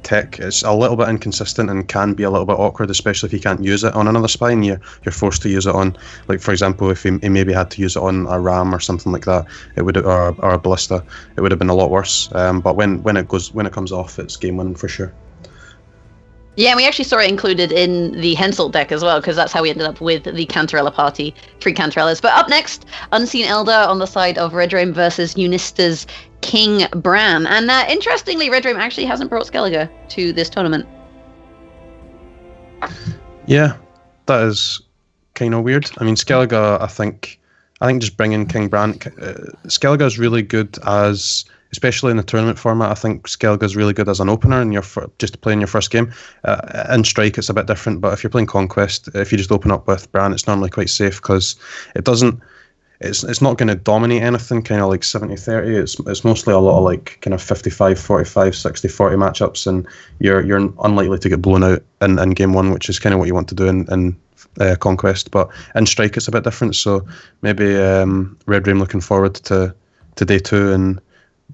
[SPEAKER 5] tech. It's a little bit inconsistent and can be a little bit awkward, especially if you can't use it on another spy and you're forced to use it on, like, for example, if he maybe had to use it on a ram or something like that, it would, or a ballista, it would have been a lot worse. But when it comes off, it's game winning for sure.
[SPEAKER 1] Yeah, and we actually saw it included in the Hensel deck as well, because that's how we ended up with the Cantarella party, 3 Cantarellas. But up next, Unseen Elder on the side of Red Dream versus Unista's King Bran. And interestingly, Red Dream actually hasn't brought Skellige to this tournament.
[SPEAKER 5] Yeah, that is kind of weird. I mean, Skellige, I think just bringing King Bran, Skellige is really good as, especially in the tournament format. I think Skellige is really good as an opener and just playing your first game. In Strike, it's a bit different, but if you're playing Conquest, if you just open up with Bran, it's normally quite safe because it's not going to dominate anything, kind of like 70-30. It's mostly a lot of like kind of 55-45, 60-40 matchups, and you're unlikely to get blown out in game 1, which is kind of what you want to do in Conquest. But in Strike, it's a bit different. So maybe Red Dream looking forward to day 2 and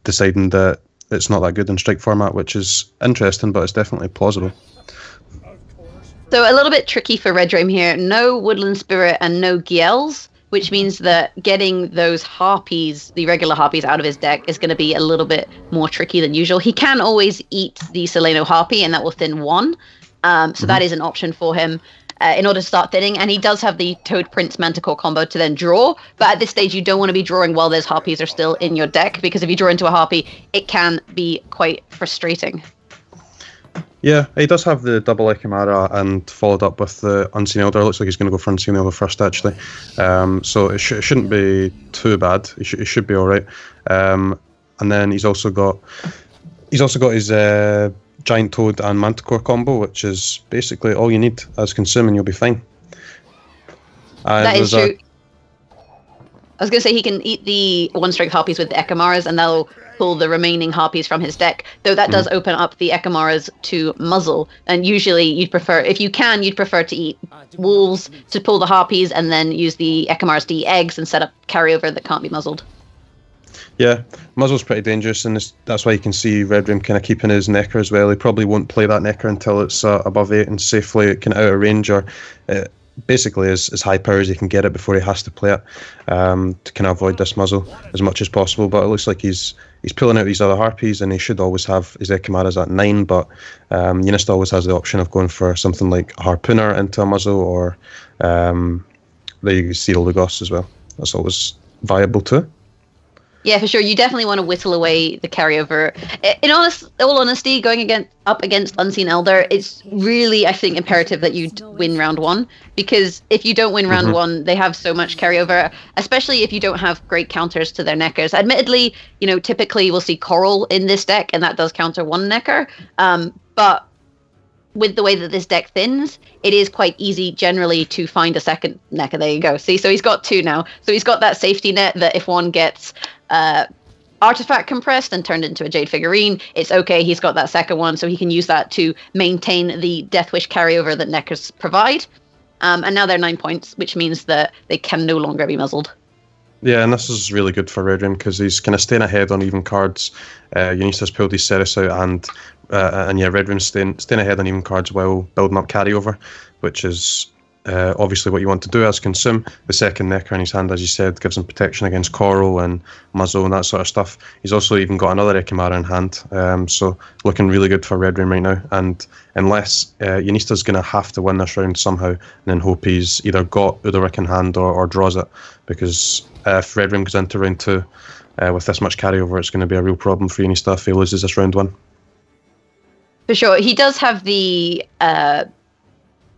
[SPEAKER 5] deciding that it's not that good in Strike format, which is interesting, but it's definitely plausible.
[SPEAKER 1] So a little bit tricky for Red Dream here. No Woodland Spirit and no Giels, which means that getting those harpies, the regular harpies, out of his deck is going to be a little bit more tricky than usual. He can always eat the Soleno harpy, and that will thin 1. So that is an option for him in order to start thinning. And he does have the Toad Prince Manticore combo to then draw. But at this stage, you don't want to be drawing while those harpies are still in your deck, because if you draw into a harpy, it can be quite frustrating.
[SPEAKER 5] Yeah, he does have the double Ekimara and followed up with the Unseen Elder. Looks like he's going to go for Unseen Elder first, actually. So it shouldn't be too bad. It should be all right. And then he's also got his Giant Toad and Manticore combo, which is basically all you need as consume, and you'll be fine.
[SPEAKER 1] That is true. I was going to say he can eat the 1-strength harpies with the Ekamaras, and that'll pull the remaining harpies from his deck, though that does open up the Ekamaras to muzzle. And usually you'd prefer to eat wolves to pull the harpies, and then use the Ekamaras to eat eggs and set up carryover that can't be muzzled.
[SPEAKER 5] Yeah, muzzle's pretty dangerous, and that's why you can see Red Room kind of keeping his Necker as well. He probably won't play that Necker until it's above 8 and safely kind of out of range, or basically as high power as he can get it before he has to play it, to kind of avoid this muzzle as much as possible. But it looks like he's pulling out these other harpies, and he should always have his Ekimaras at 9, but Unista always has the option of going for something like a harpooner into a muzzle, or the Zero Lugos as well. That's always viable too.
[SPEAKER 1] Yeah, for sure. You definitely want to whittle away the carryover. In all honesty, going up against Unseen Elder, it's really, I think, imperative that you win round 1, because if you don't win round 1, they have so much carryover, especially if you don't have great counters to their Neckers. Admittedly, typically we'll see Coral in this deck, and that does counter one Necker. But with the way that this deck thins, it is quite easy generally to find a second Necker. There you go. See, so he's got 2 now. So he's got that safety net that if one gets artifact compressed and turned into a Jade figurine, it's okay. He's got that second one, so he can use that to maintain the Death Wish carryover that Neckers provide. And now they're 9 points, which means that they can no longer be muzzled.
[SPEAKER 5] Yeah, and this is really good for Red Room because he's kind of staying ahead on even cards. Unista's pulled his Ceres out, and Red Room's staying ahead on even cards while building up carryover, which is obviously what you want to do as consume. The second Necker in his hand, as you said, gives him protection against Coral and muzzle and that sort of stuff. He's also even got another Ekimara in hand, so looking really good for Red Room right now. And unless Unista's going to have to win this round somehow, and then hope he's either got Udalryk in hand or draws it, because if Red Room goes into round 2 with this much carryover, it's going to be a real problem for Unista if he loses this round 1.
[SPEAKER 1] For sure. He does have the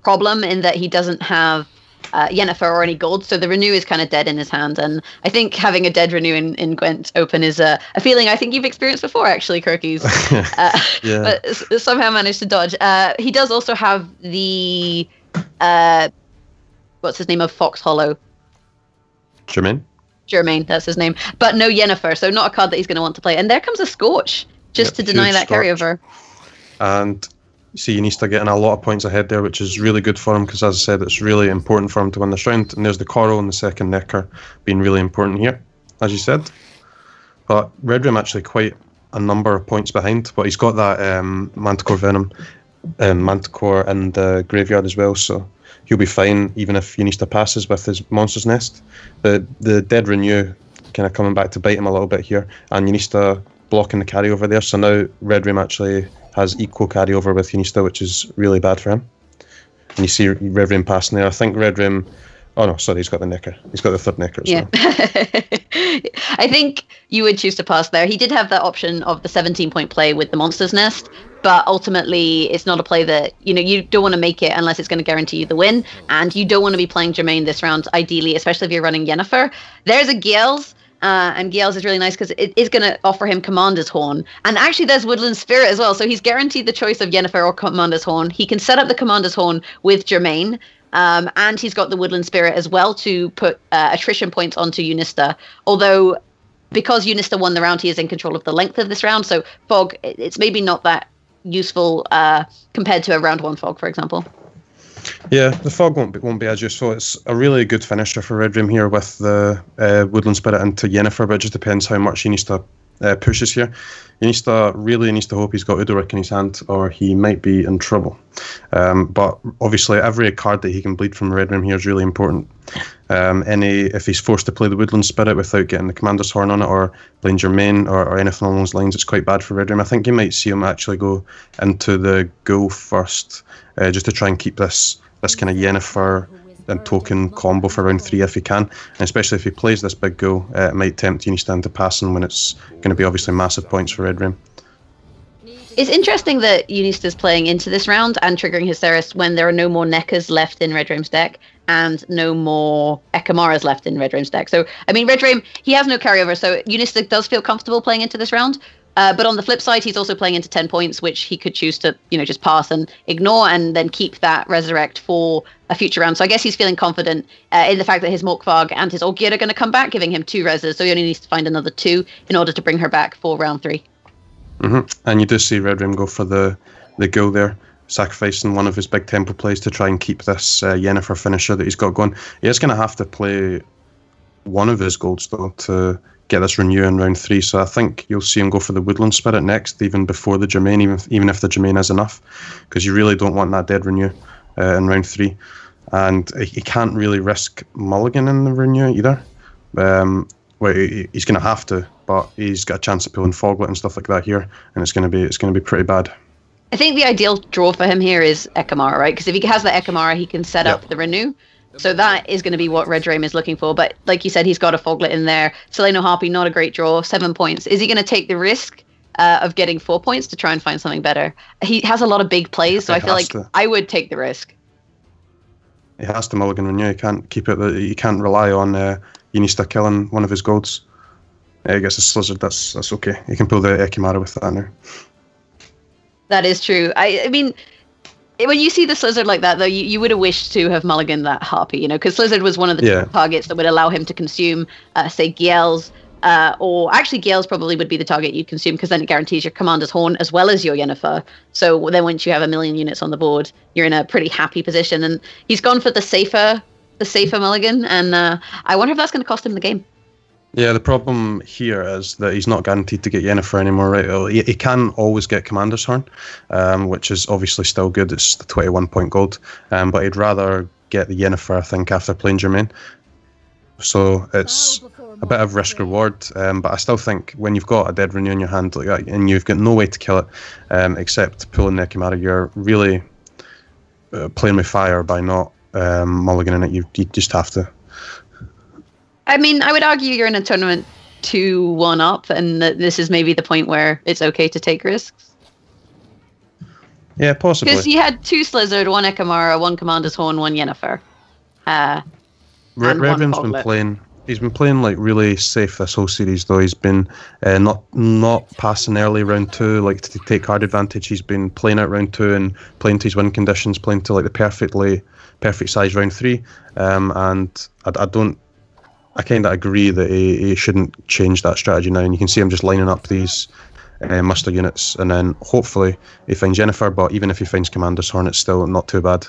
[SPEAKER 1] problem in that he doesn't have Yennefer or any gold, so the Renew is kind of dead in his hand, and I think having a dead Renew in Gwent Open is a feeling I think you've experienced before, actually, Croakies. But somehow managed to dodge. He does also have the what's his name of Fox Hollow? Germain, that's his name. But no Yennefer, so not a card that he's going to want to play. And there comes a Scorch, just to deny that carryover.
[SPEAKER 5] And you see Unista getting a lot of points ahead there, which is really good for him, because as I said, it's really important for him to win this round. And there's the Coral and the second Necker being really important here, as you said. But Red Room actually quite a number of points behind, but he's got that Manticore Venom, Manticore in the graveyard as well, so he'll be fine even if Unista passes with his Monster's Nest. The dead Renew kind of coming back to bite him a little bit here, and Unista blocking the carryover there, so now Red Room actually has equal carryover with Unista, which is really bad for him. And you see Red Room passing there. I think Red Room... Oh no, sorry, he's got the Necker. He's got the third Necker as well.
[SPEAKER 1] I think you would choose to pass there. He did have that option of the 17-point play with the Monster's Nest, but ultimately it's not a play that, you don't want to make it unless it's going to guarantee you the win, and you don't want to be playing Germain this round, ideally, especially if you're running Yennefer. There's a Gales, and Gales is really nice because it is going to offer him Commander's Horn. And actually there's Woodland Spirit as well, so he's guaranteed the choice of Yennefer or Commander's Horn. He can set up the Commander's Horn with Germain, and he's got the Woodland Spirit as well to put attrition points onto Unista. Although, because Unista won the round, he is in control of the length of this round, so Fog, it's maybe not that useful compared to a round 1 Fog, for example.
[SPEAKER 5] Yeah, the Fog won't be as useful. It's a really good finisher for Red Room here with the Woodland Spirit into Yennefer, but it just depends how much Unista pushes here. Unista really needs to hope he's got Udalryk in his hand, or he might be in trouble. But obviously every card that he can bleed from Red Room here is really important. If he's forced to play the Woodland Spirit without getting the Commander's Horn on it, or playing Germain or anything along those lines, it's quite bad for Red Room. I think you might see him actually go into the Ghoul first, just to try and keep this kind of Yennefer and token combo for round 3 if he can, and especially if he plays this big Ghoul, it might tempt Unista into passing when it's going to be obviously massive points for Red Room.
[SPEAKER 1] It's interesting that Unista's playing into this round and triggering his Ceres when there are no more Neckers left in Red Room's deck and no more Ekimaras left in Red Room's deck. So, I mean, Red Room, he has no carryover, so Unista does feel comfortable playing into this round. But on the flip side, he's also playing into 10 points, which he could choose to, just pass and ignore and then keep that Resurrect for a future round. So I guess he's feeling confident in the fact that his Morkvarg and his Olgierd are going to come back, giving him 2 reses. So he only needs to find another 2 in order to bring her back for round 3.
[SPEAKER 5] And you do see Red Room go for the Ghoul there, sacrificing one of his big tempo plays to try and keep this Yennefer finisher that he's got going. He is going to have to play one of his golds, though, to get this Renew in round 3, so I think you'll see him go for the Woodland Spirit next, even before the Germain, even if the Germain is enough, because you really don't want that dead Renew in round 3. and he can't really risk mulligan in the renew either. Well, he's going to have to, but he's got a chance of pulling Foglet and stuff like that here, and it's going to be pretty bad.
[SPEAKER 1] I think the ideal draw for him here is Ekamara, right? Because if he has the Ekamara, he can set up the renew. So that is going to be what Red Dream is looking for. But like you said, he's got a Foglet in there. Seleno Harpy, not a great draw. 7 points. Is he going to take the risk of getting 4 points to try and find something better? He has a lot of big plays, so I feel like I would take the risk.
[SPEAKER 5] He has to mulligan renew. He can't keep it. He can't rely on Unista killing one of his golds. He gets a Slizzard. That's okay. He can pull the Ekamara with that now.
[SPEAKER 1] That is true. I mean, when you see the Slizzard like that, though, you would have wished to have mulliganed that Harpy, because Slizzard was one of the targets that would allow him to consume, say, Giel's, or actually Giel's probably would be the target you'd consume, because then it guarantees your Commander's Horn as well as your Yennefer. So then once you have 1 million units on the board, you're in a pretty happy position. And he's gone for the safer mulligan, and I wonder if that's going to cost him the game.
[SPEAKER 5] Yeah, the problem here is that he's not guaranteed to get Yennefer anymore, right? He can always get Commander's Horn, which is obviously still good. It's the 21 point gold, but he'd rather get the Yennefer, I think, after playing Jermaine. So it's a bit of risk reward, but I still think when you've got a dead renew in your hand like that, and you've got no way to kill it except pulling the Ekamara, you're really playing with fire by not mulliganing it. You just have to.
[SPEAKER 1] I mean, I would argue you're in a tournament 2-1 up, and that this is maybe the point where it's okay to take risks.
[SPEAKER 5] Yeah, possibly.
[SPEAKER 1] Because you had 2 Slizzard, 1 Ekamara, 1 Commander's Horn, 1 Yennefer.
[SPEAKER 5] Redrim's been playing. He's been playing like really safe this whole series, though. He's been not passing early round 2, like to take card advantage. He's been playing out round 2 and playing to his win conditions, playing to like the perfect size round 3. And I kind of agree that he shouldn't change that strategy now. And you can see him just lining up these muster units, and then hopefully he finds Yennefer. But even if he finds Commander's Horn, it's still not too bad.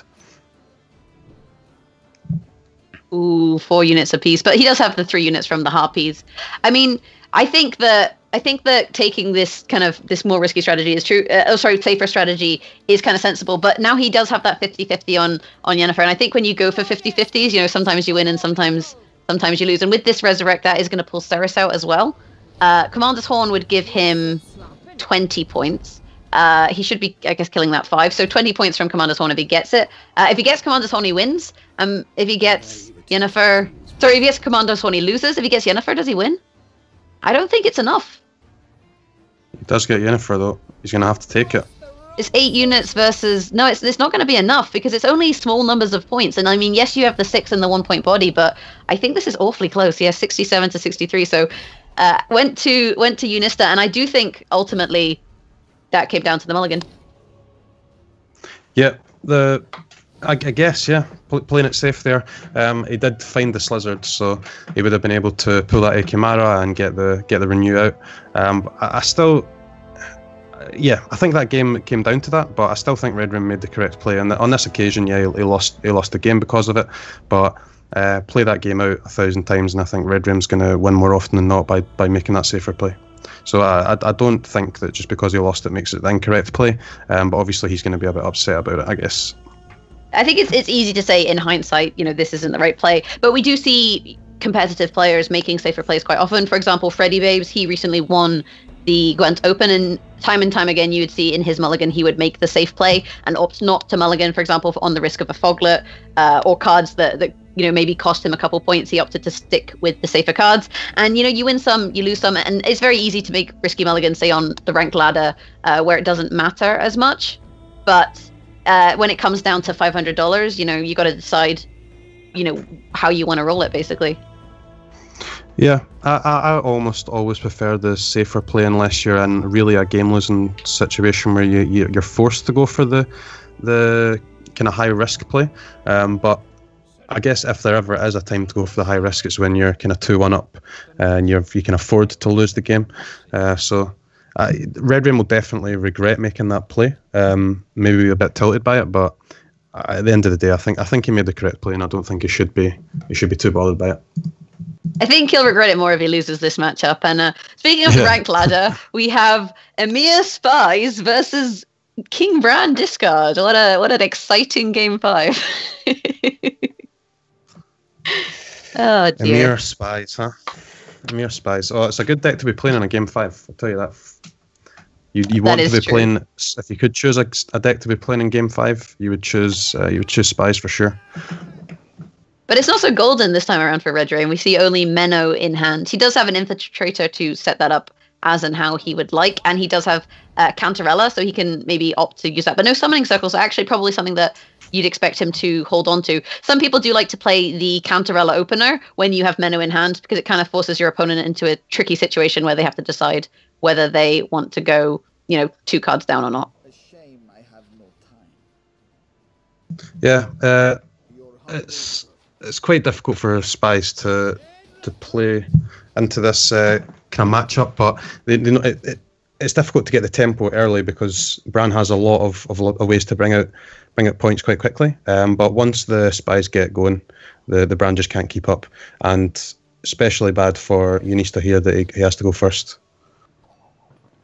[SPEAKER 1] Ooh, 4 units apiece, but he does have the 3 units from the Harpies. I mean, I think that taking this more risky strategy is true. Safer strategy is kind of sensible. But now he does have that 50-50 on Yennefer, and I think when you go for 50-50s, sometimes you win and sometimes you lose. And with this Resurrect, that is going to pull Ceres out as well. Commander's Horn would give him 20 points. He should be, I guess, killing that 5. So 20 points from Commander's Horn if he gets it. If he gets Commander's Horn, he wins. If he gets Yennefer... Sorry, if he gets Commander's Horn, he loses. If he gets Yennefer, does he win? I don't think it's enough.
[SPEAKER 5] He does get Yennefer, though. He's going to have to take it.
[SPEAKER 1] It's 8 units versus... No, it's not going to be enough, because it's only small numbers of points. And I mean, yes, you have the 6 and the 1 point body, but I think this is awfully close. Yeah, 67 to 63. So went to Unista, and I do think ultimately that came down to the mulligan.
[SPEAKER 5] Yeah, I guess, yeah, playing it safe there. He did find the Slizzard, so he would have been able to pull that Ekamara and get the renew out. I still... Yeah, I think that game came down to that, but I still think Red Rim made the correct play. And on this occasion, yeah, he lost the game because of it. But play that game out 1,000 times, and I think Red Rim's going to win more often than not by making that safer play. So I don't think that just because he lost it makes it the incorrect play. But obviously he's going to be a bit upset about it, I guess.
[SPEAKER 1] I think it's easy to say in hindsight, this isn't the right play. But we do see competitive players making safer plays quite often. For example, Freddy Babes, he recently won the Gwent Open, and time again you would see in his mulligan he would make the safe play and opt not to mulligan, for example, on the risk of a Foglet or cards that maybe cost him a couple points. He opted to stick with the safer cards, and you win some, you lose some, and it's very easy to make risky mulligans, say on the ranked ladder where it doesn't matter as much. But when it comes down to $500, you got to decide how you want to roll it, basically.
[SPEAKER 5] Yeah, I almost always prefer the safer play unless you're in really a game-losing situation where you're forced to go for the kind of high-risk play. But I guess if there ever is a time to go for the high risk, it's when you're kind of 2-1 up and you can afford to lose the game. So Red Rain will definitely regret making that play. Maybe a bit tilted by it, but at the end of the day, I think he made the correct play, and I don't think he should be too bothered by it.
[SPEAKER 1] I think he'll regret it more if he loses this matchup. And speaking of the ranked ladder, we have Emir Spies versus King Bran Discard. What an exciting game 5. Oh dear.
[SPEAKER 5] Emir Spies, huh? Emir Spies. Oh, it's a good deck to be playing in a game 5. I'll tell you that. You want to be playing. If you could choose a deck to be playing in game 5, you would choose Spies for sure.
[SPEAKER 1] But it's not so golden this time around for Red Drain. We see only Menno in hand. He does have an Infiltrator to set that up as and how he would like, and he does have Cantarella, so he can maybe opt to use that. But no Summoning Circles are actually probably something that you'd expect him to hold on to. Some people do like to play the Cantarella opener when you have Menno in hand, because it kind of forces your opponent into a tricky situation where they have to decide whether they want to go, 2 cards down or not.
[SPEAKER 5] Yeah, it's quite difficult for Spies to play into this kind of matchup, but it's difficult to get the tempo early because Bran has a lot of ways to bring out points quite quickly. But once the Spies get going, the Bran just can't keep up, and especially bad for Unista here that he has to go first.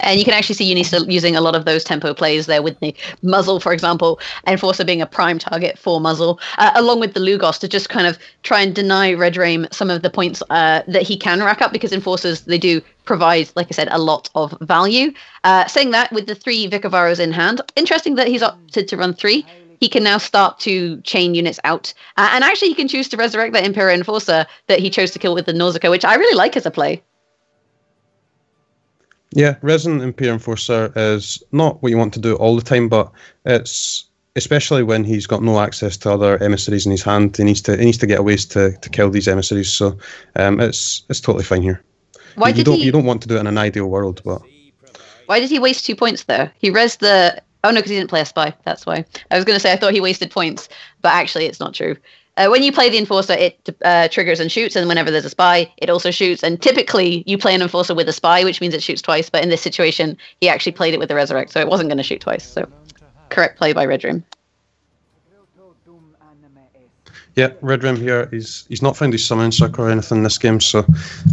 [SPEAKER 1] And you can actually see Unista using a lot of those tempo plays there with the Muzzle, for example, Enforcer being a prime target for Muzzle, along with the Lugos to just kind of try and deny Red Rain some of the points that he can rack up, because Enforcers, they do provide, like I said, a lot of value. Saying that, with the 3 Vicavaros in hand, interesting that he's opted to run 3. He can now start to chain units out. And actually, he can choose to resurrect that Imperial Enforcer that he chose to kill with the Nausicaa, which I really like as a play.
[SPEAKER 5] Yeah, Resin Imperial Enforcer is not what you want to do all the time, but it's especially when he's got no access to other emissaries in his hand. He needs to get ways to kill these emissaries. So it's totally fine here. You don't want to do it in an ideal world, but
[SPEAKER 1] why did he waste 2 points though? He rezzed the. Oh no, because he didn't play a spy. That's why. I was going to say I thought he wasted points, but actually it's not true. When you play the Enforcer, it triggers and shoots, and whenever there's a spy, it also shoots. And typically, you play an Enforcer with a spy, which means it shoots twice. But in this situation, he actually played it with the Resurrect, so it wasn't going to shoot twice. So, correct play by Red Room.
[SPEAKER 5] Yeah, Red Room here, he's not found his Summoning Circle or anything in this game, so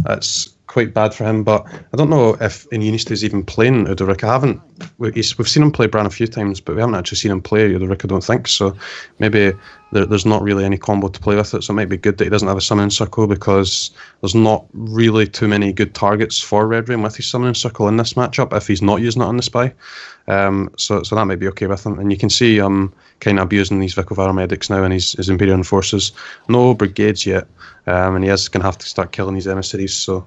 [SPEAKER 5] that's quite bad for him. But I don't know if Unista is even playing Udalric. We've seen him play Bran a few times, but we haven't actually seen him play Udalric, I don't think. So maybe there's not really any combo to play with it. So it might be good that he doesn't have a Summoning Circle, because there's not really too many good targets for Red Rain with his Summoning Circle in this matchup if he's not using it on the Spy. So that might be okay with him. And you can see kind of abusing these Vicovaro medics now and his Imperial Enforcers. No brigades yet, and he is going to have to start killing these emissaries. So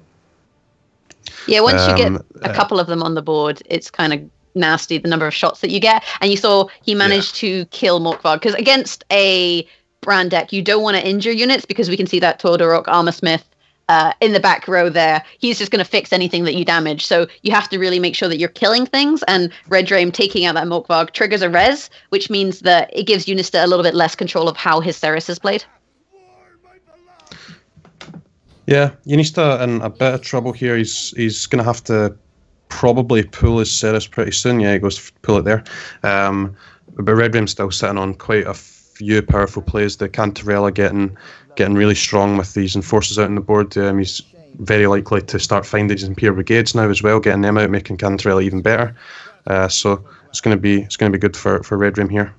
[SPEAKER 1] yeah, once you get a couple of them on the board, it's kind of nasty, the number of shots that you get. And you saw he managed to kill Morkvarg, because against a Bran deck, you don't want to injure units, because we can see that Tordorok Armorsmith in the back row there. He's just going to fix anything that you damage. So you have to really make sure that you're killing things. And Red Drain taking out that Morkvarg triggers a res, which means that it gives Unista a little bit less control of how his Ceres is played.
[SPEAKER 5] Yeah, Unista in a bit of trouble here. He's going to have to probably pull his Ceres pretty soon. Yeah, he goes pull it there. But Red Rain's still sitting on quite a few powerful plays. The Cantarella getting really strong with these Enforcers out on the board. He's very likely to start finding his Imperial Brigades now as well, getting them out, making Cantarella even better. So it's going to be good for Red Rain here.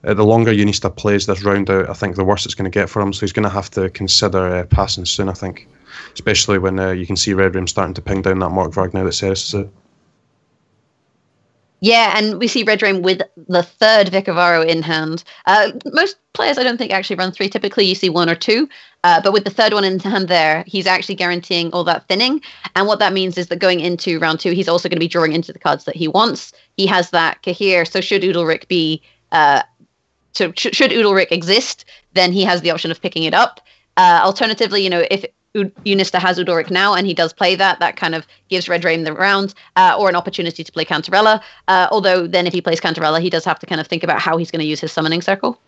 [SPEAKER 5] The longer Unista plays this round out, I think the worse it's going to get for him. So he's going to have to consider passing soon, I think. Especially when you can see Red Room starting to ping down that Morkvarg now that Ceres is out.
[SPEAKER 1] Yeah, and we see Red Rain with the 3rd Vicavaro in hand. Most players, I don't think, actually run 3. Typically, you see 1 or 2. But with the 3rd one in hand there, he's actually guaranteeing all that thinning. And what that means is that going into round 2, he's also going to be drawing into the cards that he wants. He has that Cahir, so should Udalric be... So should Udalric exist, then he has the option of picking it up. Alternatively, if Unista has Udalric now and he does play that kind of gives Red Rain the round, or an opportunity to play Cantarella. Although then if he plays Cantarella, he does have to kind of think about how he's going to use his Summoning Circle.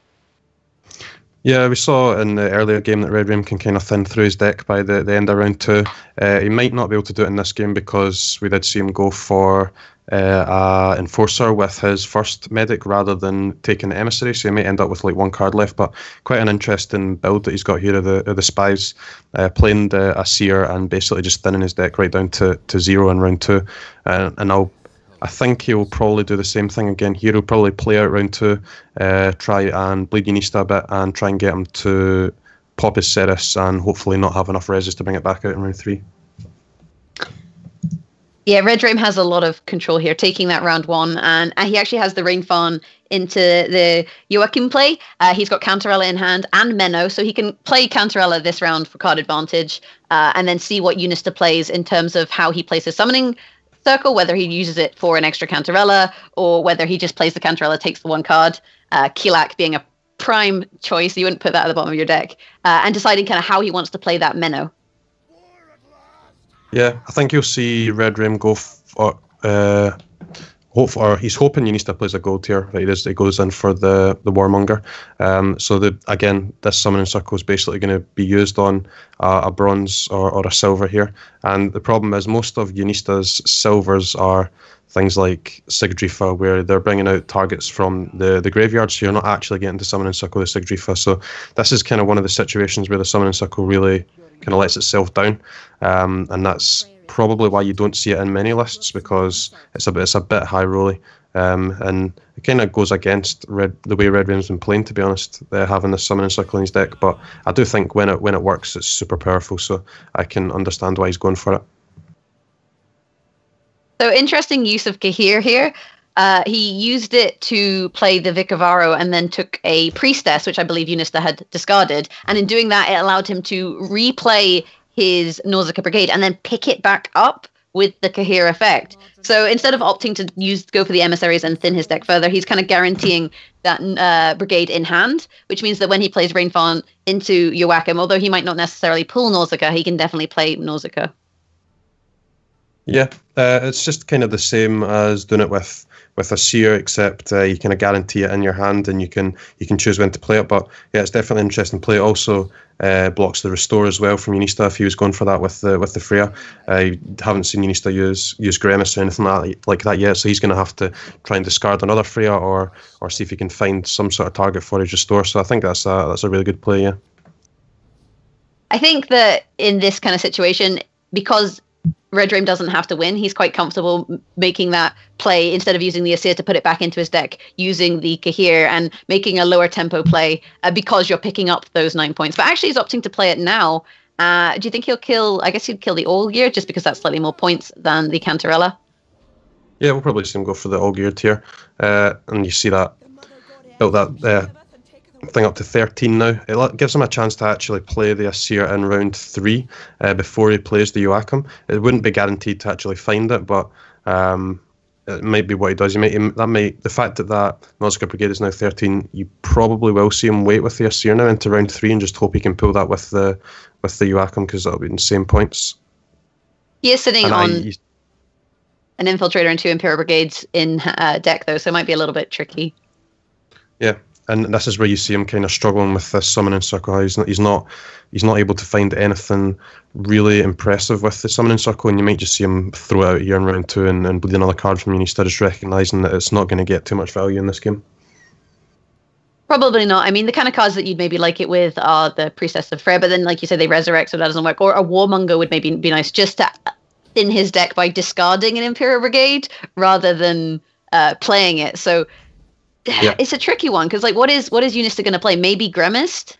[SPEAKER 5] Yeah, we saw in the earlier game that Red Rain can kind of thin through his deck by the end of round 2. He might not be able to do it in this game, because we did see him go for Enforcer with his first medic rather than taking the Emissary, so he might end up with like 1 card left. But quite an interesting build that he's got here of the Spies, playing a Seer and basically just thinning his deck right down to 0 in round 2. And I think he'll probably do the same thing again here. He'll probably play out round 2, try and bleed Unista a bit and try and get him to pop his Ceres and hopefully not have enough reses to bring it back out in round 3.
[SPEAKER 1] Yeah, Red Dream has a lot of control here, taking that round 1, and he actually has the Rain Fawn into the Joachim play. He's got Cantarella in hand and Menno, so he can play Cantarella this round for card advantage, and then see what Unista plays in terms of how he plays his summoning circle, whether he uses it for an extra Cantarella, or whether he just plays the Cantarella, takes the 1 card, Kilak being a prime choice, you wouldn't put that at the bottom of your deck, and deciding kind of how he wants to play that Menno.
[SPEAKER 5] Yeah, I think you'll see Red Rim go for he's hoping Unista plays a gold tier. Right, it goes in for the Warmonger. So this summoning circle is basically going to be used on a bronze or a silver here. And the problem is most of Unista's silvers are things like Sigdrifa, where they're bringing out targets from the graveyard, so you're not actually getting to summoning circle with Sigdrifa. So this is kind of one of the situations where the summoning circle really kind of lets itself down, and that's probably why you don't see it in many lists, because it's a bit high rolly, and it kind of goes against the way Red Rain's been playing, to be honest, having this summoning circle in his deck. But I do think when it works, it's super powerful, so I can understand why he's going for it.
[SPEAKER 1] So interesting use of Cahir here. He used it to play the Vicavaro and then took a Priestess, which I believe Unista had discarded. And in doing that, it allowed him to replay his Nausicaa Brigade and then pick it back up with the Cahir effect. So instead of opting to go for the emissaries and thin his deck further, he's kind of guaranteeing that Brigade in hand, which means that when he plays Rain Fawn into Joachim, although he might not necessarily pull Nausicaa, he can definitely play Nausicaa.
[SPEAKER 5] Yeah, it's just kind of the same as doing it with a Seer, except you kind of guarantee it in your hand, and you can choose when to play it. But yeah, it's definitely an interesting play. It also blocks the Restore as well from Unista if he was going for that with the Freya. I haven't seen Unista use Grimace or anything like that yet, so he's going to have to try and discard another Freya or see if he can find some sort of target for his Restore. So I think that's a really good play. Yeah,
[SPEAKER 1] I think that in this kind of situation, because Red Dream doesn't have to win, he's quite comfortable making that play instead of using the Asir to put it back into his deck, using the Cahir and making a lower tempo play because you're picking up those 9 points. But actually he's opting to play it now. Do you think he'll kill, I guess he'd kill the All Gear just because that's slightly more points than the Cantarella?
[SPEAKER 5] Yeah, we'll probably see him go for the All Gear tier. And you see that built that thing up to 13 now. It gives him a chance to actually play the Asir in round 3 before he plays the Joachim. It wouldn't be guaranteed to actually find it, but it might be what he does. The fact that Nausicaa Brigade is now 13, you probably will see him wait with the Asir now into round 3 and just hope he can pull that with the Joachim, because that'll be insane points.
[SPEAKER 1] He is sitting on an Infiltrator and 2 Imperial Brigades in deck though, so it might be a little bit tricky.
[SPEAKER 5] Yeah. And this is where you see him kind of struggling with this summoning circle. He's not able to find anything really impressive with the summoning circle, and you might just see him throw it out here in round 2 and bleed another card from you instead of just recognising that it's not going to get too much value in this game.
[SPEAKER 1] Probably not. I mean, the kind of cards that you'd maybe like it with are the Priestess of Freya, but then, like you said, they resurrect, so that doesn't work. Or a Warmonger would maybe be nice, just to thin his deck by discarding an Imperial Brigade rather than playing it. So yeah. It's a tricky one, because what is Unista going to play? Maybe Gremist?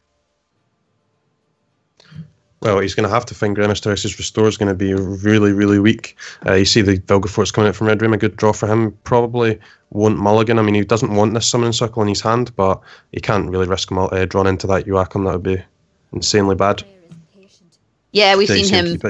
[SPEAKER 5] Well, he's going to have to find Gremist, or his Restore is going to be really, really weak. You see the Vilgefortz coming out from Red Room, a good draw for him. Probably won't mulligan. I mean, he doesn't want this summoning circle in his hand, but he can't really risk drawn into that Joachim. That would be insanely bad.
[SPEAKER 1] Yeah, we've seen him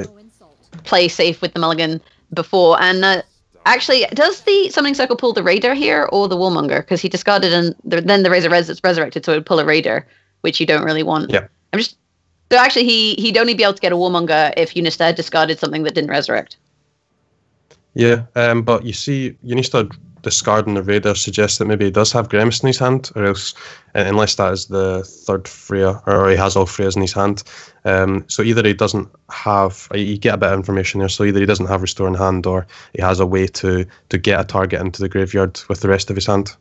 [SPEAKER 1] play safe with the mulligan before, and actually, does the summoning circle pull the Raider here or the Warmonger? Because he discarded and then the Razor resurrected, so it would pull a Raider, which you don't really want.
[SPEAKER 5] Yeah.
[SPEAKER 1] So actually, he'd only be able to get a Warmonger if Unista had discarded something that didn't resurrect.
[SPEAKER 5] Yeah, but you see, Unista discarding the Raider suggests that maybe he does have Gremist in his hand, or else, unless that is the third Freya, or he has all Freyas in his hand. So either he doesn't have, you get a bit of information there, so either he doesn't have Restore in hand, or he has a way to get a target into the graveyard with the rest of his hand.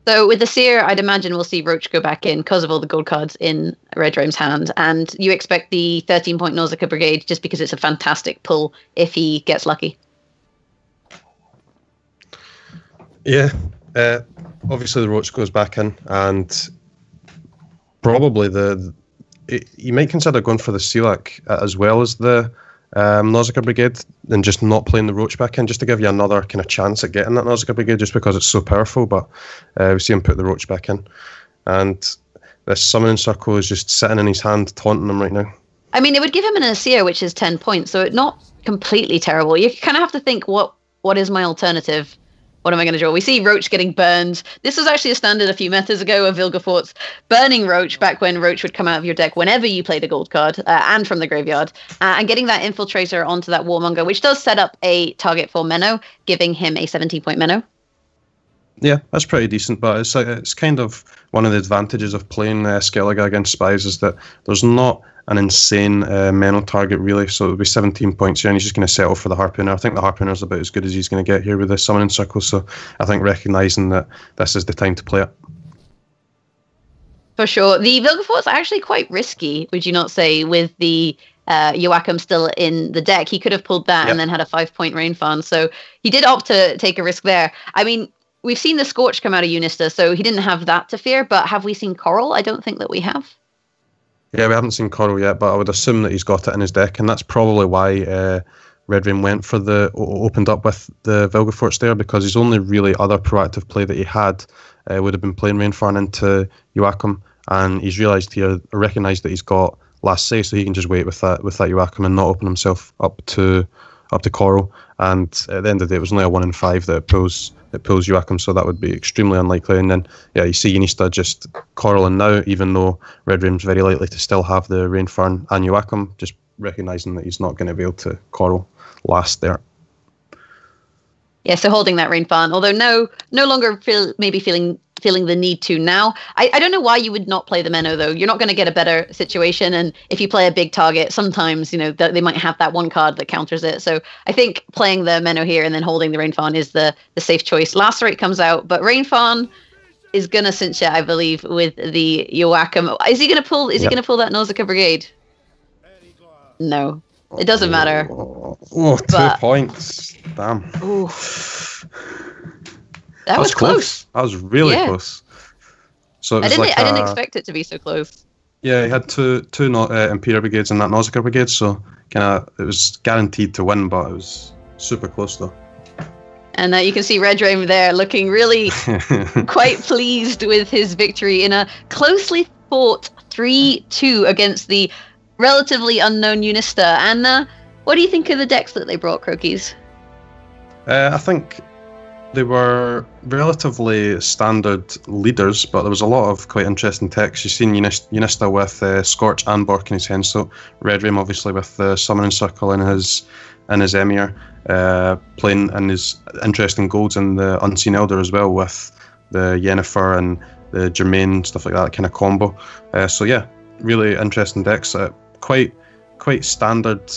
[SPEAKER 1] So with the Seer, I'd imagine we'll see Roach go back in because of all the gold cards in Red Rome's hand, and you expect the 13-point Nausicaa Brigade just because it's a fantastic pull if he gets lucky. Yeah,
[SPEAKER 5] obviously the Roach goes back in, and probably you might consider going for the Selak as well as the Nausicaa Brigade and just not playing the Roach back in, just to give you another kind of chance at getting that Nausicaa Brigade, just because it's so powerful. But we see him put the Roach back in, and this Summoning Circle is just sitting in his hand, taunting him right now.
[SPEAKER 1] I mean, it would give him an Aesir, which is 10 points, so it's not completely terrible. You kind of have to think, what is my alternative? What am I going to draw? We see Roach getting burned. This was actually a standard a few metas ago of Vilgefortz burning Roach back when Roach would come out of your deck whenever you played a gold card and from the graveyard. And getting that Infiltrator onto that Warmonger, which does set up a target for Menno, giving him a 17-point Menno.
[SPEAKER 5] Yeah, that's pretty decent, but it's kind of one of the advantages of playing Skellige against Spies is that there's not an insane Menno target, really, so it'll be 17 points here, and he's just going to settle for the Harpooner. I think the Harpooner's about as good as he's going to get here with the Summoning Circle, so I think recognising that this is the time to play it.
[SPEAKER 1] For sure. The Vilgefortz are actually quite risky, would you not say, with the Joachim still in the deck. He could have pulled that and then had a 5-point Rain Farm, so he did opt to take a risk there. I mean, we've seen the Scorch come out of Unista, so he didn't have that to fear, but have we seen Coral? I don't think that we have.
[SPEAKER 5] Yeah, we haven't seen Coral yet, but I would assume that he's got it in his deck, and that's probably why Red Rain went for opened up with the Vilgefortz there, because his only really other proactive play that he had would have been playing Rainfarn into Joachim, and he's recognised that he's got Last Say, so he can just wait with that Joachim and not open himself up to Coral. And at the end of the day, it was only a 1 in 5 that pulls Joachim, so that would be extremely unlikely. And then you see Unista just Coral in now, even though Red Rain's very likely to still have the Rainfarn and Joachim, just recognising that he's not going to be able to Coral last there.
[SPEAKER 1] Yeah, so holding that Rainfarn, although no longer feeling the need to now. I don't know why you would not play the Menno, though. You're not going to get a better situation, and if you play a big target, sometimes they might have that one card that counters it. So I think playing the Menno here and then holding the Rainfarn is the safe choice. Lacerate comes out, but Rainfarn is going to cinch it, I believe, with the Joachim. Is he going to pull? Is he going to pull that Nausicaa Brigade? No, it doesn't matter.
[SPEAKER 5] Oh, 2 points. Damn.
[SPEAKER 1] Ooh. That was close.
[SPEAKER 5] That was really close. So
[SPEAKER 1] I didn't expect it to be so close.
[SPEAKER 5] Yeah, he had two Imperial Brigades and that Nausicaa Brigade, so it was guaranteed to win, but it was super close though.
[SPEAKER 1] And you can see Red Rain there looking really quite pleased with his victory in a closely fought 3-2 against the relatively unknown Unista. And what do you think of the decks that they brought, Crokies?
[SPEAKER 5] I think they were relatively standard leaders, but there was a lot of quite interesting decks. You've seen Unista with Scorch and Bork in his hand, so Red Rain obviously with the Summoning Circle in his Emir, playing in his interesting golds in the Unseen Elder as well with the Yennefer and the Germain, stuff like that kind of combo. So yeah, really interesting decks. Quite standard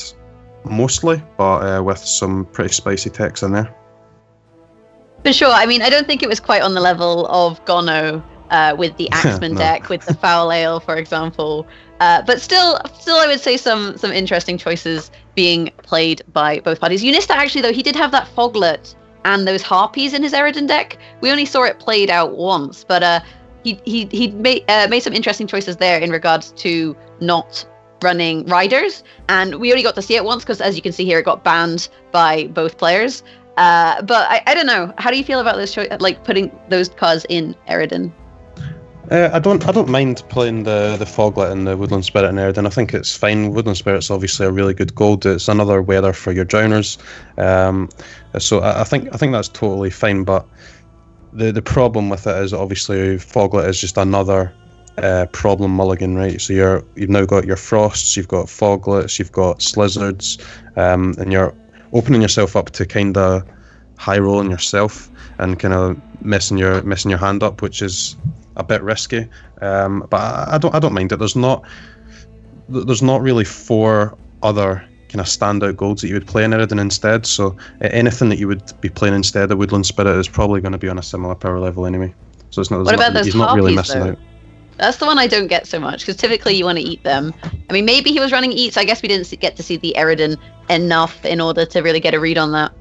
[SPEAKER 5] mostly, but with some pretty spicy techs in there.
[SPEAKER 1] For sure. I mean, I don't think it was quite on the level of Gono with the Axeman deck, with the Foul Ale, for example. But still, I would say some interesting choices being played by both parties. Unista, actually, though, he did have that Foglet and those Harpies in his Eridan deck. We only saw it played out once, but he made some interesting choices there in regards to not running Riders. And we only got to see it once because, as you can see here, it got banned by both players. But I don't know. How do you feel about this choice, like putting those cards in Eridan?
[SPEAKER 5] I don't mind playing the Foglet and the Woodland Spirit in Eridan. I think it's fine. Woodland Spirit's obviously a really good gold. It's another weather for your Drowners. So I think that's totally fine. But the problem with it is obviously Foglet is just another problem mulligan, right? So you've now got your Frosts, you've got Foglets, you've got Slizzards, and you're opening yourself up to kind of high rolling yourself and kind of messing your hand up, which is a bit risky. But I don't mind it. There's not really 4 other kind of standout golds that you would play in Eridan instead. So anything that you would be playing instead of Woodland Spirit is probably going to be on a similar power level anyway. So it's not.
[SPEAKER 1] What about those
[SPEAKER 5] he's not really missing
[SPEAKER 1] though?
[SPEAKER 5] out.
[SPEAKER 1] That's the one I don't get so much, because typically you want to eat them. I mean, maybe he was running eats. I guess we didn't get to see the Eridan enough in order to really get a read on that.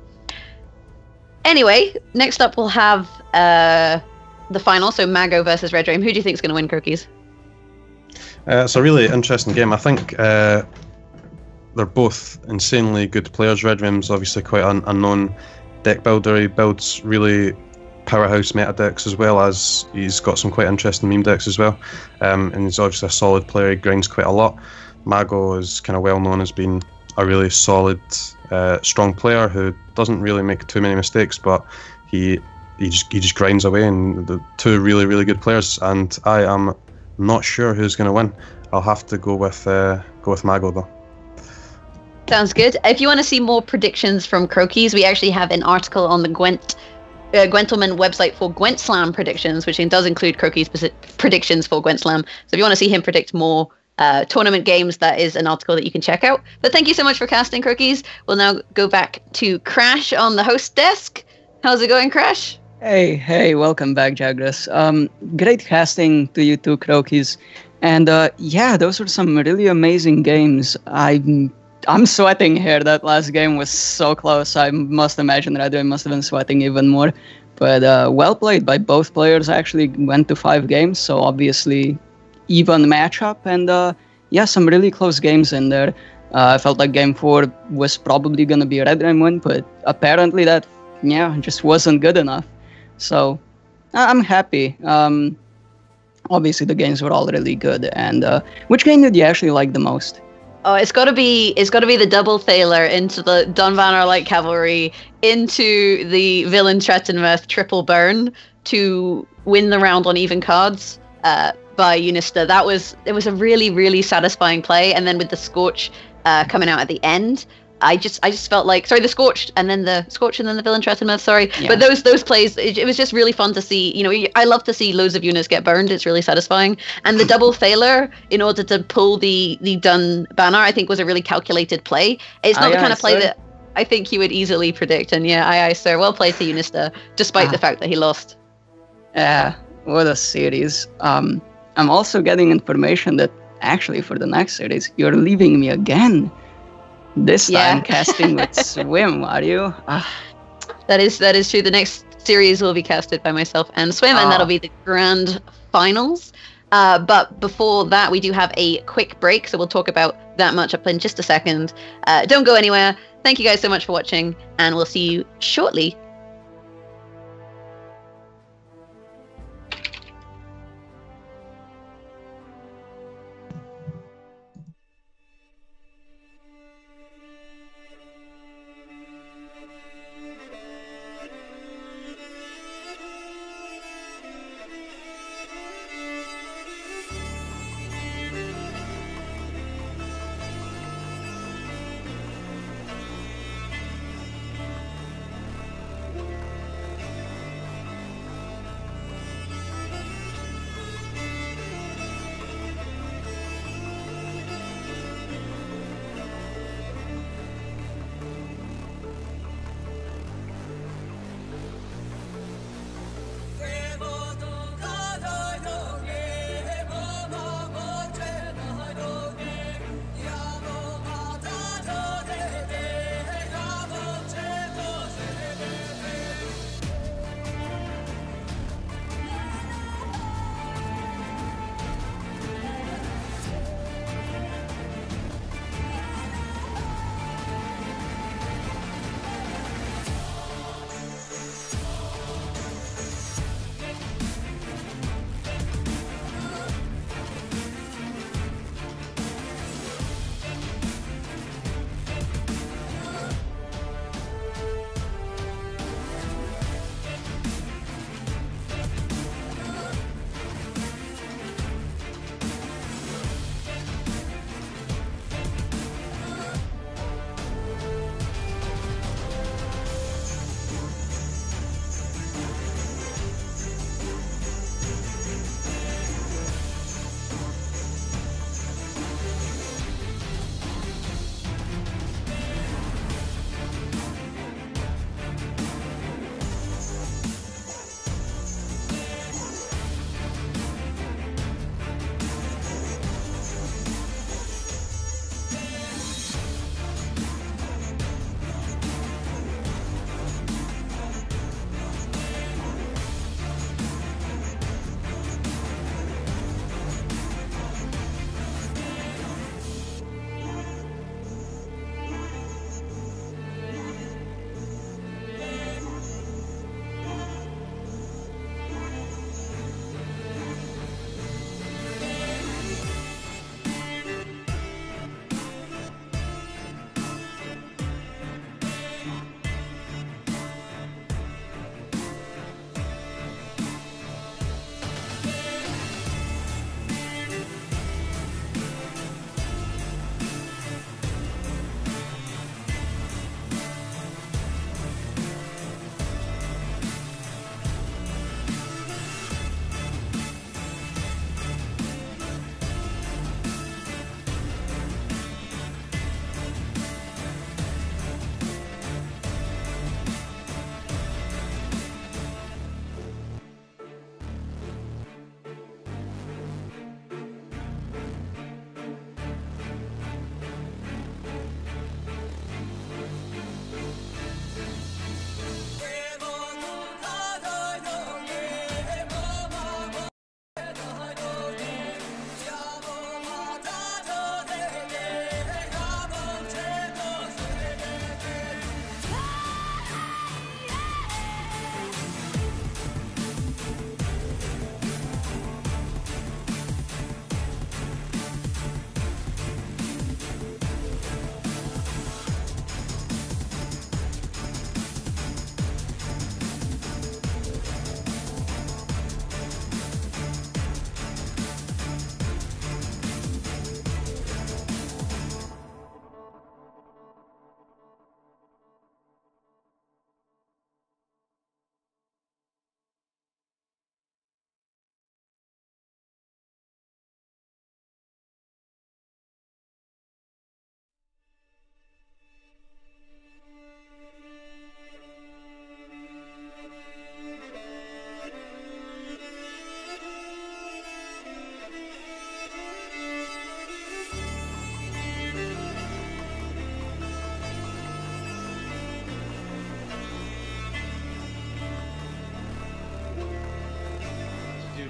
[SPEAKER 1] Anyway, next up we'll have the final, so Mago versus Red Rain. Who do you think is going to win, Crokies?
[SPEAKER 5] It's a really interesting game. I think they're both insanely good players. Redrim's obviously quite an unknown deck builder. He builds really powerhouse meta decks as well as he's got some quite interesting meme decks as well. And he's obviously a solid player. He grinds quite a lot. Mago is kind of well known as being a really solid, strong player who doesn't really make too many mistakes, but he just grinds away. And the two really, really good players. And I am not sure who's going to win. I'll have to go with Mago though.
[SPEAKER 1] Sounds good. If you want to see more predictions from Crokies, we actually have an article on the Gwentelman website for Gwent Slam predictions, which does include Crokies predictions for Gwent Slam. So if you want to see him predict more tournament games, that is an article that you can check out. But thank you so much for casting, Crokies. We'll now go back to Crash on the host desk. How's it going, Crash?
[SPEAKER 2] Hey, welcome back, Jagras. Great casting to you too, Crokies. And yeah, those were some really amazing games. I'm sweating here. That last game was so close. I must imagine Redrim must have been sweating even more. But well played by both players. Actually went to 5 games, so obviously even matchup. And yeah, some really close games in there. I felt like game 4 was probably going to be a Redrim win, but apparently that, just wasn't good enough. So I'm happy. Obviously the games were all really good. And which game did you actually like the most?
[SPEAKER 1] Oh, it's got to be the double Thaler into the Dunvanner Light Cavalry into the Villain Trettenmirth triple burn to win the round on even cards by Unista. It was a really, really satisfying play. And then with the Scorch coming out at the end, I just felt like, sorry, the Scorch and then the Villain Trettenmirth, sorry. Yeah. But those plays, it was just really fun to see. I love to see loads of units get burned. It's really satisfying. And the double Thaler, in order to pull the Dun banner, I think was a really calculated play. It's not the kind of play that I think you would easily predict. And yeah, aye, sir. Well played to Unista, despite the fact that he lost.
[SPEAKER 2] Yeah, what a series. I'm also getting information that actually for the next series, you're leaving me again. This time casting with Swim, are you?
[SPEAKER 1] That is true. The next series will be casted by myself and Swim, and that'll be the grand finals. But before that, we do have a quick break, so we'll talk about that matchup in just a second. Don't go anywhere. Thank you guys so much for watching, and we'll see you shortly.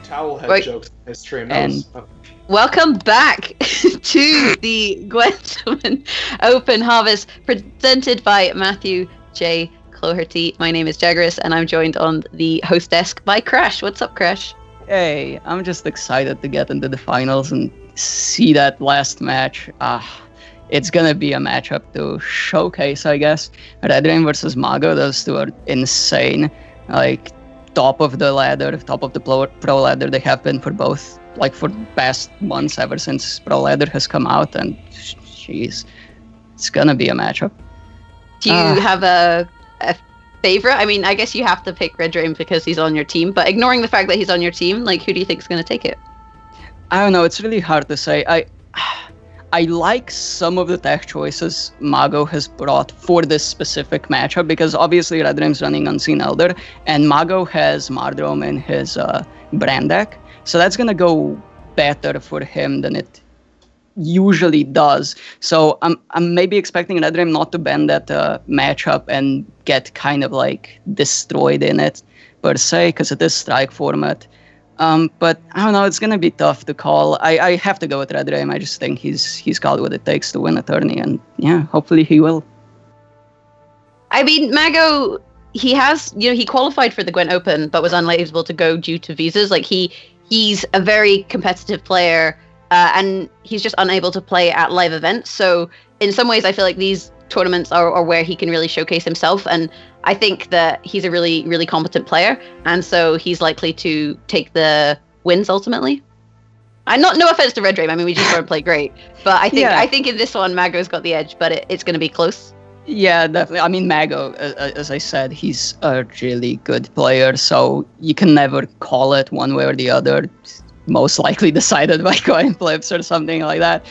[SPEAKER 3] Towel head
[SPEAKER 1] Right.
[SPEAKER 3] jokes in this stream.
[SPEAKER 2] And-
[SPEAKER 1] Welcome back to the Gwendolen Open Harvest presented by Matthew J. Cloherty. My name is Jaggeris, and I'm joined on the host desk by Crash. What's up, Crash?
[SPEAKER 2] Hey, I'm just excited to get into the finals and see that last match. It's gonna be a matchup to showcase, I guess. Red Rain versus Mago, those two are insane. Like, top of the ladder, top of the pro ladder, they have been for both, like, for past months ever since Pro Ladder has come out, and jeez, it's gonna be a matchup.
[SPEAKER 1] Do you have a favorite? I mean, I guess you have to pick Red Rain because he's on your team, but ignoring the fact that he's on your team, like, who do you think is going to take it?
[SPEAKER 2] I don't know, it's really hard to say. I like some of the tech choices Mago has brought for this specific matchup, because obviously Red Rain's running Unseen Elder, and Mago has Mardrome in his brand deck, so that's gonna go better for him than it usually does. So I'm maybe expecting Red Rain not to bend that matchup and get kind of like destroyed in it per se, because it is strike format. But I don't know, it's gonna be tough to call. I have to go with Red Rain. I just think he's got what it takes to win a tourney, and yeah, hopefully he will.
[SPEAKER 1] I mean, Mago, he has, he qualified for the Gwent Open, but was unable to go due to visas. Like, he's a very competitive player, and he's just unable to play at live events. So in some ways, I feel like these tournaments are where he can really showcase himself. And I think that he's a really, really competent player. And so he's likely to take the wins ultimately. No offense to Red Rain. I mean, we just don't play great. But I think in this one, Mago's got the edge, but it's going to be close. Yeah,
[SPEAKER 2] definitely. I mean, Mago, as I said, he's a really good player, so you can never call it one way or the other. It's most likely decided by coin flips or something like that.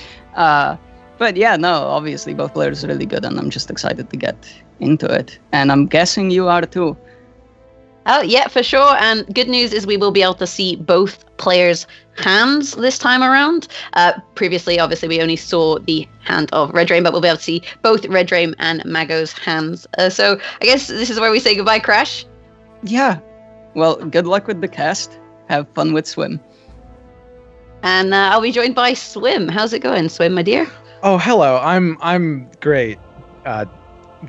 [SPEAKER 2] But yeah, no, obviously both players are really good, and I'm just excited to get into it. And I'm guessing you are too.
[SPEAKER 1] Oh, yeah, for sure. And good news is we will be able to see both players' hands this time around. Previously, obviously, we only saw the hand of Red Rain, but we'll be able to see both Red Rain and Mago's hands. So I guess this is where we say goodbye, Crash.
[SPEAKER 2] Yeah. Well, good luck with the cast. Have fun with Swim.
[SPEAKER 1] And I'll be joined by Swim. How's it going, Swim, my dear?
[SPEAKER 4] Oh, hello. I'm great,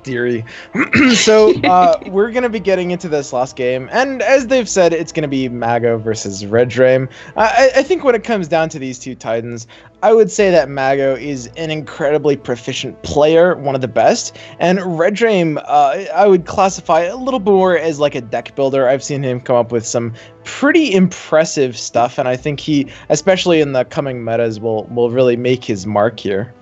[SPEAKER 4] dearie. So we're gonna be getting into this last game, and as they've said, it's gonna be Mago versus Red Rain. I think when it comes down to these two titans, I would say that Mago is an incredibly proficient player, one of the best, and Red Rain I would classify a little more as like a deck builder. I've seen him come up with some pretty impressive stuff, and I think he, especially in the coming metas, will really make his mark here.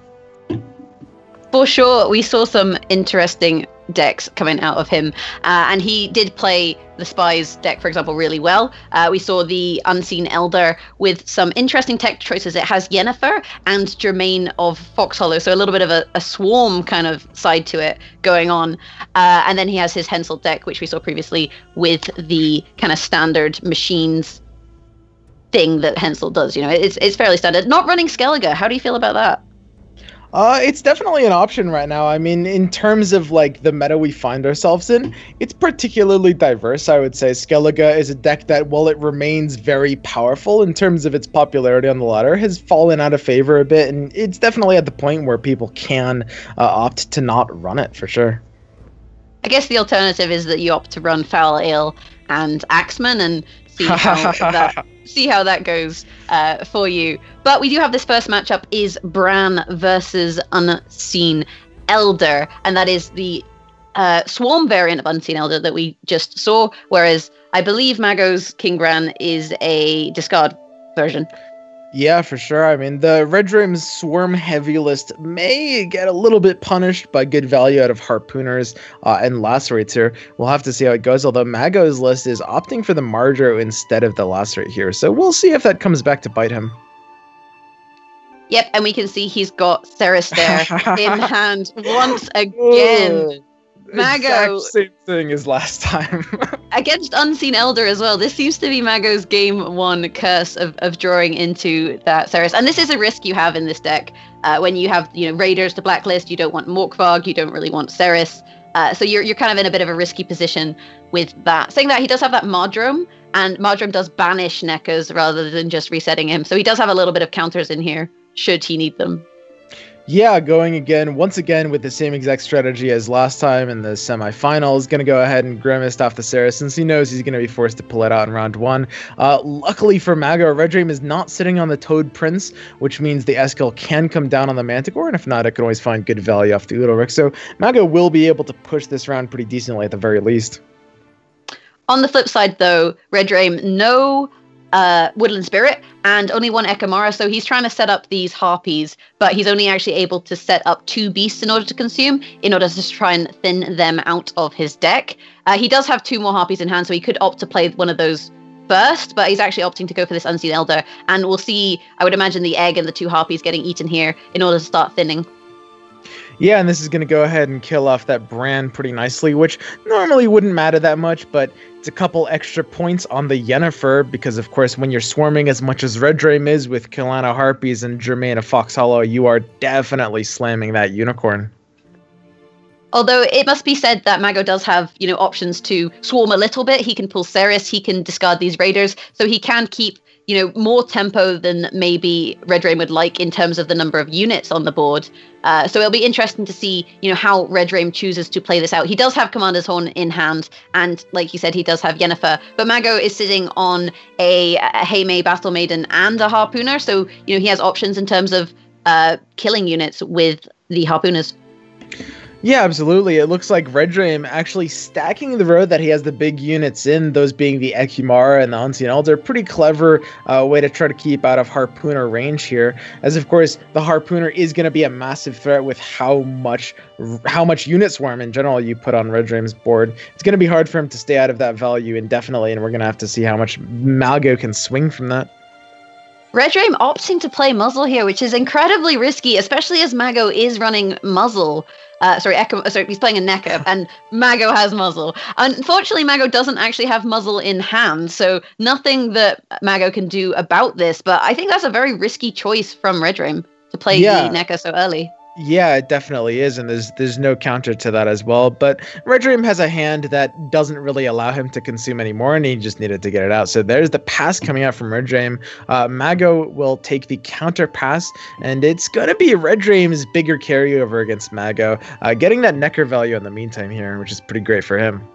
[SPEAKER 1] For sure, we saw some interesting decks coming out of him, and he did play the Spies deck, for example, really well. We saw the Unseen Elder with some interesting tech choices. It has Yennefer and Jermaine of Foxhollow, so a little bit of a swarm kind of side to it going on. And then he has his Hensel deck, which we saw previously with the kind of standard machines thing that Hensel does. It's fairly standard. Not running Skellige. How do you feel about that?
[SPEAKER 4] It's definitely an option right now. I mean, in terms of like the meta we find ourselves in, it's particularly diverse, I would say. Skellige is a deck that, while it remains very powerful in terms of its popularity on the ladder, has fallen out of favor a bit, and it's definitely at the point where people can opt to not run it, for sure.
[SPEAKER 1] I guess the alternative is that you opt to run Foul Ale and Axeman and see how that goes for you. But we do have this first matchup is Bran versus Unseen Elder, and that is the Swarm variant of Unseen Elder that we just saw, whereas I believe Mago's King Bran is a discard version.
[SPEAKER 4] Yeah, for sure. I mean, the Red Rain's Swarm heavy list may get a little bit punished by good value out of Harpooners and Lacerates here. We'll have to see how it goes, although Mago's list is opting for the Mardro instead of the Lacerate here, so we'll see if that comes back to bite him.
[SPEAKER 1] Yep, and we can see he's got Ceres there in hand once again. Mago,
[SPEAKER 4] exact same thing as last time.
[SPEAKER 1] Against Unseen Elder as well. This seems to be Mago's game one curse of drawing into that Ceres. And this is a risk you have in this deck. When you have Raiders to blacklist, you don't want Morkvarg, you don't really want Ceres. So you're kind of in a bit of a risky position with that. Saying that, he does have that Mardrome, and Marjoram does banish Neckers rather than just resetting him. So he does have a little bit of counters in here, should he need them.
[SPEAKER 4] Yeah, going once again with the same exact strategy as last time in the semifinals. Going to go ahead and Grimace off the Sarah since he knows he's going to be forced to pull it out in round 1. Luckily for Mago, Red Dream is not sitting on the Toad Prince, which means the Eskel can come down on the Manticore, and if not, it can always find good value off the Udalric. So Mago will be able to push this round pretty decently at the very least.
[SPEAKER 1] On the flip side, though, Red Dream, no Woodland Spirit and only 1 Ekamara, so he's trying to set up these Harpies, but he's only actually able to set up 2 Beasts in order to consume, in order to try and thin them out of his deck. He does have 2 more Harpies in hand, so he could opt to play one of those first, but he's actually opting to go for this Unseen Elder, and we'll see, I would imagine, the egg and the 2 Harpies getting eaten here in order to start thinning.
[SPEAKER 4] Yeah, and this is going to go ahead and kill off that Bran pretty nicely, which normally wouldn't matter that much, but it's a couple extra points on the Yennefer, because of course when you're swarming as much as Red Dream is with Kilana Harpies and Germain of Fox Hollow, you are definitely slamming that Unicorn.
[SPEAKER 1] Although it must be said that Mago does have, options to swarm a little bit. He can pull Ceres, he can discard these Raiders, so he can keep, more tempo than maybe Red Dream would like in terms of the number of units on the board. So it'll be interesting to see, how Red Dream chooses to play this out. He does have Commander's Horn in hand, and like you said, he does have Yennefer, but Mago is sitting on a Heimei Battle Maiden and a Harpooner, so, he has options in terms of killing units with the Harpooners.
[SPEAKER 4] Yeah, absolutely. It looks like Red Dream actually stacking the road that he has the big units in, those being the Ekimara and the Unseen Elder. Pretty clever way to try to keep out of Harpooner range here, as of course the Harpooner is going to be a massive threat with how much unit swarm in general you put on Red Dream's board. It's going to be hard for him to stay out of that value indefinitely, and we're going to have to see how much Mago can swing from that.
[SPEAKER 1] Red Dream opting to play Muzzle here, which is incredibly risky, especially as Mago is running Muzzle. He's playing a Necker, and Mago has Muzzle. Unfortunately, Mago doesn't actually have Muzzle in hand, so nothing that Mago can do about this, but I think that's a very risky choice from Red Dream to play the Necker so early.
[SPEAKER 4] Yeah, it definitely is, and there's no counter to that as well. But Red Dream has a hand that doesn't really allow him to consume anymore, and he just needed to get it out. So there's the pass coming out from Red Dream. Mago will take the counter pass, and it's going to be Red Dream's bigger carryover against Mago, getting that Necker value in the meantime here, which is pretty great for him.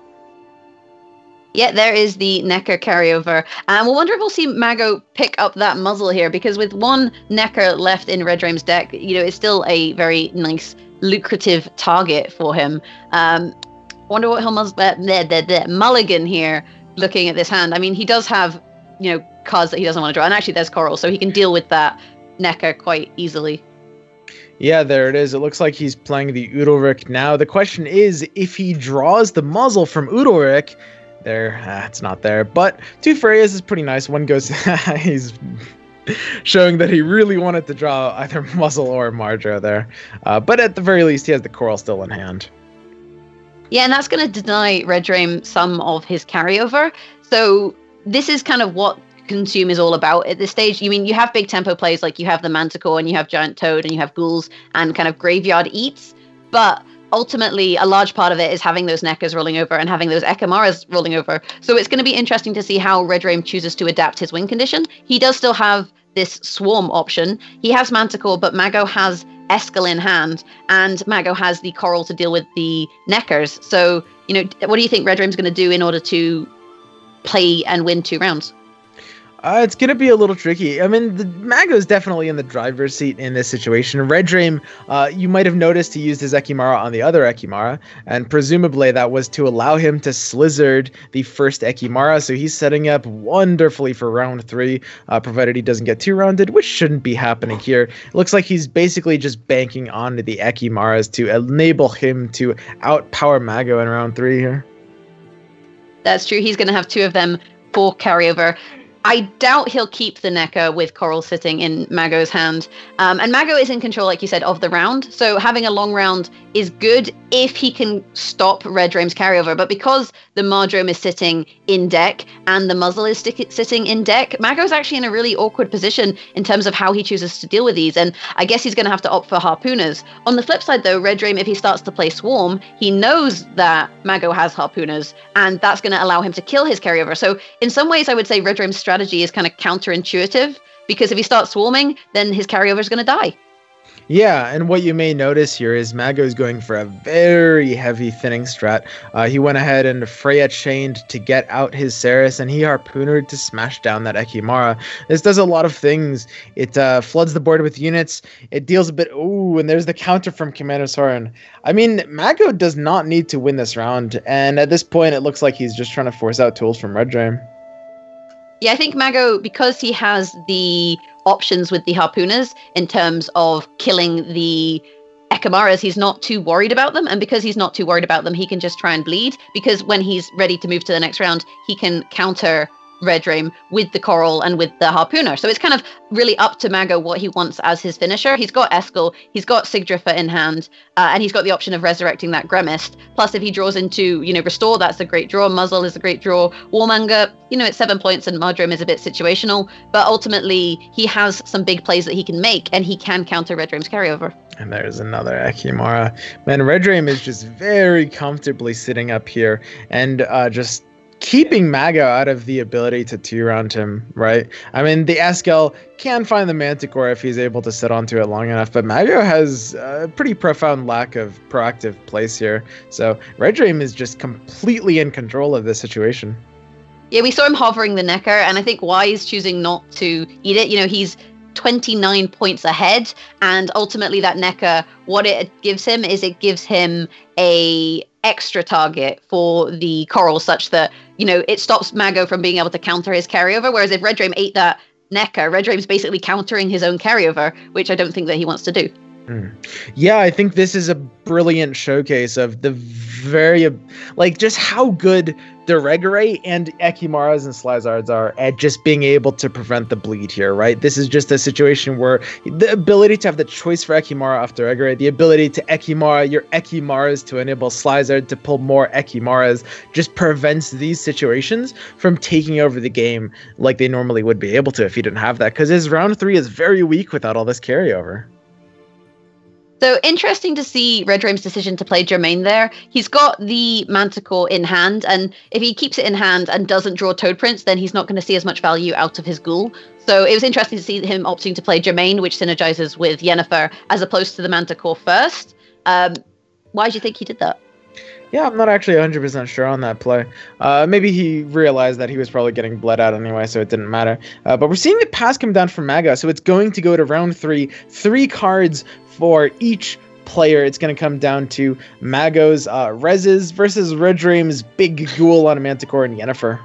[SPEAKER 1] Yeah, there is the Necker carryover. And we'll wonder if we'll see Mago pick up that Muzzle here, because with 1 Necker left in Red Dream's deck, it's still a very nice, lucrative target for him. Wonder what he'll mulligan here, looking at this hand. I mean, he does have, cards that he doesn't want to draw. And actually, there's Coral, so he can deal with that Necker quite easily.
[SPEAKER 4] Yeah, there it is. It looks like he's playing the Udalric now. The question is, if he draws the Muzzle from Udalric, it's not there, but 2 Freyas is pretty nice. One goes, he's showing that he really wanted to draw either Muzzle or Marjo there, but at the very least he has the Coral still in hand.
[SPEAKER 1] Yeah, and that's going to deny Red Dream some of his carryover, so this is kind of what Consume is all about at this stage. You have big tempo plays, like you have the Manticore and you have Giant Toad and you have Ghouls and kind of Graveyard Eats, but ultimately, a large part of it is having those Neckers rolling over and having those Ekamaras rolling over. So it's going to be interesting to see how Red Dream chooses to adapt his win condition. He does still have this Swarm option. He has Manticore, but Mago has Eskel in hand, and Mago has the Coral to deal with the Neckers. So, what do you think Red Dream's going to do in order to play and win 2 rounds?
[SPEAKER 4] It's going to be a little tricky. I mean, the Mago's definitely in the driver's seat in this situation. Red Dream, you might have noticed he used his Ekimara on the other Ekimara, and presumably that was to allow him to Slizzard the first Ekimara, so he's setting up wonderfully for round 3, provided he doesn't get 2-rounded, which shouldn't be happening here. It looks like he's basically just banking on the Ekimaras to enable him to outpower Mago in round 3 here.
[SPEAKER 1] That's true. He's going to have 2 of them for carryover. I doubt he'll keep the Necker with Coral sitting in Mago's hand. And Mago is in control, like you said, of the round. So having a long round is good if he can stop Red Rame's carryover. But because the Mardrome is sitting in deck and the muzzle is sitting in deck, Mago's actually in a really awkward position in terms of how he chooses to deal with these. And I guess he's going to have to opt for Harpooners. On the flip side, though, Red Rame, if he starts to play Swarm, he knows that Mago has Harpooners, and that's going to allow him to kill his carryover. So in some ways, I would say Red Rame's strategy is kind of counterintuitive, because if he starts swarming, then his carryover is going to die.
[SPEAKER 4] Yeah, and what you may notice here is Mago's going for a very heavy thinning strat. He went ahead and Freya chained to get out his Ceres, and he harpoonered to smash down that Ekimara. This does a lot of things. It floods the board with units. It deals a bit... Ooh, and there's the counter from Commander Soren. I mean, Mago does not need to win this round, and at this point, it looks like he's just trying to force out tools from Red Rame.
[SPEAKER 1] Yeah, I think Mago, because he has the options with the Harpooners in terms of killing the Ekamaras, he's not too worried about them. And because he's not too worried about them, he can just try and bleed. Because when he's ready to move to the next round, he can counter Red Rame with the Coral and with the Harpooner. So it's kind of really up to Mago what he wants as his finisher. He's got Eskel, he's got Sigdrifa in hand, and he's got the option of resurrecting that Gremist. Plus, if he draws into, Restore, that's a great draw. Muzzle is a great draw. Warmonger, it's 7 points, and Mardrome is a bit situational. But ultimately, he has some big plays that he can make, and he can counter Red Rame's carryover.
[SPEAKER 4] And there's another Ekimara. Man, Red Rame is just very comfortably sitting up here and just keeping Mago out of the ability to 2-round him, right? I mean, the Eskel can find the Manticore if he's able to sit onto it long enough, but Mago has a pretty profound lack of proactive place here. So Red Rame is just completely in control of this situation.
[SPEAKER 1] Yeah, we saw him hovering the Necker, and I think why he's choosing not to eat it. He's 29 points ahead, and ultimately that Necker, what it gives him is it gives him a extra target for the Coral, such that it stops Mago from being able to counter his carryover. Whereas if Red Rame ate that Necker, Red Rame's basically countering his own carryover, which I don't think that he wants to do.
[SPEAKER 4] Yeah, I think this is a brilliant showcase of the just how good the Regere and Ekimaras and Slizards are at just being able to prevent the bleed here, right? This is just a situation where the ability to have the choice for Ekimara after Regere, the ability to Ekimara your Ekimaras to enable Slizard to pull more Ekimaras, just prevents these situations from taking over the game like they normally would be able to if he didn't have that, because his round 3 is very weak without all this carryover.
[SPEAKER 1] So interesting to see Red Rame's decision to play Germain there. He's got the Manticore in hand, and if he keeps it in hand and doesn't draw Toad Prince, then he's not going to see as much value out of his ghoul. So it was interesting to see him opting to play Germain, which synergizes with Yennefer, as opposed to the Manticore first. Why do you think he did that?
[SPEAKER 4] Yeah, I'm not actually 100% sure on that play. Maybe he realized that he was probably getting bled out anyway, so it didn't matter. But we're seeing the pass come down from Mago, so it's going to go to round 3. 3 cards for each player. It's going to come down to Mago's Reses versus Red Rame's big ghoul on a Manticore and Yennefer.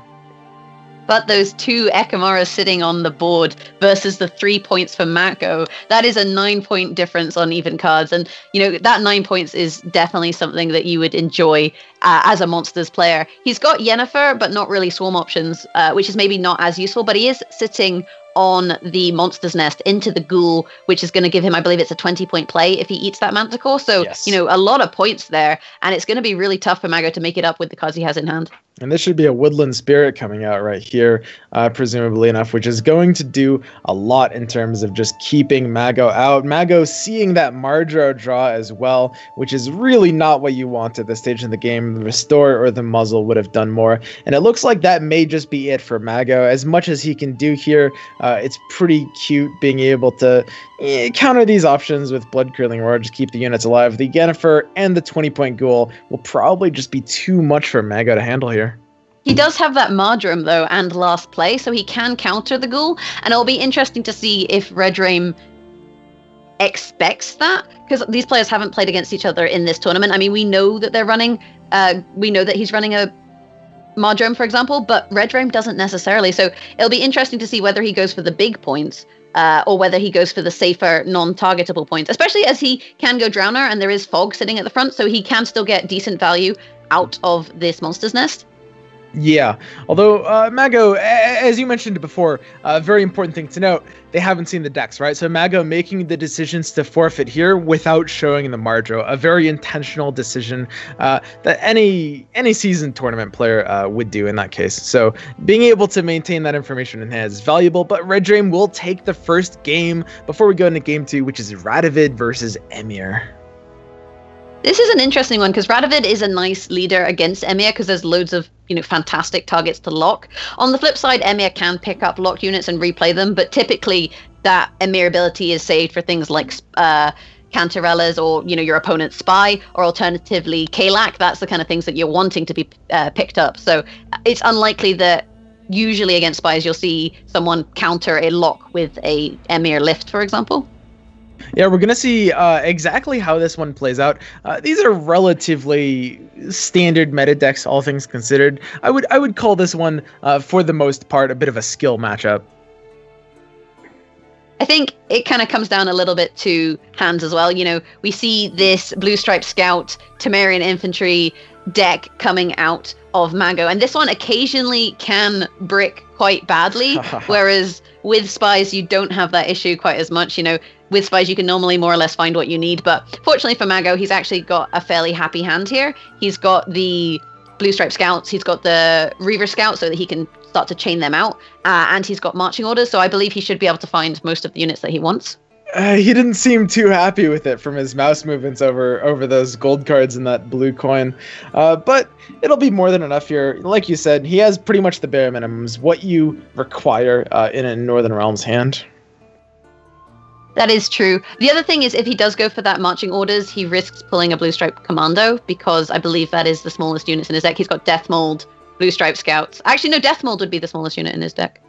[SPEAKER 1] But those 2 Ekamaras sitting on the board versus the 3 points for Mago, that is a 9-point difference on even cards. And, that 9 points is definitely something that you would enjoy as a Monsters player. He's got Yennefer, but not really Swarm options, which is maybe not as useful, but he is sitting on the Monster's Nest into the Ghoul, which is going to give him, I believe it's a 20-point play if he eats that Manticore. So,
[SPEAKER 4] yes.
[SPEAKER 1] A lot of points there, and it's going to be really tough for Mago to make it up with the cards he has in hand.
[SPEAKER 4] And this should be a Woodland Spirit coming out right here, presumably enough, which is going to do a lot in terms of just keeping Mago out. Mago seeing that Mardro draw as well, which is really not what you want at this stage in the game. The Restore or the Muzzle would have done more. And it looks like that may just be it for Mago. As much as he can do here, it's pretty cute being able to counter these options with Blood Curdling Roar, just keep the units alive. The Yennefer and the 20-point Ghoul will probably just be too much for Mago to handle here.
[SPEAKER 1] He does have that Mardrome, though, and Last Play, so he can counter the Ghoul. And it'll be interesting to see if Red Rame expects that, because these players haven't played against each other in this tournament. I mean, we know that they're running, we know that he's running a Mardrome, for example, but Red Rame doesn't necessarily. So it'll be interesting to see whether he goes for the big points or whether he goes for the safer, non-targetable points, especially as he can go Drowner and there is Fog sitting at the front, so he can still get decent value out of this Monster's Nest.
[SPEAKER 4] Yeah, although Mago, as you mentioned before, a very important thing to note, they haven't seen the decks, right? So Mago making the decisions to forfeit here without showing the Marjo, a very intentional decision that any seasoned tournament player would do in that case. So being able to maintain that information in hand is valuable, but Red Dream will take the first game before we go into game 2, which is Radovid versus Emir.
[SPEAKER 1] This is an interesting one because Radovid is a nice leader against Emir because there's loads of fantastic targets to lock. On the flip side, Emir can pick up locked units and replay them, but typically that Emir ability is saved for things like Cantarellas or your opponent's spy, or alternatively Kalak. That's the kind of things that you're wanting to be picked up. So it's unlikely that usually against spies you'll see someone counter a lock with a Emir lift, for example.
[SPEAKER 4] Yeah, we're going to see exactly how this one plays out. These are relatively standard meta decks, all things considered. I would call this one, for the most part, a bit of a skill matchup.
[SPEAKER 1] I think it kind of comes down a little bit to hands as well. We see this Blue Stripe Scout, Temerian Infantry deck coming out of Mago, and this one occasionally can brick quite badly, whereas with spies you don't have that issue quite as much. With spies you can normally more or less find what you need, but fortunately for Mago, he's actually got a fairly happy hand here. He's got the Blue Stripe Scouts, he's got the Reaver Scouts so that he can start to chain them out, and he's got marching orders, so I believe he should be able to find most of the units that he wants.
[SPEAKER 4] He didn't seem too happy with it from his mouse movements over those gold cards and that blue coin. But it'll be more than enough here. Like you said, he has pretty much the bare minimums, what you require in a Northern Realms hand.
[SPEAKER 1] That is true. The other thing is, if he does go for that marching orders, he risks pulling a Blue Stripe Commando, because I believe that is the smallest units in his deck. He's got Death Mold, Blue Stripe Scouts. Actually, no, Death Mold would be the smallest unit in his deck.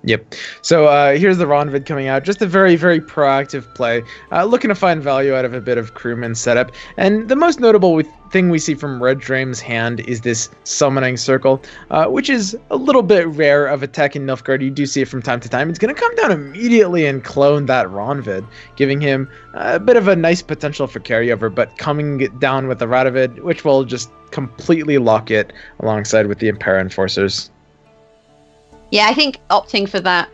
[SPEAKER 4] Yep. So here's the Ronvid coming out. Just a very, very proactive play. Looking to find value out of a bit of crewman setup. And the most notable thing we see from Red Dream's hand is this Summoning Circle, which is a little bit rare of a tech in Nilfgaard. You do see it from time to time. It's going to come down immediately and clone that Ronvid, giving him a bit of a nice potential for carryover, but coming down with the Radovid, which will just completely lock it alongside with the Impera Enforcers.
[SPEAKER 1] Yeah, I think opting for that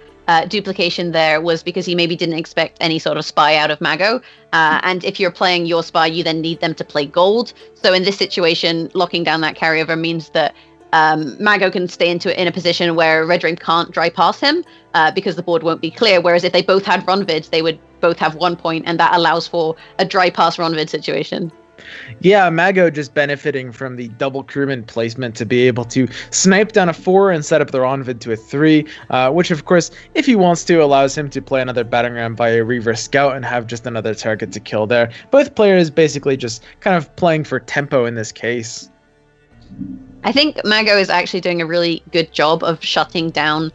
[SPEAKER 1] duplication there was because he maybe didn't expect any sort of spy out of Mago. And if you're playing your spy, you then need them to play gold. So in this situation, locking down that carryover means that Mago can stay in a position where Red Dream can't dry pass him because the board won't be clear. Whereas if they both had Ronvids, they would both have 1 point, and that allows for a dry pass Ronvid situation.
[SPEAKER 4] Yeah, Mago just benefiting from the double crewman placement to be able to snipe down a 4 and set up the Ronvid to a 3, which of course, if he wants to, allows him to play another battering ram by a Reaver Scout and have just another target to kill there. Both players basically just kind of playing for tempo in this case.
[SPEAKER 1] I think Mago is actually doing a really good job of shutting down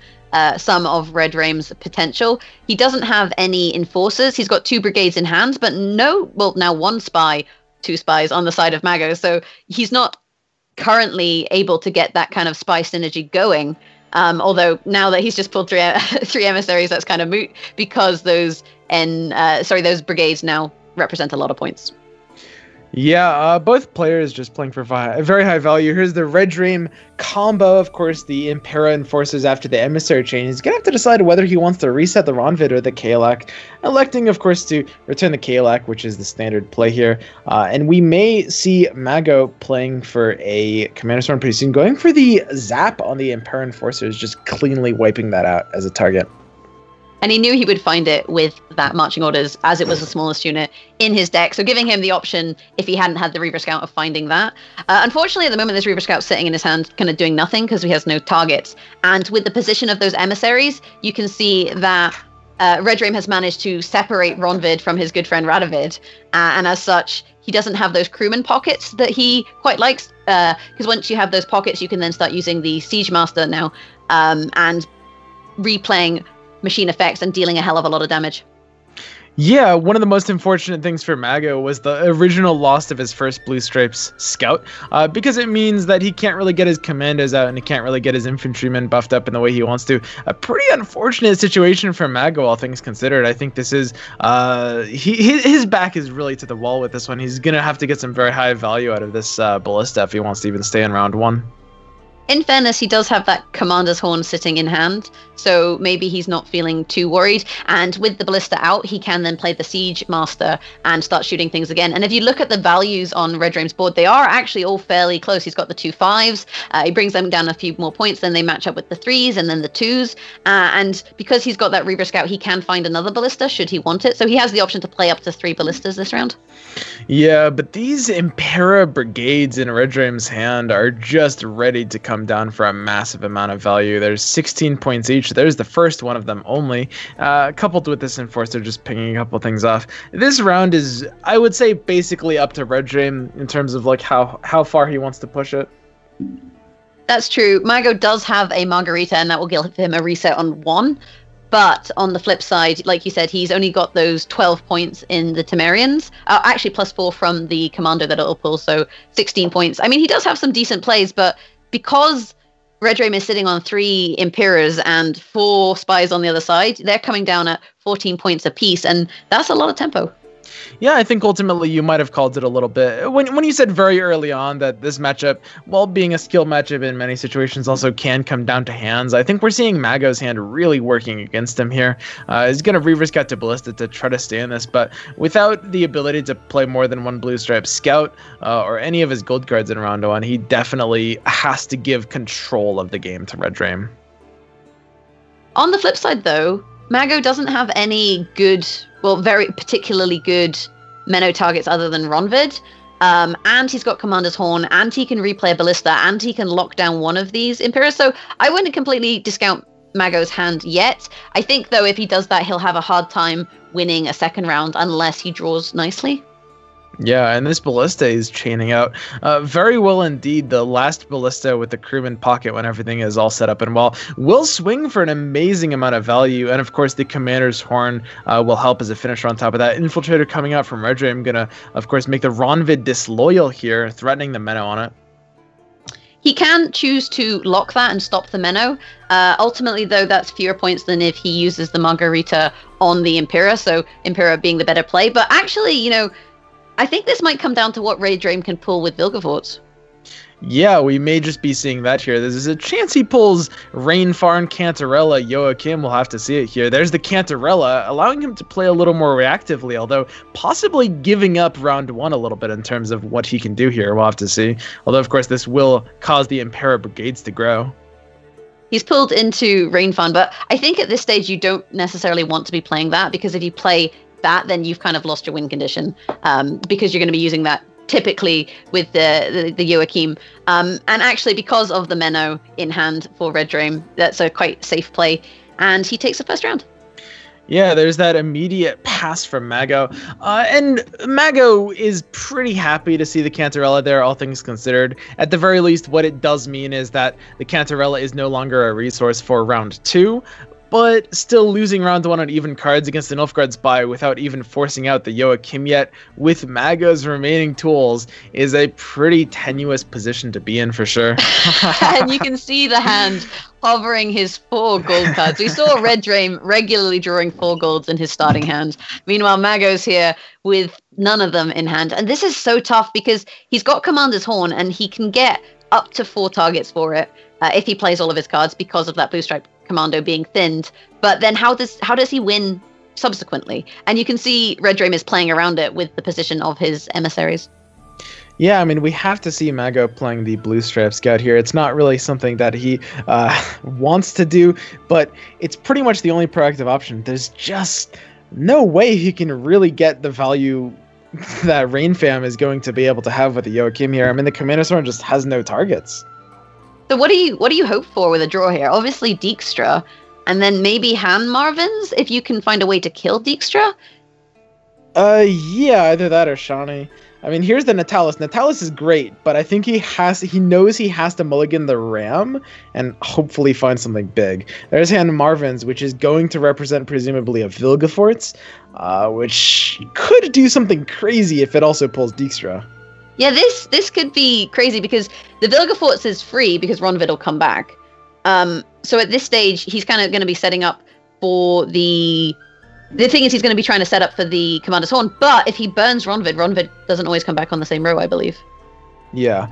[SPEAKER 1] some of Red Dream's potential. He doesn't have any enforcers. He's got 2 brigades in hand, but now 1 spy, 2 spies on the side of Mago, so he's not currently able to get that kind of spy synergy going. Although now that he's just pulled 3 emissaries, that's kind of moot because those brigades now represent a lot of points.
[SPEAKER 4] Yeah, both players just playing for very high value. Here's the Red Dream combo. Of course, the Impera Enforcers after the Emissary chain. He's going to have to decide whether he wants to reset the Ronvid or the Kalak. Electing, of course, to return the Kalak, which is the standard play here. And we may see Mago playing for a Commander Storm pretty soon, going for the Zap on the Impera Enforcers, just cleanly wiping that out as a target.
[SPEAKER 1] And he knew he would find it with that marching orders, as it was the smallest unit in his deck. So giving him the option, if he hadn't had the Reaver Scout, of finding that. Unfortunately, at the moment, this Reaver Scout's sitting in his hand, kind of doing nothing because he has no targets. And with the position of those emissaries, you can see that Red Dream has managed to separate Ronvid from his good friend Radovid. And as such, he doesn't have those crewman pockets that he quite likes. Because once you have those pockets, you can then start using the Siege Master now and replaying machine effects and dealing a hell of a lot of damage.
[SPEAKER 4] Yeah, one of the most unfortunate things for Mago was the original loss of his first Blue Stripes Scout, because it means that he can't really get his commandos out and he can't really get his infantrymen buffed up in the way he wants to. A pretty unfortunate situation for Mago, all things considered. I think this is, his back is really to the wall with this one. He's going to have to get some very high value out of this Ballista if he wants to even stay in round 1.
[SPEAKER 1] In fairness, he does have that Commander's Horn sitting in hand, so maybe he's not feeling too worried. And with the Ballista out, he can then play the Siege Master and start shooting things again. And if you look at the values on Red Drame's board, they are actually all fairly close. He's got the 2 5s. He brings them down a few more points, then they match up with the 3s and then the 2s. And because he's got that Reaver Scout, he can find another Ballista should he want it. So he has the option to play up to 3 Ballistas this round.
[SPEAKER 4] Yeah, but these Impera brigades in Red Drame's hand are just ready to come down for a massive amount of value. There's 16 points each. There's the first one of them only. Coupled with this Enforcer just picking a couple things off. This round is, I would say, basically up to Red Drame in terms of like how far he wants to push it.
[SPEAKER 1] That's true. Mago does have a Margarita, and that will give him a reset on 1. But on the flip side, like you said, he's only got those 12 points in the Temerians. Actually, +4 from the Commando that it'll pull, so 16 points. I mean, he does have some decent plays, but because Red Drame is sitting on 3 Imperas and 4 Spies on the other side, they're coming down at 14 points apiece, and that's a lot of tempo.
[SPEAKER 4] Yeah, I think ultimately you might have called it a little bit. When you said very early on that this matchup, while being a skill matchup in many situations, also can come down to hands, I think we're seeing Mago's hand really working against him here. He's going to Reaver Scout to Ballista to try to stay in this, but without the ability to play more than 1 Blue Stripe Scout or any of his gold cards in round 1, he definitely has to give control of the game to Red Drame.
[SPEAKER 1] On the flip side, though, Mago doesn't have any good, well, very particularly good Menno targets other than Ronvid. And he's got Commander's Horn, and he can replay a Ballista, and he can lock down one of these Imperas. So I wouldn't completely discount Mago's hand yet. I think, though, if he does that, he'll have a hard time winning a second round unless he draws nicely.
[SPEAKER 4] Yeah, and this Ballista is chaining out very well indeed. The last Ballista with the crewman pocket when everything is all set up and well will swing for an amazing amount of value. And of course, the Commander's Horn will help as a finisher on top of that. Infiltrator coming out from Red Drame, gonna, of course, make the Ronvid disloyal here, threatening the Menno on it.
[SPEAKER 1] He can choose to lock that and stop the Menno. Ultimately, though, that's fewer points than if he uses the Margarita on the Impera, so Impera being the better play. But actually, you know, I think this might come down to what Red Drame can pull with Vilgefortz.
[SPEAKER 4] Yeah, we may just be seeing that here. There's a chance he pulls Rainfarn, Cantarella, Joachim. We'll have to see it here. There's the Cantarella, allowing him to play a little more reactively, although possibly giving up round 1 a little bit in terms of what he can do here. We'll have to see. Although, of course, this will cause the Impera brigades to grow.
[SPEAKER 1] He's pulled into Rainfarn, but I think at this stage you don't necessarily want to be playing that, because if you play that, then you've kind of lost your win condition, because you're going to be using that typically with the Joachim. And actually, because of the Menno in hand for Red Drame, that's a quite safe play, and he takes the first round.
[SPEAKER 4] Yeah, there's that immediate pass from Mago. And Mago is pretty happy to see the Cantarella there, all things considered. At the very least, what it does mean is that the Cantarella is no longer a resource for round 2, but still losing round 1 on even cards against an Nilfgaard Spy without even forcing out the Joachim yet with Mago's remaining tools is a pretty tenuous position to be in for sure.
[SPEAKER 1] And you can see the hand hovering his 4 gold cards. We saw Red Drame regularly drawing 4 golds in his starting hand. Meanwhile, Mago's here with none of them in hand. And this is so tough because he's got Commander's Horn and he can get up to 4 targets for it if he plays all of his cards because of that Blue Stripe Commando being thinned. But then how does he win subsequently? And you can see Red Drame is playing around it with the position of his emissaries.
[SPEAKER 4] Yeah, I mean, we have to see Mago playing the Blue Stripe Scout here. It's not really something that he wants to do, but it's pretty much the only proactive option. There's just no way he can really get the value that Rainfam is going to be able to have with the Joachim here. I mean, the Commander's Horn just has no targets.
[SPEAKER 1] So what do you hope for with a draw here? Obviously Dijkstra, and then maybe Han Marvins if you can find a way to kill Dijkstra.
[SPEAKER 4] Yeah, either that or Shani. I mean, here's the Natalis. Natalis is great, but I think he knows he has to mulligan the Ram and hopefully find something big. There's Han Marvins, which is going to represent presumably a Vilgefortz, which could do something crazy if it also pulls Dijkstra.
[SPEAKER 1] Yeah, this could be crazy because the Vilgefortz is free because Ronvid will come back. So at this stage, he's kind of going to be setting up for the thing is he's going to be trying to set up for the Commander's Horn. But if he burns Ronvid, Ronvid doesn't always come back on the same row, I believe.
[SPEAKER 4] Yeah,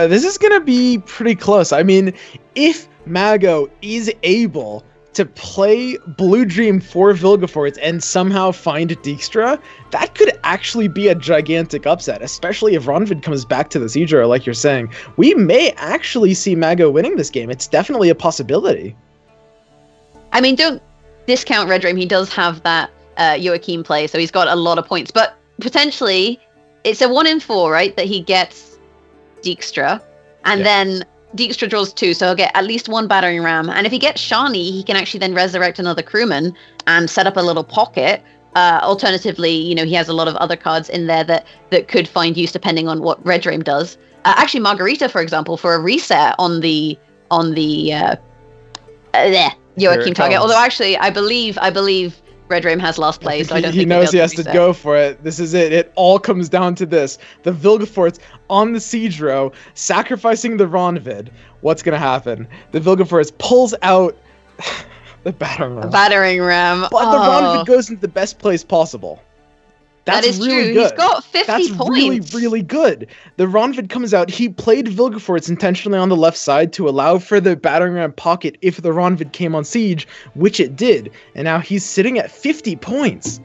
[SPEAKER 4] this is going to be pretty close. I mean, if Mago is able to play Blue Dream for Vilgefortz and somehow find Dijkstra, that could actually be a gigantic upset, especially if Ronvid comes back to the Seadra, like you're saying. We may actually see Mago winning this game. It's definitely a possibility.
[SPEAKER 1] I mean, don't discount Red Dream. He does have that Joachim play, so he's got a lot of points. But potentially, it's a 1 in 4, right, that he gets Dijkstra, and then Dijkstra draws 2, so he'll get at least 1 battering ram. And if he gets Shani, he can actually then resurrect another crewman and set up a little pocket. Alternatively, he has a lot of other cards in there that could find use depending on what Red Dream does. Actually, Margarita, for example, for a reset on the Joachim target. Although actually, I believe Red Dream has last play, so I don't think
[SPEAKER 4] he knows he has to go for it. This is it. It all comes down to this. The Vilgefortz on the Siege Row, sacrificing the Ronvid. What's going to happen? The Vilgefortz pulls out the battering ram.
[SPEAKER 1] Battering ram.
[SPEAKER 4] But the Ronvid goes into the best place possible.
[SPEAKER 1] That is
[SPEAKER 4] really
[SPEAKER 1] true.
[SPEAKER 4] Good.
[SPEAKER 1] He's got 50
[SPEAKER 4] That's
[SPEAKER 1] points.
[SPEAKER 4] Really, really good. The Ronvid comes out. He played Vilgefortz intentionally on the left side to allow for the battering ram pocket if the Ronvid came on siege, which it did. And now he's sitting at 50 points.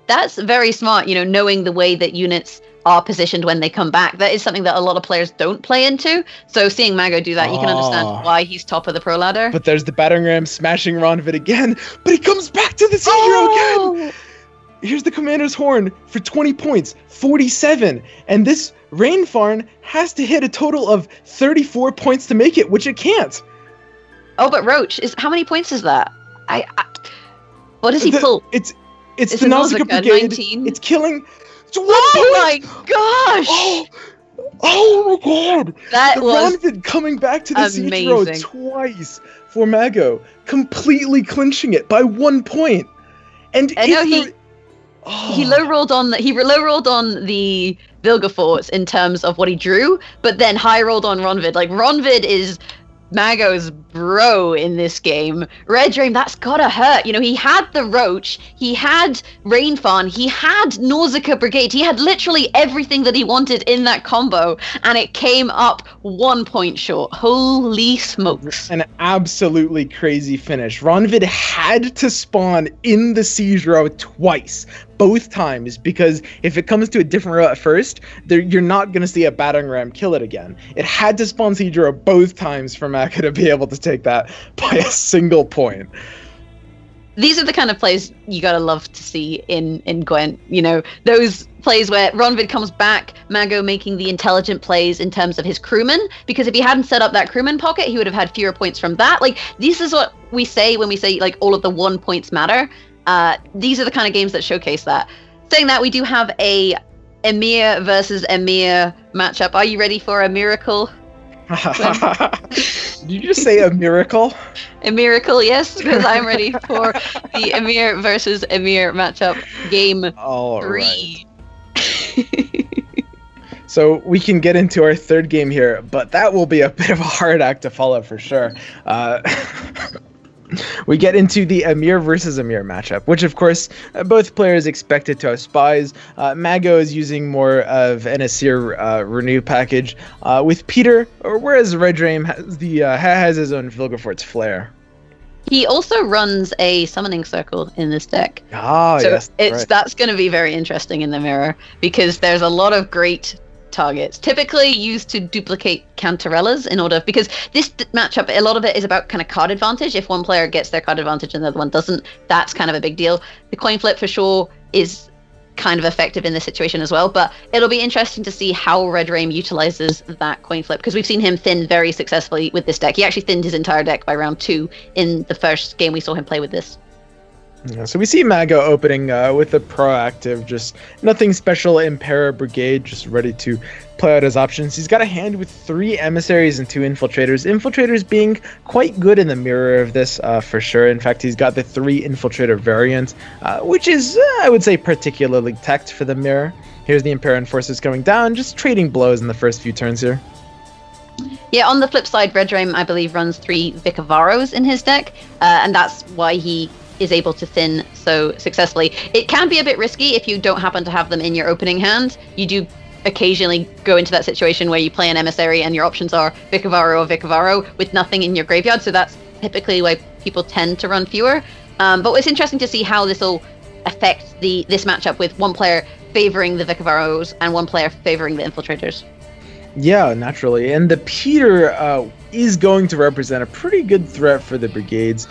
[SPEAKER 1] That's very smart, knowing the way that units are positioned when they come back. That is something that a lot of players don't play into. So seeing Mago do that, you can understand why he's top of the pro ladder.
[SPEAKER 4] But there's the battering ram smashing Ronvid again. But he comes back to the siege row again. Here's the Commander's Horn for 20 points, 47. And this Rainfarn has to hit a total of 34 points to make it, which it can't.
[SPEAKER 1] Oh, but Roach, how many points is that? What does he pull?
[SPEAKER 4] It's the Nausicaa Brigade.
[SPEAKER 1] 19?
[SPEAKER 4] It's killing. It's
[SPEAKER 1] my gosh!
[SPEAKER 4] Oh my god!
[SPEAKER 1] That was
[SPEAKER 4] Ronvid coming back to the siege row twice for Mago, completely clinching it by 1 point. And
[SPEAKER 1] he low rolled on the Vilgefortz in terms of what he drew, but then high rolled on Ronvid. Like Ronvid is Mago's bro in this game. Red Dream, that's gotta hurt. He had the Roach, he had Rainfarn, he had Nausicaa Brigade, he had literally everything that he wanted in that combo, and it came up 1 point short. Holy smokes.
[SPEAKER 4] An absolutely crazy finish. Ronvid had to spawn in the siege row twice. Both times, because if it comes to a different row at first, you're not going to see a battering ram kill it again. It had to spawn siege row both times for Maka to be able to take that by a single point.
[SPEAKER 1] These are the kind of plays you gotta love to see in Gwent. Those plays where Ronvid comes back, Mago making the intelligent plays in terms of his crewman, because if he hadn't set up that crewman pocket, he would have had fewer points from that. Like, this is what we say when we say, like, all of the 1 points matter. These are the kind of games that showcase that. Saying that, we do have a Emir versus Emir matchup. Are you ready for a miracle?
[SPEAKER 4] Did you just say a miracle?
[SPEAKER 1] A miracle, yes, because I'm ready for the Emir versus Emir matchup, game 3.
[SPEAKER 4] Right. So we can get into our third game here, but that will be a bit of a hard act to follow for sure. We get into the Emir versus Emir matchup, which of course both players expected to have spies. Mago is using more of an Asir renew package with Peter, whereas Red Dream has his own Vilgefortz Flare.
[SPEAKER 1] He also runs a summoning circle in this deck.
[SPEAKER 4] Yes,
[SPEAKER 1] that's going to be very interesting in the mirror, because there's a lot of great targets, typically used to duplicate Cantarellas because this matchup, a lot of it is about kind of card advantage. If one player gets their card advantage and the other one doesn't, that's kind of a big deal. The coin flip for sure is kind of effective in this situation as well, but it'll be interesting to see how Red Dream utilizes that coin flip, because we've seen him thin very successfully with this deck. He actually thinned his entire deck by round 2 in the first game we saw him play with this.
[SPEAKER 4] Yeah, so we see Mago opening with a proactive, just nothing special Impera Brigade, just ready to play out his options. He's got a hand with 3 emissaries and 2 infiltrators. Infiltrators being quite good in the mirror of this for sure. In fact, he's got the 3 infiltrator variant, which is, I would say, particularly teched for the mirror. Here's the Impera Enforcers coming down, just trading blows in the first few turns here.
[SPEAKER 1] Yeah, on the flip side, Red Dream, I believe, runs 3 Vicavaros in his deck, and that's why he is able to thin so successfully. It can be a bit risky if you don't happen to have them in your opening hand. You do occasionally go into that situation where you play an emissary and your options are Vikavaro or Vikavaro with nothing in your graveyard. So that's typically why people tend to run fewer. But it's interesting to see how this will affect this matchup with one player favoring the Vikavaros and one player favoring the Infiltrators.
[SPEAKER 4] Yeah, naturally. And the Peter is going to represent a pretty good threat for the Brigades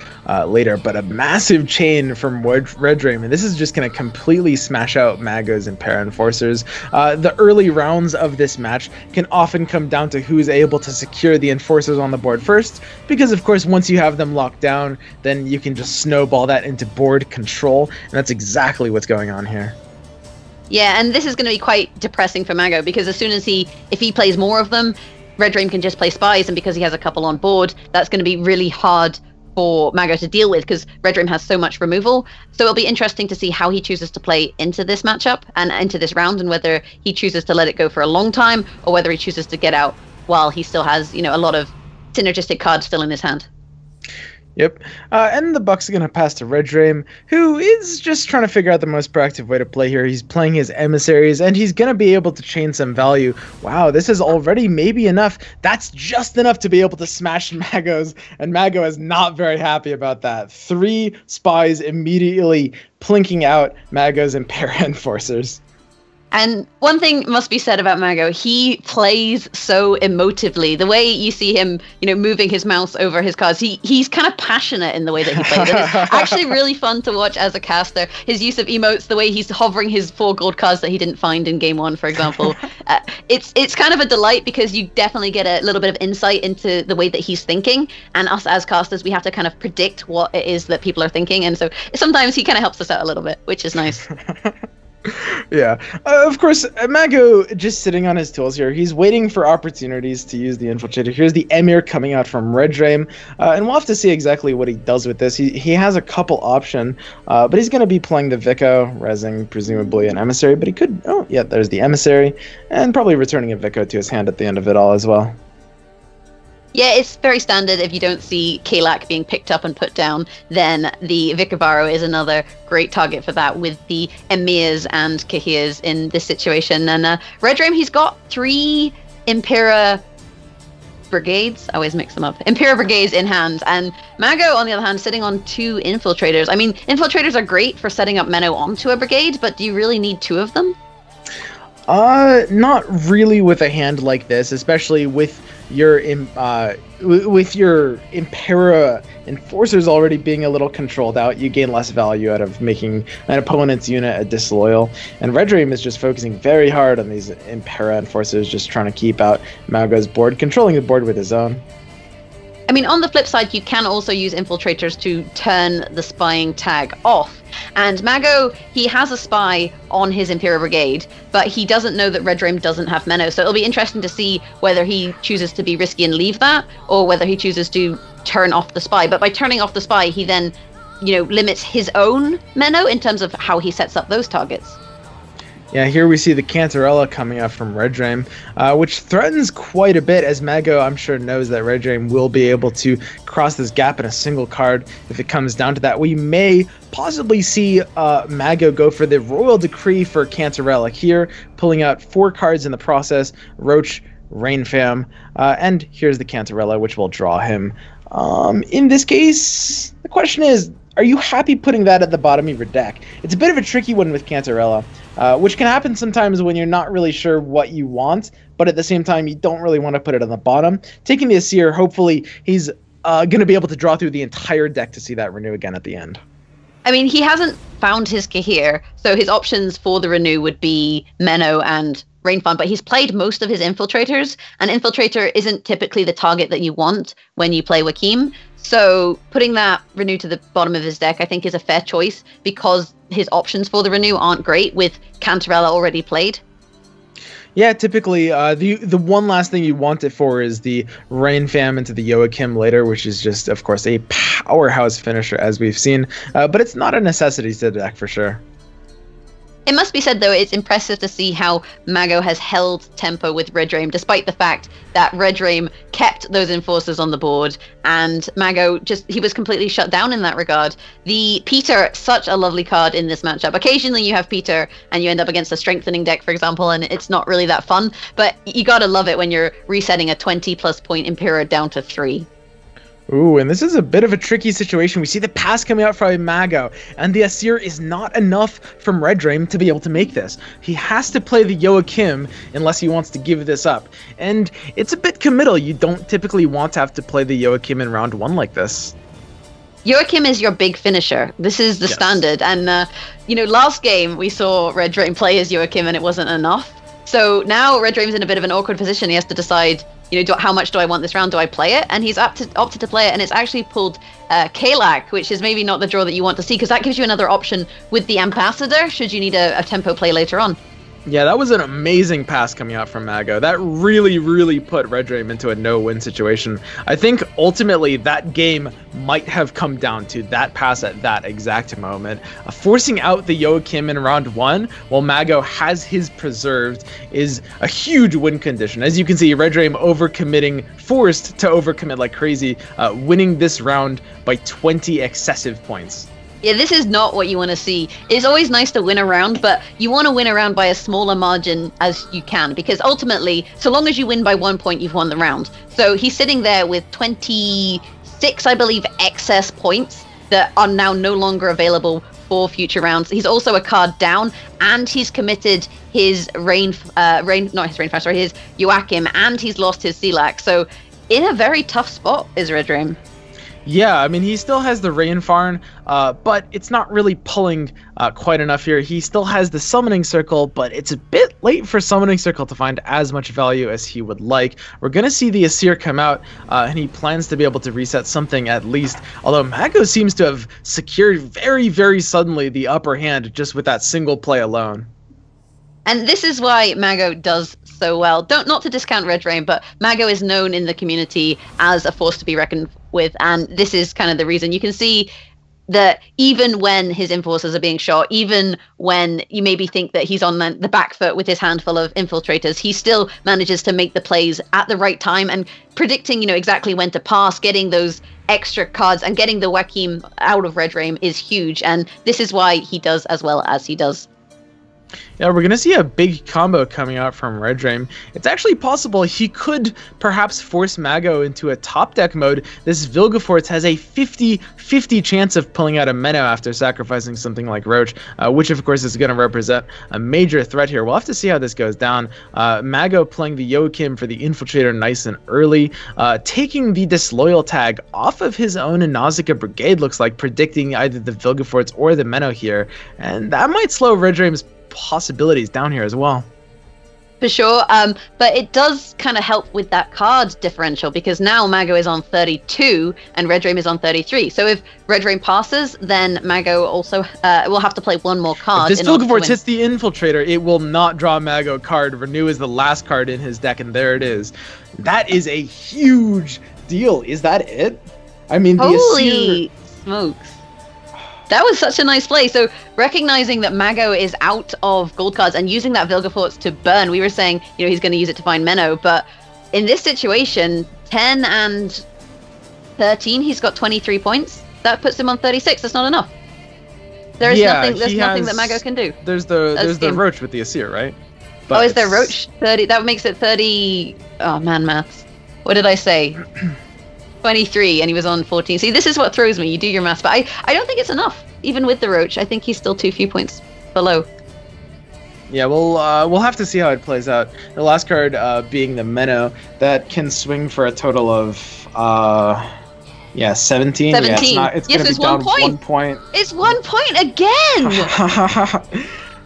[SPEAKER 4] later, but a massive chain from Red Dream, and this is just going to completely smash out Magos and Para-Enforcers. The early rounds of this match can often come down to who's able to secure the Enforcers on the board first, because of course once you have them locked down, then you can just snowball that into board control, and that's exactly what's going on here.
[SPEAKER 1] Yeah, and this is going to be quite depressing for Mago, because as soon as if he plays more of them, Red Dream can just play spies, and because he has a couple on board, that's going to be really hard for Mago to deal with, because Red Dream has so much removal. So it'll be interesting to see how he chooses to play into this matchup and into this round, and whether he chooses to let it go for a long time, or whether he chooses to get out while he still has, a lot of synergistic cards still in his hand.
[SPEAKER 4] Yep. And the Bucks are going to pass to Red Dream, who is just trying to figure out the most proactive way to play here. He's playing his emissaries, and he's going to be able to chain some value. Wow, this is already maybe enough. That's just enough to be able to smash Magos, and Mago is not very happy about that. 3 spies immediately plinking out Magos and Para-Enforcers.
[SPEAKER 1] And one thing must be said about Mago, he plays so emotively. The way you see him, moving his mouse over his cards, he's kind of passionate in the way that he plays. And it's actually really fun to watch as a caster. His use of emotes, the way he's hovering his 4 gold cards that he didn't find in game 1, for example. It's kind of a delight, because you definitely get a little bit of insight into the way that he's thinking. And us as casters, we have to kind of predict what it is that people are thinking. And so sometimes he kind of helps us out a little bit, which is nice.
[SPEAKER 4] Yeah, of course, Mago just sitting on his tools here. He's waiting for opportunities to use the Infiltrator. Here's the Emir coming out from Red Dream, and we'll have to see exactly what he does with this. He has a couple options, but he's going to be playing the Vico, resing presumably an Emissary, but he could, oh yeah, there's the Emissary, and probably returning a Vico to his hand at the end of it all as well.
[SPEAKER 1] Yeah, it's very standard. If you don't see Kalak being picked up and put down, then the Vikavaro is another great target for that, with the Emirs and Kahirs in this situation. And Red Dream, he's got 3 Impera Brigades. I always mix them up. Impera Brigades in hand. And Mago, on the other hand, sitting on 2 Infiltrators. I mean, Infiltrators are great for setting up Menno onto a brigade, but do you really need 2 of them?
[SPEAKER 4] Not really with a hand like this, especially with your Impera Enforcers already being a little controlled out. You gain less value out of making an opponent's unit a disloyal. And Red Dream is just focusing very hard on these Impera Enforcers, just trying to keep out Mago's board, controlling the board with his own.
[SPEAKER 1] I mean, on the flip side, you can also use Infiltrators to turn the spying tag off. And Mago, he has a spy on his Imperial Brigade, but he doesn't know that Red Dream doesn't have Menno. So it'll be interesting to see whether he chooses to be risky and leave that, or whether he chooses to turn off the spy. But by turning off the spy, he then, limits his own Menno in terms of how he sets up those targets.
[SPEAKER 4] Yeah, here we see the Cantarella coming up from Red Dream, which threatens quite a bit, as Mago, I'm sure, knows that Red Dream will be able to cross this gap in a single card if it comes down to that. We may possibly see Mago go for the Royal Decree for Cantarella here, pulling out 4 cards in the process: Roach, Rainfam, and here's the Cantarella, which will draw him. In this case, the question is, are you happy putting that at the bottom of your deck? It's a bit of a tricky one with Cantarella, which can happen sometimes when you're not really sure what you want, but at the same time, you don't really want to put it on the bottom. Taking the Asir, hopefully he's going to be able to draw through the entire deck to see that renew again at the end.
[SPEAKER 1] I mean, he hasn't found his Kahir, so his options for the renew would be Menno and Rainfon, but he's played most of his Infiltrators, and Infiltrator isn't typically the target that you want when you play Wakim. So putting that renew to the bottom of his deck, I think, is a fair choice, because his options for the renew aren't great with Cantarella already played.
[SPEAKER 4] Yeah, typically, the one last thing you want it for is the Rainfam into the Joachim later, which is just, of course, a powerhouse finisher, as we've seen. But it's not a necessity to the deck for sure.
[SPEAKER 1] It must be said, though, it's impressive to see how Mago has held tempo with Red Dream, despite the fact that Red Dream kept those enforcers on the board, and Mago he was completely shut down in that regard. The Peter, such a lovely card in this matchup. Occasionally you have Peter and you end up against a strengthening deck, for example, and it's not really that fun, but you gotta love it when you're resetting a 20+ point Impera down to 3.
[SPEAKER 4] Ooh, and this is a bit of a tricky situation. We see the pass coming out from Mago, and the Asir is not enough from Red Dream to be able to make this. He has to play the Joachim unless he wants to give this up. And it's a bit committal. You don't typically want to have to play the Joachim in round 1 like this.
[SPEAKER 1] Joachim is your big finisher. This is the standard. And, last game we saw Red Dream play as Joachim and it wasn't enough. So now Red Dream's in a bit of an awkward position. He has to decide, how much do I want this round? Do I play it? And he's opted to play it, and it's actually pulled Kalak, which is maybe not the draw that you want to see, because that gives you another option with the Ambassador, should you need a tempo play later on.
[SPEAKER 4] Yeah, that was an amazing pass coming out from Mago. That really, really put Red Dream into a no-win situation. I think ultimately that game might have come down to that pass at that exact moment. Forcing out the Joachim in round 1 while Mago has his preserved is a huge win condition. As you can see, Red Dream overcommitting, forced to overcommit like crazy, winning this round by 20 excessive points.
[SPEAKER 1] Yeah, this is not what you want to see. It's always nice to win a round, but you want to win a round by a smaller margin as you can, because ultimately, so long as you win by 1 point, you've won the round. So he's sitting there with 26, I believe, excess points that are now no longer available for future rounds. He's also a card down, and he's committed his his Joachim, and he's lost his Selak. So in a very tough spot is Red Dream.
[SPEAKER 4] Yeah, I mean, he still has the Rainfarn, but it's not really pulling quite enough here. He still has the Summoning Circle, but it's a bit late for Summoning Circle to find as much value as he would like. We're going to see the Asir come out, and he plans to be able to reset something at least, although Mago seems to have secured very, very suddenly the upper hand just with that single play alone.
[SPEAKER 1] And this is why Mago does so well. Not to discount Red Dream, but Mago is known in the community as a force to be reckoned with, and this is kind of the reason. You can see that even when his enforcers are being shot, even when you maybe think that he's on the back foot with his handful of infiltrators, he still manages to make the plays at the right time and predicting, exactly when to pass, getting those extra cards and getting the Joachim out of Red Dream is huge, and this is why he does as well as he does.
[SPEAKER 4] Yeah, we're going to see a big combo coming out from Red Dream. It's actually possible he could perhaps force Mago into a top deck mode. This Vilgefortz has a 50-50 chance of pulling out a Menno after sacrificing something like Roach, which of course is going to represent a major threat here. We'll have to see how this goes down. Mago playing the Joachim for the Infiltrator nice and early, taking the Disloyal tag off of his own Nausicaa Brigade, looks like, predicting either the Vilgefortz or the Menno here, and that might slow Red Dream's possibilities down here as well.
[SPEAKER 1] For sure, but it does kind of help with that card differential, because now Mago is on 32 and Red Dream is on 33. So if Red Dream passes, then Mago also will have to play one more card.
[SPEAKER 4] If this Vilgefortz hits the Infiltrator, it will not draw Mago a card. Renew is the last card in his deck, and there it is. That is a huge deal. Is that it? I mean,
[SPEAKER 1] holy smokes. That was such a nice play. So recognizing that Mago is out of gold cards and using that Vilgefortz to burn, we were saying, he's going to use it to find Menno, but in this situation, 10 and 13, he's got 23 points. That puts him on 36. That's not enough. There's nothing that Mago can do.
[SPEAKER 4] There's the Roach with the Asir, right?
[SPEAKER 1] But is there Roach? 30. That makes it 30. Oh man, maths. What did I say? 23, and he was on 14. See, this is what throws me. You do your maths, but I don't think it's enough. Even with the Roach, I think he's still too few points below.
[SPEAKER 4] Yeah, we'll have to see how it plays out. The last card being the Menno, that can swing for a total of 17.
[SPEAKER 1] 17.
[SPEAKER 4] Yeah, it's going to be down 1 point.
[SPEAKER 1] It's 1 point again.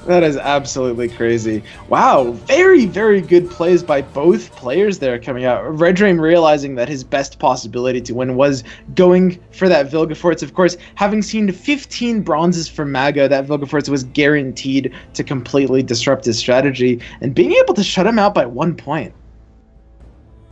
[SPEAKER 4] That is absolutely crazy. Wow, very, very good plays by both players there coming out. Red Dream realizing that his best possibility to win was going for that Vilgefortz. Of course, having seen 15 bronzes from Mago, that Vilgefortz was guaranteed to completely disrupt his strategy, and being able to shut him out by 1 point.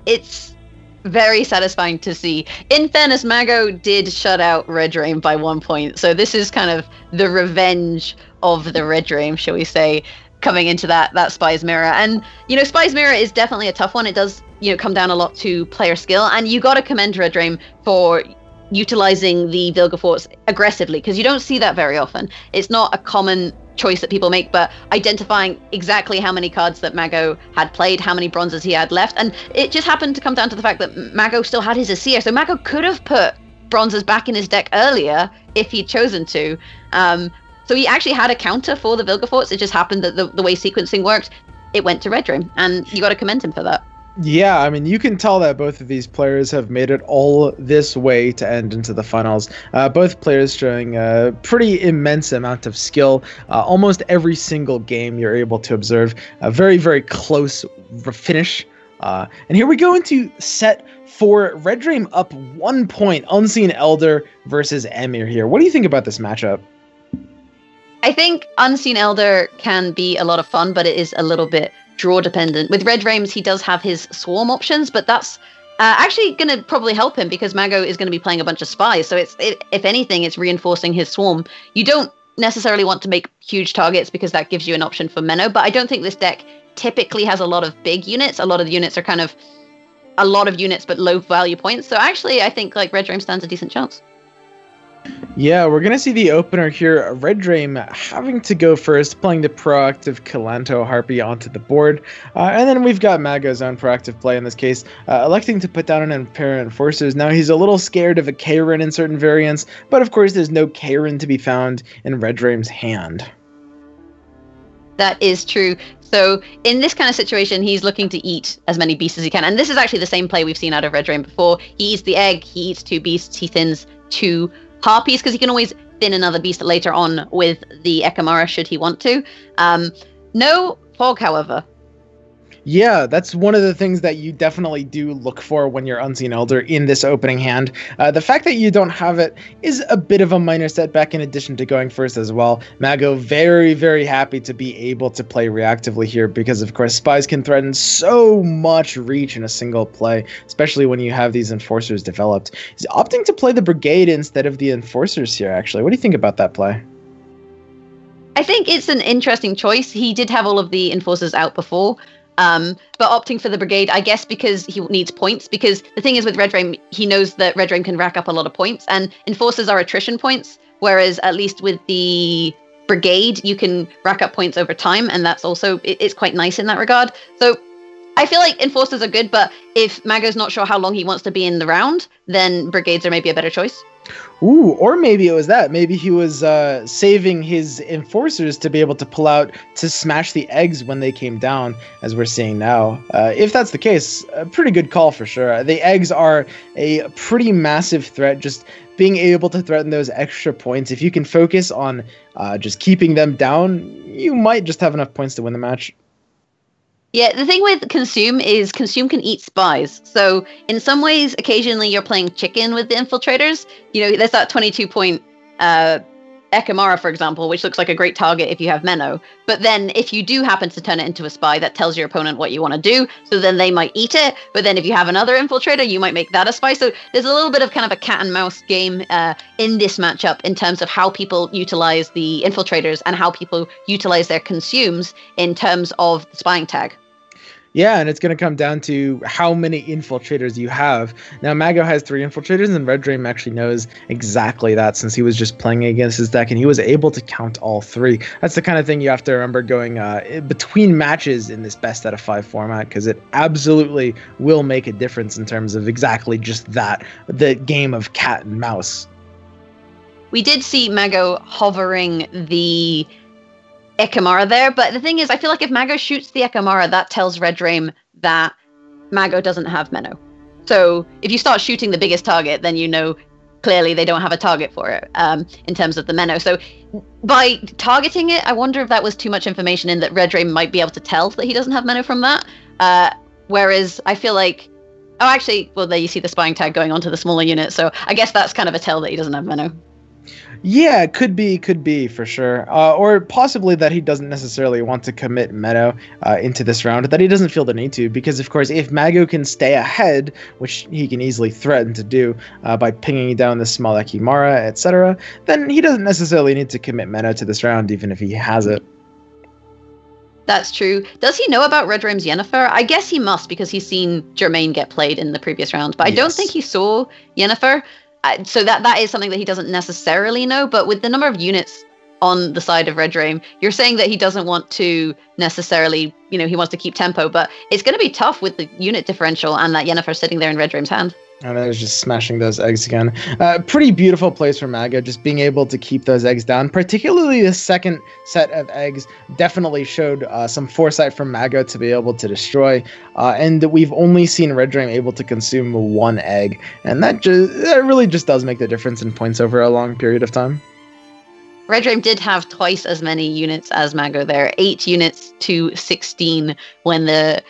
[SPEAKER 1] It's very satisfying to see. In fairness, Mago did shut out Red Dream by 1 point, so this is kind of the revenge of the Red Dream, shall we say, coming into that Spy's Mirror. And, Spy's Mirror is definitely a tough one. It does, come down a lot to player skill. And you got to commend Red Dream for utilizing the Vilgefortz aggressively, because you don't see that very often. It's not a common choice that people make, but identifying exactly how many cards that Mago had played, how many bronzes he had left. And it just happened to come down to the fact that Mago still had his Asir. So Mago could have put bronzes back in his deck earlier if he'd chosen to. So he actually had a counter for the Vilgefortz. It just happened that the way sequencing worked, it went to Red Dream, and you got to commend him for that.
[SPEAKER 4] Yeah, I mean, you can tell that both of these players have made it all this way to end into the finals. Both players showing a pretty immense amount of skill. Almost every single game you're able to observe a very, very close finish. And here we go into set 4. Red Dream up 1 point. Unseen Elder versus Emir here. What do you think about this matchup?
[SPEAKER 1] I think Unseen Elder can be a lot of fun, but it is a little bit draw dependent. With Red Dreams, he does have his swarm options, but that's actually going to probably help him because Mago is going to be playing a bunch of spies. So if anything, it's reinforcing his swarm. You don't necessarily want to make huge targets because that gives you an option for Menno, but I don't think this deck typically has a lot of big units. A lot of the units are kind of a lot of units, but low value points. So actually, I think like Red Dream stands a decent chance.
[SPEAKER 4] Yeah, we're going to see the opener here. Red Dream having to go first, playing the proactive Kalanto Harpy onto the board. And then we've got Mago's own proactive play in this case, electing to put down an Imperial Enforcers. Now, he's a little scared of a Karen in certain variants, but of course there's no Karen to be found in Red Dream's hand.
[SPEAKER 1] That is true. So in this kind of situation, he's looking to eat as many beasts as he can. And this is actually the same play we've seen out of Red Dream before. He eats the egg, he eats 2 beasts, he thins 2 Harpies, because he can always thin another beast later on with the Ekamara should he want to. No fog, however.
[SPEAKER 4] Yeah, that's one of the things that you definitely do look for when you're Unseen Elder in this opening hand. The fact that you don't have it is a bit of a minor setback in addition to going first as well. Mago very, very happy to be able to play reactively here because, of course, spies can threaten so much reach in a single play, especially when you have these enforcers developed. He's opting to play the Brigade instead of the enforcers here, actually. What do you think about that play?
[SPEAKER 1] I think it's an interesting choice. He did have all of the enforcers out before. But opting for the Brigade, I guess because he needs points, because the thing is with Red Dream, he knows that Red Dream can rack up a lot of points, and Enforcers are attrition points, whereas at least with the Brigade, you can rack up points over time, and that's also, it's quite nice in that regard. So I feel like Enforcers are good, but if Mago's not sure how long he wants to be in the round, then Brigades are maybe a better choice.
[SPEAKER 4] Ooh, or maybe it was that. Maybe he was saving his enforcers to be able to pull out to smash the eggs when they came down, as we're seeing now. If that's the case, a pretty good call for sure. The eggs are a pretty massive threat, just being able to threaten those extra points. If you can focus on just keeping them down, you might just have enough points to win the match.
[SPEAKER 1] Yeah, the thing with Consume is Consume can eat spies. So in some ways, occasionally you're playing chicken with the infiltrators. You know, there's that 22-point Ekamara, for example, which looks like a great target if you have Menno. But then if you do happen to turn it into a spy, that tells your opponent what you want to do. So then they might eat it. But then if you have another infiltrator, you might make that a spy. So there's a little bit of kind of a cat and mouse game in this matchup in terms of how people utilize the infiltrators and how people utilize their consumes in terms of the spying tag.
[SPEAKER 4] Yeah, and it's going to come down to how many infiltrators you have. Now, Mago has 3 infiltrators, and Red Dream actually knows exactly that since he was just playing against his deck, and he was able to count all 3. That's the kind of thing you have to remember going between matches in this best out of 5 format, because it absolutely will make a difference in terms of exactly just that, the game of cat and mouse.
[SPEAKER 1] We did see Mago hovering the Ekamara there, but the thing is, I feel like if Mago shoots the Ekamara, that tells Red Dream that Mago doesn't have Menno. So if you start shooting the biggest target, then you know clearly they don't have a target for it in terms of the Menno. So by targeting it, I wonder if that was too much information in that Red Dream might be able to tell that he doesn't have Menno from that. Whereas I feel like, oh, actually, well, there you see the spying tag going onto the smaller unit, so I guess that's kind of a tell that he doesn't have Menno.
[SPEAKER 4] Yeah, could be for sure. Or possibly that he doesn't necessarily want to commit Meadow into this round, that he doesn't feel the need to, because of course if Mago can stay ahead, which he can easily threaten to do by pinging down the small Ekimara, etc., then he doesn't necessarily need to commit Meadow to this round, even if he has it.
[SPEAKER 1] That's true. Does he know about Red Raim's Yennefer? I guess he must, because he's seen Jermaine get played in the previous round, but I don't think he saw Yennefer. So that is something that he doesn't necessarily know, but with the number of units on the side of Red Raim, you're saying that he doesn't want to necessarily, he wants to keep tempo, but it's going to be tough with the unit differential and that Yennefer sitting there in Red Raim's hand.
[SPEAKER 4] And I was just smashing those eggs again. Pretty beautiful plays for Mago, just being able to keep those eggs down. Particularly the second set of eggs definitely showed some foresight from Mago to be able to destroy. And we've only seen Red Raim able to consume one egg. And that really just does make the difference in points over a long period of time.
[SPEAKER 1] Red Raim did have twice as many units as Mago there, 8 units to 16 when the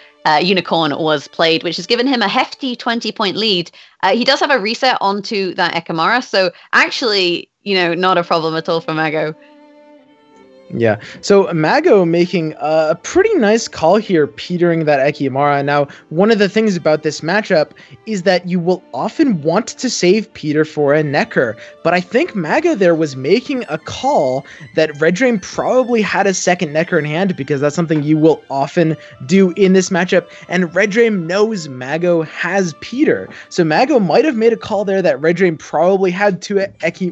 [SPEAKER 1] Unicorn was played, which has given him a hefty 20-point lead. He does have a reset onto that Ekimara, so actually, not a problem at all for Mago.
[SPEAKER 4] Yeah, so Mago making a pretty nice call here, petering that Ekimara. Now, one of the things about this matchup is that you will often want to save Peter for a Necker, but I think Mago there was making a call that Red Raim probably had a second Necker in hand, because that's something you will often do in this matchup, and Red Raim knows Mago has Peter. So Mago might have made a call there that Red Raim probably had 2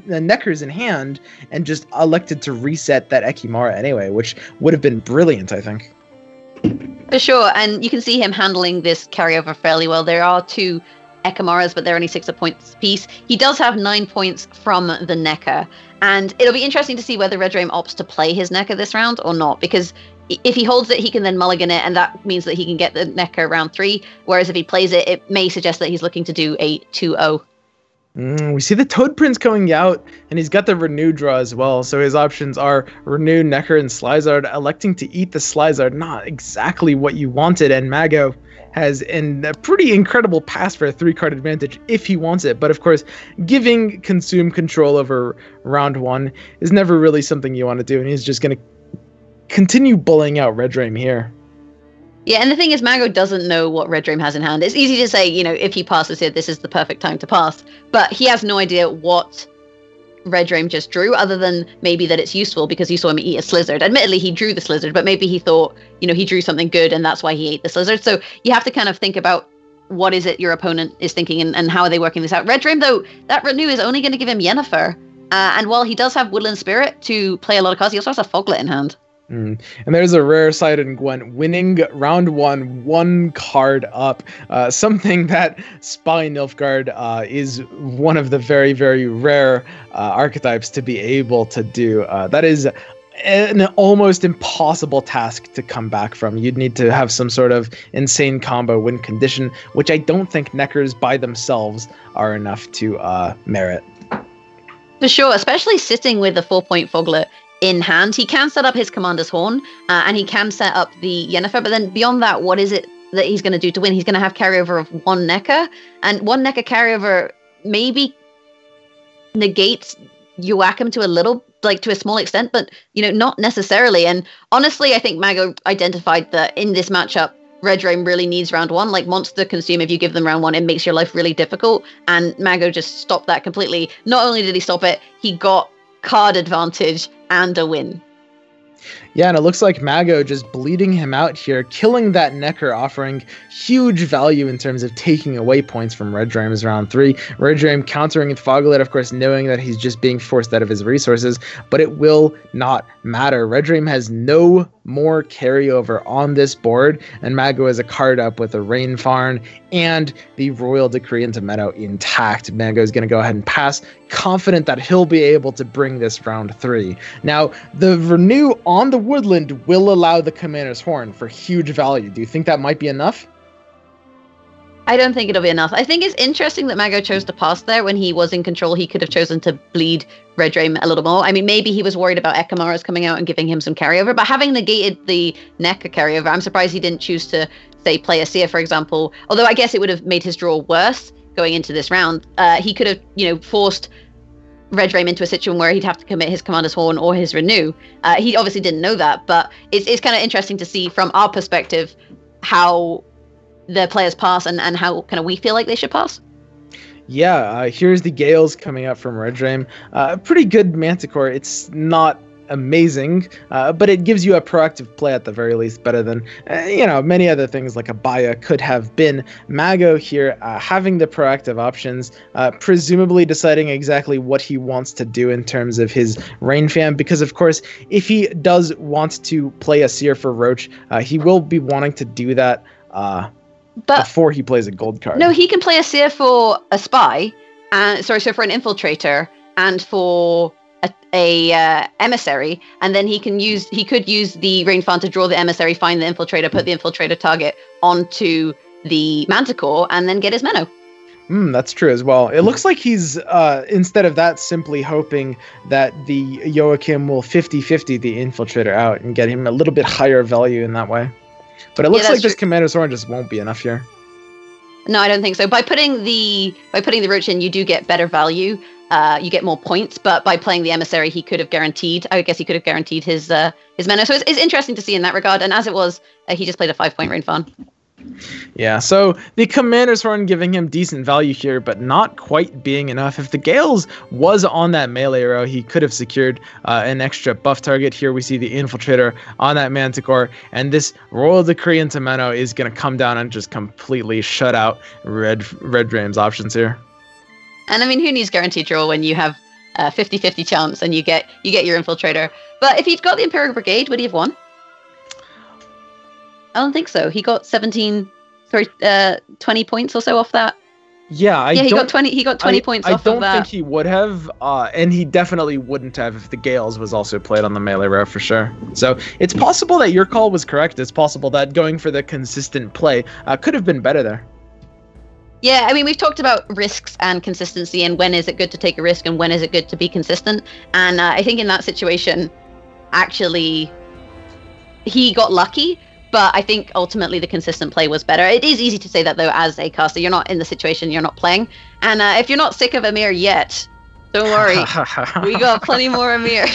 [SPEAKER 4] Neckers in hand, and just elected to reset that Ekimara anyway, which would have been brilliant, I think.
[SPEAKER 1] For sure, and you can see him handling this carryover fairly well. There are 2 Ekimaras, but they're only 6 points apiece. He does have 9 points from the Necker, and it'll be interesting to see whether Red Raim opts to play his Necker this round or not, because if he holds it, he can then mulligan it, and that means that he can get the Necker round 3, whereas if he plays it, it may suggest that he's looking to do a 2-0.
[SPEAKER 4] We see the Toad Prince coming out, and he's got the Renew draw as well, so his options are Renew, Necker, and Slyzard. Electing to eat the Slyzard, not exactly what you wanted, and Mago has a pretty incredible pass for a 3-card advantage if he wants it, but of course, giving Consume control over round 1 is never really something you want to do, and he's just going to continue bullying out Red Raim here.
[SPEAKER 1] Yeah, and the thing is, Mago doesn't know what Red Raim has in hand. It's easy to say, if he passes here, this is the perfect time to pass. But he has no idea what Red Raim just drew, other than maybe that it's useful because you saw him eat a Slizzard. Admittedly, he drew the Slizzard, but maybe he thought, he drew something good and that's why he ate the Slizzard. So you have to kind of think about what is it your opponent is thinking and how are they working this out. Red Raim, though, that Renew is only going to give him Yennefer. And while he does have Woodland Spirit to play a lot of cards, he also has a Foglet in hand.
[SPEAKER 4] And there's a rare side in Gwent, winning round 1 card up. Something that Spy Nilfgaard is one of the very, very rare archetypes to be able to do. That is an almost impossible task to come back from. You'd need to have some sort of insane combo win condition, which I don't think Neckers by themselves are enough to merit.
[SPEAKER 1] For sure, especially sitting with the 4-point Foglet in hand. He can set up his Commander's Horn, and he can set up the Yennefer, but then beyond that, what is it that he's going to do to win? He's going to have carryover of 1 Necker, and 1 Necker carryover maybe negates Joachim to a small extent, but, not necessarily. And honestly, I think Mago identified that in this matchup, Red Raim really needs round 1. Like Monster Consume, if you give them round 1, it makes your life really difficult, and Mago just stopped that completely. Not only did he stop it, he got card advantage and a win.
[SPEAKER 4] Yeah, and it looks like Mago just bleeding him out here, killing that Necker, offering huge value in terms of taking away points from Red Raim's round 3. Red Raim countering with Foglet, of course, knowing that he's just being forced out of his resources, but it will not matter. Red Raim has no more carryover on this board, and Mago has a card up with a Rainfarn and the Royal Decree into Meadow intact. Mago is going to go ahead and pass, confident that he'll be able to bring this round 3. Now, the Renew on the Woodland will allow the Commander's Horn for huge value. Do you think that might be enough?
[SPEAKER 1] I don't think it'll be enough. I think it's interesting that Mago chose to pass there. When he was in control, he could have chosen to bleed Red Raim a little more. I mean, maybe he was worried about Ekimaras coming out and giving him some carryover, but having negated the Necker carryover, I'm surprised he didn't choose to, say, play a Seer, for example. Although I guess it would have made his draw worse going into this round. He could have, forced Red Rame into a situation where he'd have to commit his Commander's Horn or his Renew. He obviously didn't know that, but it's kind of interesting to see from our perspective how the players pass and how kind of we feel like they should pass.
[SPEAKER 4] Yeah, here's the Gales coming up from Red Rame. Pretty good Manticore. It's not amazing, but it gives you a proactive play at the very least, better than many other things like a Baya could have been. Mago here having the proactive options, presumably deciding exactly what he wants to do in terms of his Rain Fam, because of course if he does want to play a Seer for Roach, he will be wanting to do that before he plays a gold card.
[SPEAKER 1] No, he can play a Seer for a Spy, so for an Infiltrator and for a Emissary, and then he could use the Rain Fan to draw the Emissary, find the Infiltrator, put the Infiltrator target onto the Manticore, and then get his Menno.
[SPEAKER 4] That's true as well. It looks like he's, instead of that, simply hoping that the Joachim will 50-50 the Infiltrator out and get him a little bit higher value in that way. But it looks like this Commander's Horn just won't be enough here.
[SPEAKER 1] No, I don't think so. By putting the Roach in, you do get better value. You get more points, but by playing the Emissary, he could have guaranteed. I guess he could have guaranteed his Menno. So it's interesting to see in that regard. And as it was, he just played a 5-point Rain Fan.
[SPEAKER 4] Yeah, so the Commander's Horn giving him decent value here, but not quite being enough. If the Gales was on that melee row, he could have secured an extra buff target. Here we see the Infiltrator on that Manticore, and this Royal Decree into Menno is going to come down and just completely shut out Red Rame's options here.
[SPEAKER 1] And I mean, who needs guaranteed draw when you have 50-50 chance and you get your Infiltrator? But if he'd got the Imperial Brigade, would he have won? I don't think so. He got 20 points or so off that.
[SPEAKER 4] Yeah,
[SPEAKER 1] he got 20 points off of that.
[SPEAKER 4] I don't think he would have, and he definitely wouldn't have if the Gales was also played on the melee row for sure. So it's possible that your call was correct. It's possible that going for the consistent play could have been better there.
[SPEAKER 1] Yeah, I mean, we've talked about risks and consistency and when is it good to take a risk and when is it good to be consistent. And I think in that situation, actually, he got lucky. But I think ultimately the consistent play was better. It is easy to say that, though, as a caster. You're not in the situation, you're not playing. And if you're not sick of Amir yet, don't worry. We got plenty more Amir.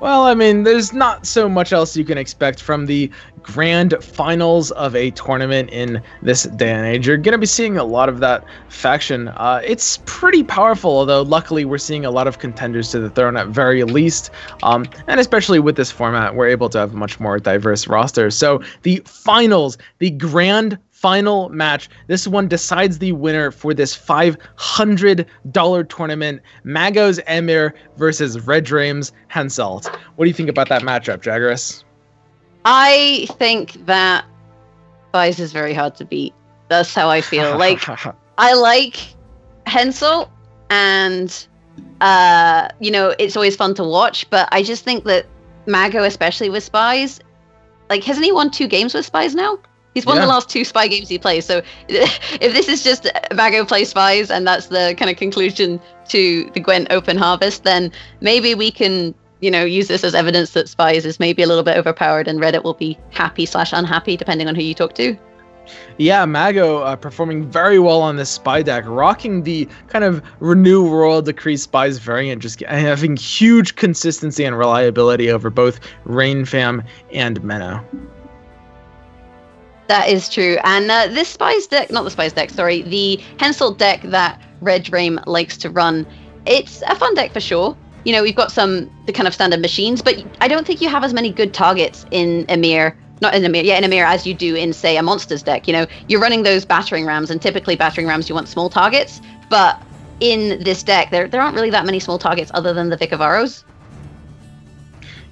[SPEAKER 4] Well, I mean, there's not so much else you can expect from the grand finals of a tournament in this day and age. You're going to be seeing a lot of that faction. It's pretty powerful, although luckily we're seeing a lot of contenders to the throne at very least. And especially with this format, we're able to have a much more diverse roster. So the finals, the grand final match, this one decides the winner for this $500 tournament. Mago's Emir versus Red Rame's Henselt. What do you think about that matchup, Jaggeris?
[SPEAKER 1] I think that Spies is very hard to beat. That's how I feel. Like, I like Henselt, and it's always fun to watch, but I just think that Mago, especially with Spies, like, hasn't he won 2 games with Spies now? He's won the last 2 Spy games he plays. So if this is just Mago plays Spies and that's the kind of conclusion to the Gwent Open Harvest, then maybe we can, use this as evidence that Spies is maybe a little bit overpowered and Reddit will be happy/unhappy depending on who you talk to.
[SPEAKER 4] Yeah, Mago performing very well on this Spy deck, rocking the kind of Renew Royal Decree Spies variant, just having huge consistency and reliability over both Rain Fam and Menno.
[SPEAKER 1] That is true. And this Spies deck, not the Spies deck, sorry, the Henselt deck that Red Rame likes to run, it's a fun deck for sure. We've got the kind of standard machines, but I don't think you have as many good targets in Emir, in Emir as you do in, say, a Monsters deck. You're running those battering rams, and typically battering rams, you want small targets, but in this deck, there aren't really that many small targets other than the Vic of Arrows.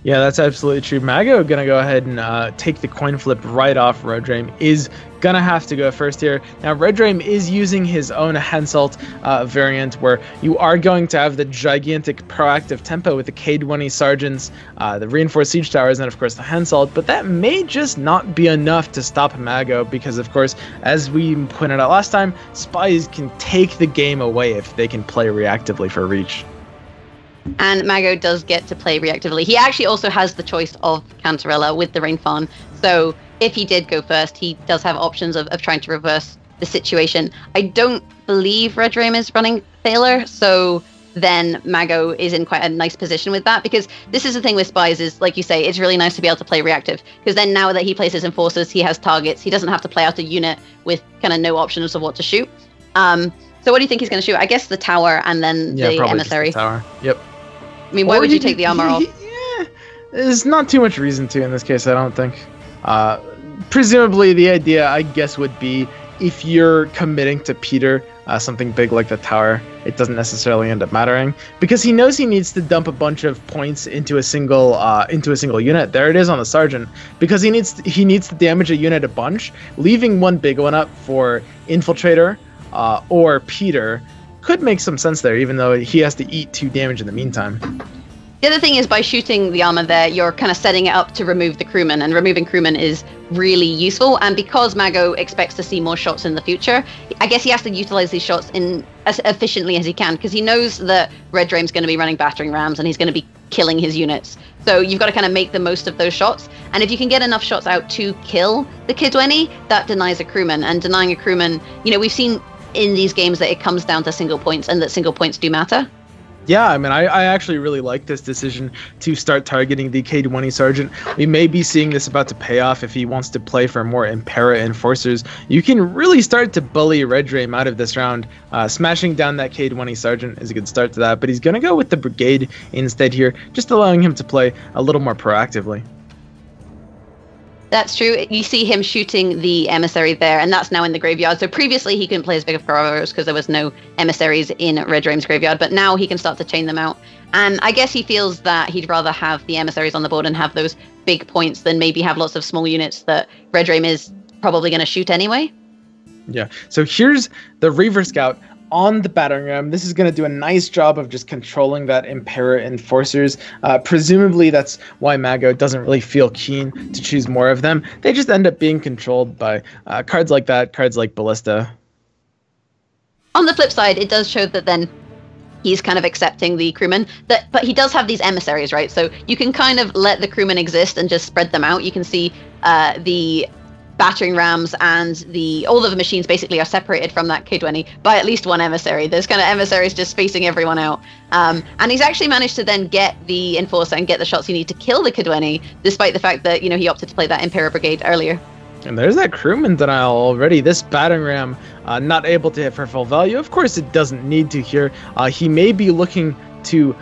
[SPEAKER 4] Yeah, that's absolutely true. Mago gonna go ahead and take the coin flip right off. Red Rame is gonna have to go first here. Now, Red Rame is using his own Henselt variant, where you are going to have the gigantic proactive tempo with the K20 Sergeants, the reinforced siege towers, and of course the Henselt, but that may just not be enough to stop Mago, because of course, as we pointed out last time, Spies can take the game away if they can play reactively for reach.
[SPEAKER 1] And Mago does get to play reactively. He actually also has the choice of Cantarella with the Rain Fawn. So if he did go first, he does have options of trying to reverse the situation. I don't believe Red Rame is running Thaler, so then Mago is in quite a nice position with that, because this is the thing with spies is, like you say, it's really nice to be able to play reactive, because then now that he plays his enforcers, he has targets. He doesn't have to play out a unit with kind of no options of what to shoot. So what do you think he's going to shoot? I guess the tower and then the emissary.
[SPEAKER 4] Just the tower. Yep.
[SPEAKER 1] I mean, why would you take the armor off?
[SPEAKER 4] Yeah, there's not too much reason to in this case, I don't think. Presumably, the idea, I guess, would be if you're committing to Peter, something big like the tower, it doesn't necessarily end up mattering, because he knows he needs to dump a bunch of points into a single unit. There it is on the sergeant, because he needs to damage a unit a bunch, leaving one big one up for infiltrator or Peter could make some sense there, even though he has to eat 2 damage in the meantime.
[SPEAKER 1] The other thing is, by shooting the armor there, you're kind of setting it up to remove the crewman, and removing crewman is really useful. And because Mago expects to see more shots in the future, I guess he has to utilize these shots in as efficiently as he can, because he knows that Red Drame's going to be running battering rams and he's going to be killing his units. So you've got to kind of make the most of those shots. And if you can get enough shots out to kill the Kidweni, that denies a crewman. And denying a crewman, we've seen in these games that it comes down to single points, and that single points do matter.
[SPEAKER 4] Yeah, I mean, I actually really like this decision to start targeting the K20 Sergeant. We may be seeing this about to pay off if he wants to play for more Impera Enforcers. You can really start to bully Red Drame out of this round. Smashing down that K20 Sergeant is a good start to that, but he's going to go with the Brigade instead here, just allowing him to play a little more proactively.
[SPEAKER 1] That's true. You see him shooting the emissary there, and that's now in the graveyard. So previously he couldn't play as big of Corvos because there was no emissaries in Red Drame's graveyard, but now he can start to chain them out. And I guess he feels that he'd rather have the emissaries on the board and have those big points than maybe have lots of small units that Red Drame is probably going to shoot anyway.
[SPEAKER 4] Yeah, so here's the Reaver Scout on the battering ram. This is going to do a nice job of just controlling that Impera Enforcers. Presumably that's why Mago doesn't really feel keen to choose more of them. They just end up being controlled by cards like that, cards like Ballista.
[SPEAKER 1] On the flip side, it does show that then he's kind of accepting the crewmen, but he does have these emissaries, right? So you can kind of let the crewmen exist and just spread them out. You can see the battering rams and all of the machines basically are separated from that Kidweni by at least one emissary. There's kind of emissaries just spacing everyone out. And he's actually managed to then get the Enforcer and get the shots he needs to kill the Kidweni, despite the fact that, he opted to play that Impera Brigade earlier.
[SPEAKER 4] And there's that crewman denial already. This battering ram not able to hit for full value. Of course, it doesn't need to here. He may be looking to...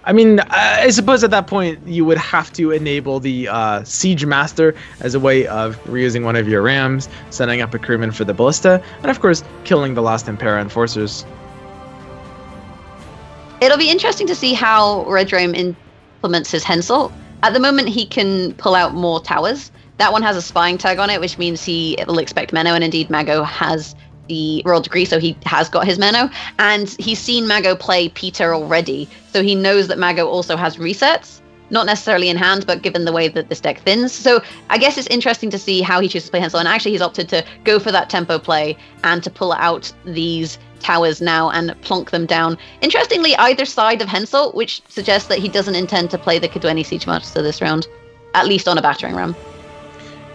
[SPEAKER 4] I suppose at that point you would have to enable the Siege Master as a way of reusing one of your rams, setting up a crewman for the Ballista, and of course killing the last Impera Enforcers.
[SPEAKER 1] It'll be interesting to see how Red Drame implements his Hensel. At the moment he can pull out more towers. That one has a spying tag on it, which means he will expect Menno, and indeed Mago has the Royal Decree, so he has got his Menno, and he's seen Mago play Peter already, so he knows that Mago also has resets, not necessarily in hand, but given the way that this deck thins. So I guess it's interesting to see how he chooses to play Hensel, and actually he's opted to go for that tempo play and to pull out these towers now and plonk them down. Interestingly, either side of Hensel, which suggests that he doesn't intend to play the Kidweni Siege Master this round, at least on a battering ram.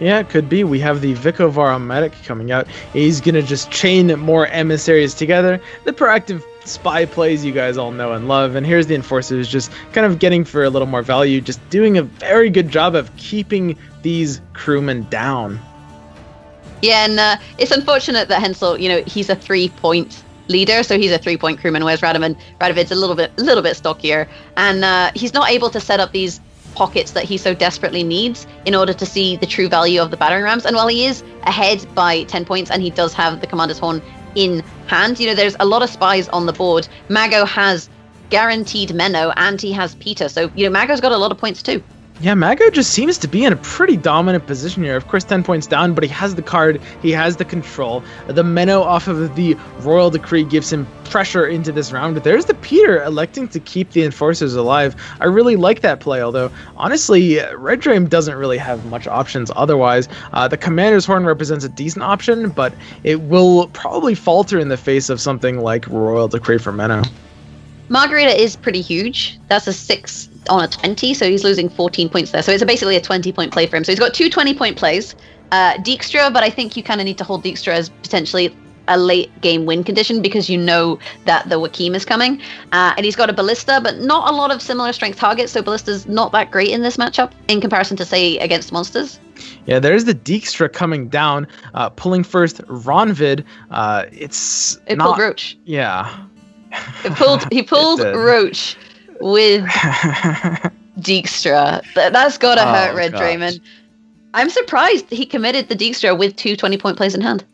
[SPEAKER 4] Yeah, it could be. We have the Vikovara Medic coming out. He's going to just chain more emissaries together. The proactive spy plays you guys all know and love. And here's the Enforcers just kind of getting for a little more value, just doing a very good job of keeping these crewmen down.
[SPEAKER 1] Yeah, and it's unfortunate that Hensel, he's a 3-point leader, so he's a 3-point crewman, whereas Radovid's a little bit stockier. And he's not able to set up these pockets that he so desperately needs in order to see the true value of the battering rams. And while he is ahead by 10 points and he does have the Commander's Horn in hand, there's a lot of spies on the board. Mago has guaranteed Menno and he has Peter, so Mago's got a lot of points too.
[SPEAKER 4] Yeah, Mago just seems to be in a pretty dominant position here. Of course, 10 points down, but he has the card, he has the control. The Menno off of the Royal Decree gives him pressure into this round. There's the Peter electing to keep the Enforcers alive. I really like that play, although, honestly, Red Drame doesn't really have much options otherwise. The Commander's Horn represents a decent option, but it will probably falter in the face of something like Royal Decree for Menno.
[SPEAKER 1] Margarita is pretty huge. That's a 6 on a 20, so he's losing 14 points there. So it's basically a 20-point play for him. So he's got two 20-point plays. Dijkstra, but I think you kind of need to hold Dijkstra as potentially a late game win condition because you know that the Wakim is coming. And he's got a Ballista, but not a lot of similar strength targets, so Ballista's not that great in this matchup in comparison to, say, against monsters.
[SPEAKER 4] Yeah, there's the Dijkstra coming down, pulling first Ronvid. It
[SPEAKER 1] pulled Roach.
[SPEAKER 4] Yeah.
[SPEAKER 1] He pulled Roach with Dijkstra. That's gotta hurt Red Draymond. I'm surprised he committed the Dijkstra with 2 20-point plays in hand.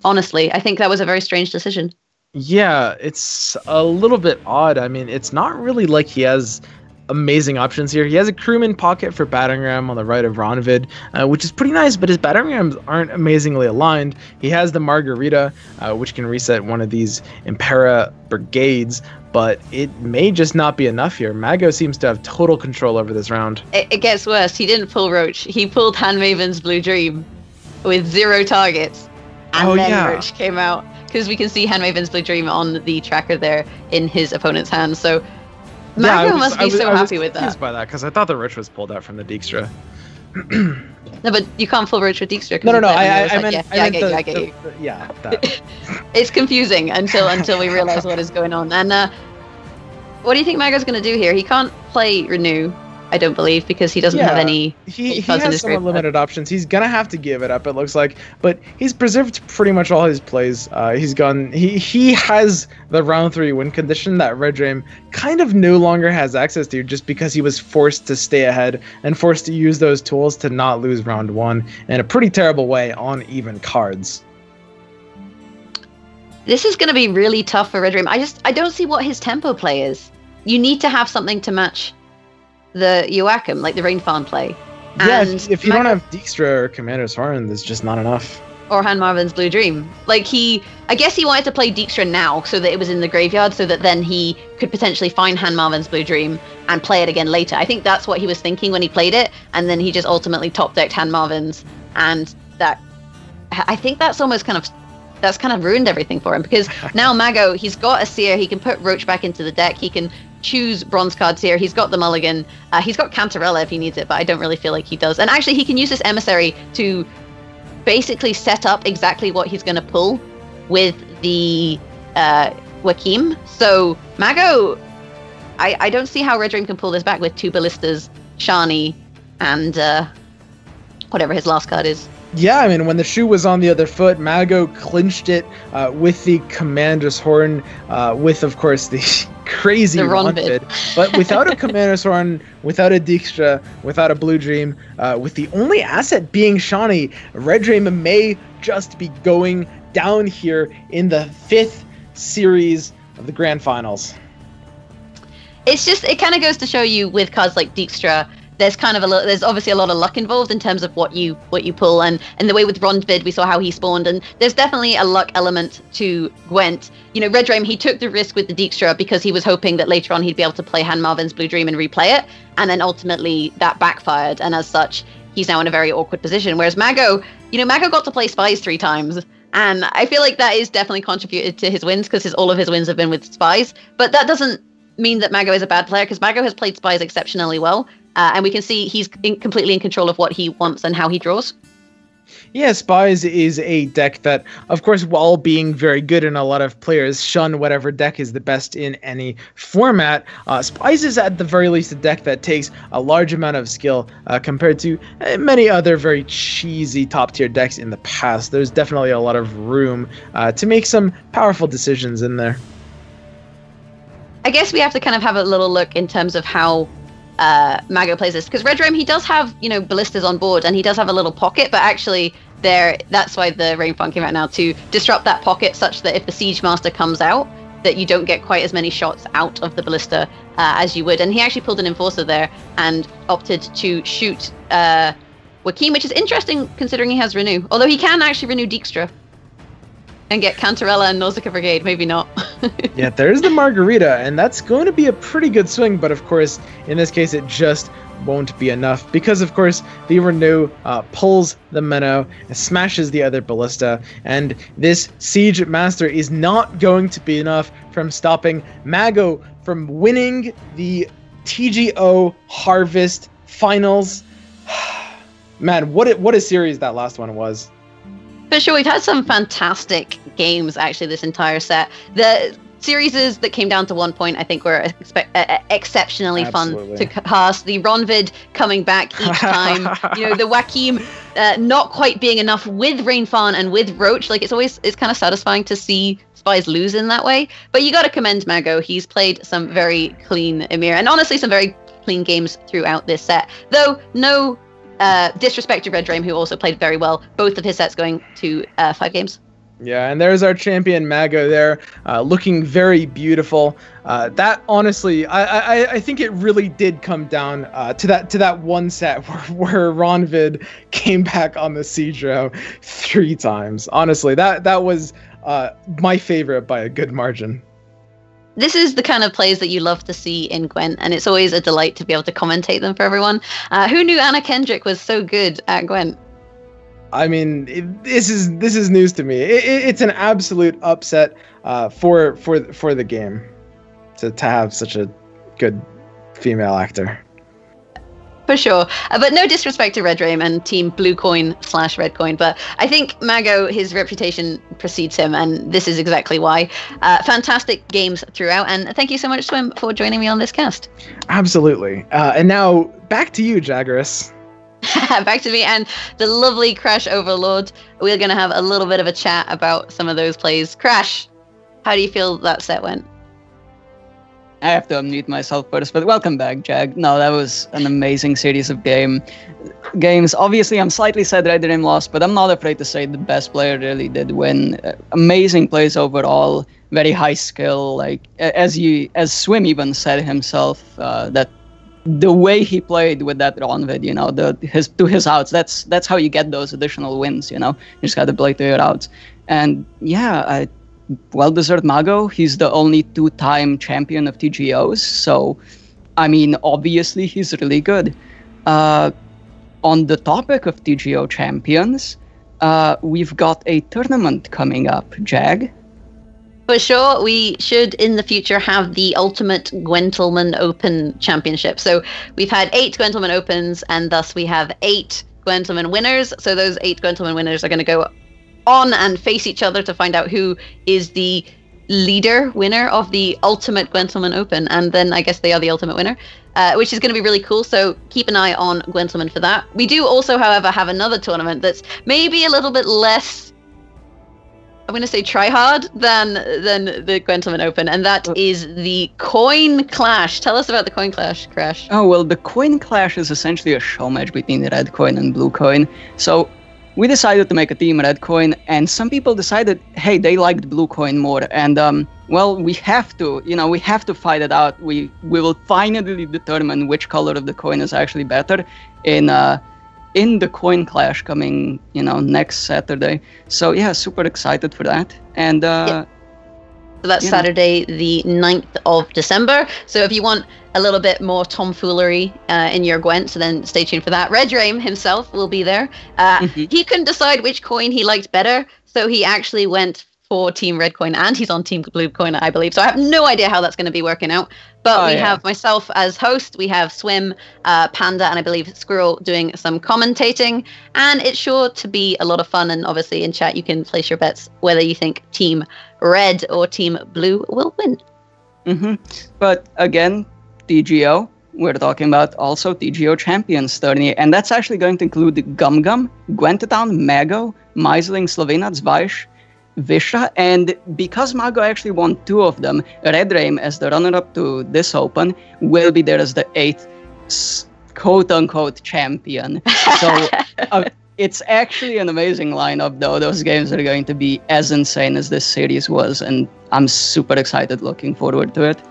[SPEAKER 1] Honestly, I think that was a very strange decision.
[SPEAKER 4] Yeah, it's a little bit odd. I mean, it's not really like he has amazing options here. He has a crewman pocket for battering ram on the right of Ronvid, which is pretty nice, but his battering rams aren't amazingly aligned. He has the Margarita, which can reset one of these Impera brigades, but it may just not be enough here. Mago seems to have total control over this round.
[SPEAKER 1] It gets worse. He didn't pull Roach. He pulled Handmaiden's Blue Dream with 0 targets. And Roach came out, because we can see Handmaiden's Blue Dream on the tracker there in his opponent's hand. So Mago must be so happy with that.
[SPEAKER 4] I was confused by that, because I thought the Roach was pulled out from the Dijkstra.
[SPEAKER 1] No, but you can't full Roach with Dijkstra.
[SPEAKER 4] No, I meant
[SPEAKER 1] I get you.
[SPEAKER 4] Yeah, that.
[SPEAKER 1] It's confusing until we realize what is going on. And what do you think Mago's going to do here? He can't play Renew, I don't believe, because he doesn't have any.
[SPEAKER 4] He has some limited options. He's gonna have to give it up, it looks like, but he's preserved pretty much all his plays. He has the round 3 win condition that Red Dream kind of no longer has access to, just because he was forced to stay ahead and forced to use those tools to not lose round 1 in a pretty terrible way on even cards.
[SPEAKER 1] This is going to be really tough for Red Dream. I don't see what his tempo play is. You need to have something to match the Joachim, like the Rain Farm play.
[SPEAKER 4] Yeah, and if you don't have Dijkstra or Commander's Horn, there's just not enough.
[SPEAKER 1] Or Han Marvin's Blue Dream. I guess he wanted to play Dijkstra now so that it was in the graveyard, so that then he could potentially find Han Marvin's Blue Dream and play it again later. I think that's what he was thinking when he played it, and then he just ultimately top-decked Han Marvin's, and I think that's almost kind of ruined everything for him, because now Mago, he's got a Seer, he can put Roach back into the deck, he can choose bronze cards here, he's got the Mulligan, he's got Cantarella if he needs it, but I don't really feel like he does. And actually he can use this Emissary to basically set up exactly what he's going to pull with the Wakim. So Mago, I don't see how Red Dream can pull this back with 2 Ballistas, Shani, and whatever his last card is.
[SPEAKER 4] Yeah, I mean, when the shoe was on the other foot, Mago clinched it with the Commander's Horn, with, of course, the crazy Ronvid. But without a Commander's Horn, without a Dijkstra, without a Blue Dream, with the only asset being Shani, Red Dream may just be going down here in the 5th series of the Grand Finals.
[SPEAKER 1] It kind of goes to show you with cards like Dijkstra, there's obviously a lot of luck involved in terms of what you pull, and the way with Ronvid we saw how he spawned, and there's definitely a luck element to Gwent. Red Dream, he took the risk with the Dijkstra because he was hoping that later on he'd be able to play Han Marvin's Blue Dream and replay it, and then ultimately that backfired, and as such he's now in a very awkward position. Whereas Mago, Mago got to play Spies 3 times, and I feel like that is definitely contributed to his wins, because all of his wins have been with Spies, but that doesn't mean that Mago is a bad player, because Mago has played Spies exceptionally well. And we can see he's completely in control of what he wants and how he draws.
[SPEAKER 4] Yeah, Spies is a deck that, of course, while being very good in a lot of players shun whatever deck is the best in any format, Spies is at the very least a deck that takes a large amount of skill compared to many other very cheesy top-tier decks in the past. There's definitely a lot of room to make some powerful decisions in there.
[SPEAKER 1] I guess we have to kind of have a little look in terms of how Mago plays this, because Red Dream, he does have Ballistas on board, and he does have a little pocket, but actually that's why the Rainfang came out now, to disrupt that pocket such that if the Siege Master comes out, that you don't get quite as many shots out of the Ballista as you would. And he actually pulled an Enforcer there and opted to shoot Wakim, which is interesting considering he has Renew, although he can actually renew Dijkstra and get Cantarella and Nausicaa Brigade, maybe not.
[SPEAKER 4] Yeah, there's the Margarita, and that's going to be a pretty good swing, but of course, in this case, it just won't be enough, because of course, the Renew pulls the Minnow, and smashes the other Ballista, and this Siege Master is not going to be enough from stopping Mago from winning the TGO Harvest Finals. Man, what a series that last one was.
[SPEAKER 1] For sure, we've had some fantastic games actually this entire set. The series that came down to 1 point, I think, were exceptionally fun to cast. The Ronvid coming back each time, the Wakim not quite being enough with Rainfawn and with Roach. Like it's kind of satisfying to see Spies lose in that way. But you got to commend Mago. He's played some very clean Emir and honestly some very clean games throughout this set. Though no disrespect to Red Dream, who also played very well. Both of his sets going to 5 games.
[SPEAKER 4] Yeah, and there's our champion Mago there, looking very beautiful. That honestly, I think it really did come down to that one set where Ronvid came back on the Seadro 3 times. Honestly, that was my favorite by a good margin.
[SPEAKER 1] This is the kind of plays that you love to see in Gwent, and it's always a delight to be able to commentate them for everyone. Who knew Anna Kendrick was so good at Gwent?
[SPEAKER 4] I mean, this is news to me. It's an absolute upset for the game to have such a good female actor.
[SPEAKER 1] For sure. But no disrespect to Red Dream and Team Blue Coin / Red Coin, but I think Mago, his reputation precedes him, and this is exactly why. Fantastic games throughout, and thank you so much, Swim, for joining me on this cast.
[SPEAKER 4] Absolutely. And now, back to you, Jaggerus.
[SPEAKER 1] Back to me and the lovely Crash Overlord. We're going to have a little bit of a chat about some of those plays. Crash, how do you feel that set went?
[SPEAKER 2] I have to unmute myself first, but welcome back, Jag. No, that was an amazing series of games. Obviously, I'm slightly sad Red Dream lost, but I'm not afraid to say the best player really did win. Amazing plays overall, very high skill. Like as Swim even said himself, that the way he played with that Ronvid, his outs, that's how you get those additional wins. You just got to play to your outs, and yeah, well-deserved Mago. He's the only 2-time champion of TGOs, so I mean, obviously he's really good. On the topic of TGO champions, we've got a tournament coming up, Jag.
[SPEAKER 1] For sure, we should in the future have the Ultimate Gwentelman Open Championship. So we've had 8 Gwentelman Opens, and thus we have 8 Gwentelman winners. So those 8 Gwentelman winners are going to go on and face each other to find out who is the winner of the Ultimate Gwentelman Open, and then I guess they are the ultimate winner, which is going to be really cool. So keep an eye on Gwentelman for that. We do also, however, have another tournament that's maybe a little bit less, I'm going to say try hard than the Gwentelman Open, and that is the Coin Clash. Tell us about the Coin Clash, Crash.
[SPEAKER 2] Oh, well, the Coin Clash is essentially a show match between Red Coin and Blue Coin. So we decided to make a team Red Coin, and some people decided, hey, they liked Blue Coin more, and well, we have to fight it out. We will finally determine which color of the coin is actually better in the Coin Clash coming, next Saturday. So yeah, super excited for that. And
[SPEAKER 1] so that's Saturday, the 9th of December. So if you want a little bit more tomfoolery in your Gwent, so then stay tuned for that. Red Dream himself will be there. He couldn't decide which coin he liked better, so he actually went for Team Red Coin, and he's on Team Blue Coin, I believe. So I have no idea how that's going to be working out. But we have myself as host, we have Swim, Panda, and I believe Squirrel doing some commentating. And it's sure to be a lot of fun. And obviously in chat, you can place your bets whether you think Team Red or Team Blue will win.
[SPEAKER 2] But again, TGO, we're talking about also TGO Champions tourney. And that's actually going to include Gum Gum, Gwentetown, Mago, Meisling, Slovena, Zvaish, Vishra, and because Mago actually won 2 of them, Red Dream, as the runner-up to this Open, will be there as the 8th quote-unquote champion. So it's actually an amazing lineup, though. Those games are going to be as insane as this series was, and I'm super excited, looking forward to it.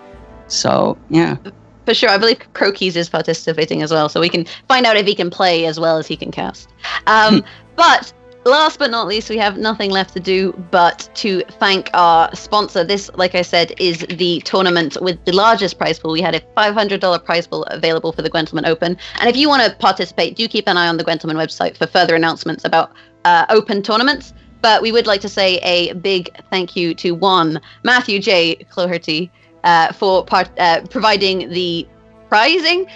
[SPEAKER 2] So, yeah.
[SPEAKER 1] For sure. I believe Crokies is participating as well, so we can find out if he can play as well as he can cast. But last but not least, we have nothing left to do but to thank our sponsor. This, like I said, is the tournament with the largest prize pool. We had a $500 prize pool available for the Gwentelman Open. And if you want to participate, do keep an eye on the Gwentelman website for further announcements about open tournaments. But we would like to say a big thank you to Matthew J. Cloherty for providing the prizing.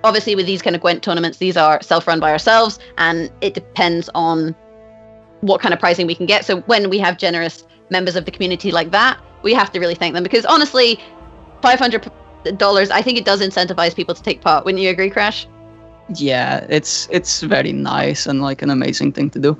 [SPEAKER 1] Obviously, with these kind of Gwent tournaments, these are self-run by ourselves, and it depends on what kind of pricing we can get. So when we have generous members of the community like that, we have to really thank them, because honestly, $500, I think it does incentivize people to take part. Wouldn't you agree, Crash?
[SPEAKER 2] Yeah, it's very nice and like an amazing thing to do.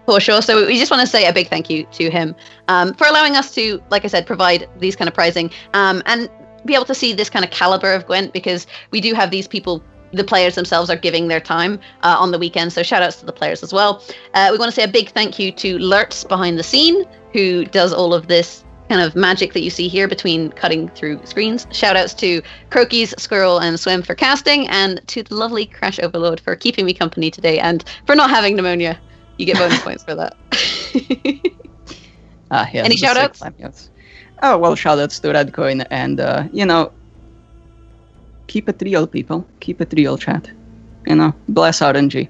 [SPEAKER 1] For sure. So we just want to say a big thank you to him for allowing us to, like I said, provide these kind of pricing and be able to see this kind of caliber of Gwent, because we do have these people, the players themselves are giving their time on the weekend. So shout outs to the players as well. We want to say a big thank you to Lurtz behind the scene, who does all of this kind of magic that you see here between cutting through screens. Shout outs to Crokies, Squirrel, and Swim for casting, and to the lovely Crash Overlord for keeping me company today and for not having pneumonia. You get bonus points for that.
[SPEAKER 2] Yeah,
[SPEAKER 1] any shout outs?
[SPEAKER 2] Yes. Oh, well, shout outs to Redcoin, and keep it real, people. Keep it real, chat. Bless RNG.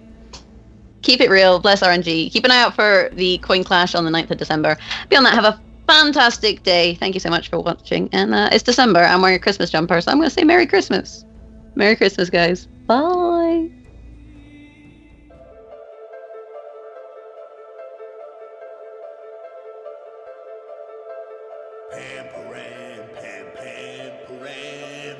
[SPEAKER 1] Keep it real, bless RNG. Keep an eye out for the Coin Clash on the 9th of December. Beyond that, have a fantastic day. Thank you so much for watching. And it's December. I'm wearing a Christmas jumper, so I'm going to say Merry Christmas. Merry Christmas, guys. Bye.
[SPEAKER 6] Pam, pam, pam, pam, pam, pam.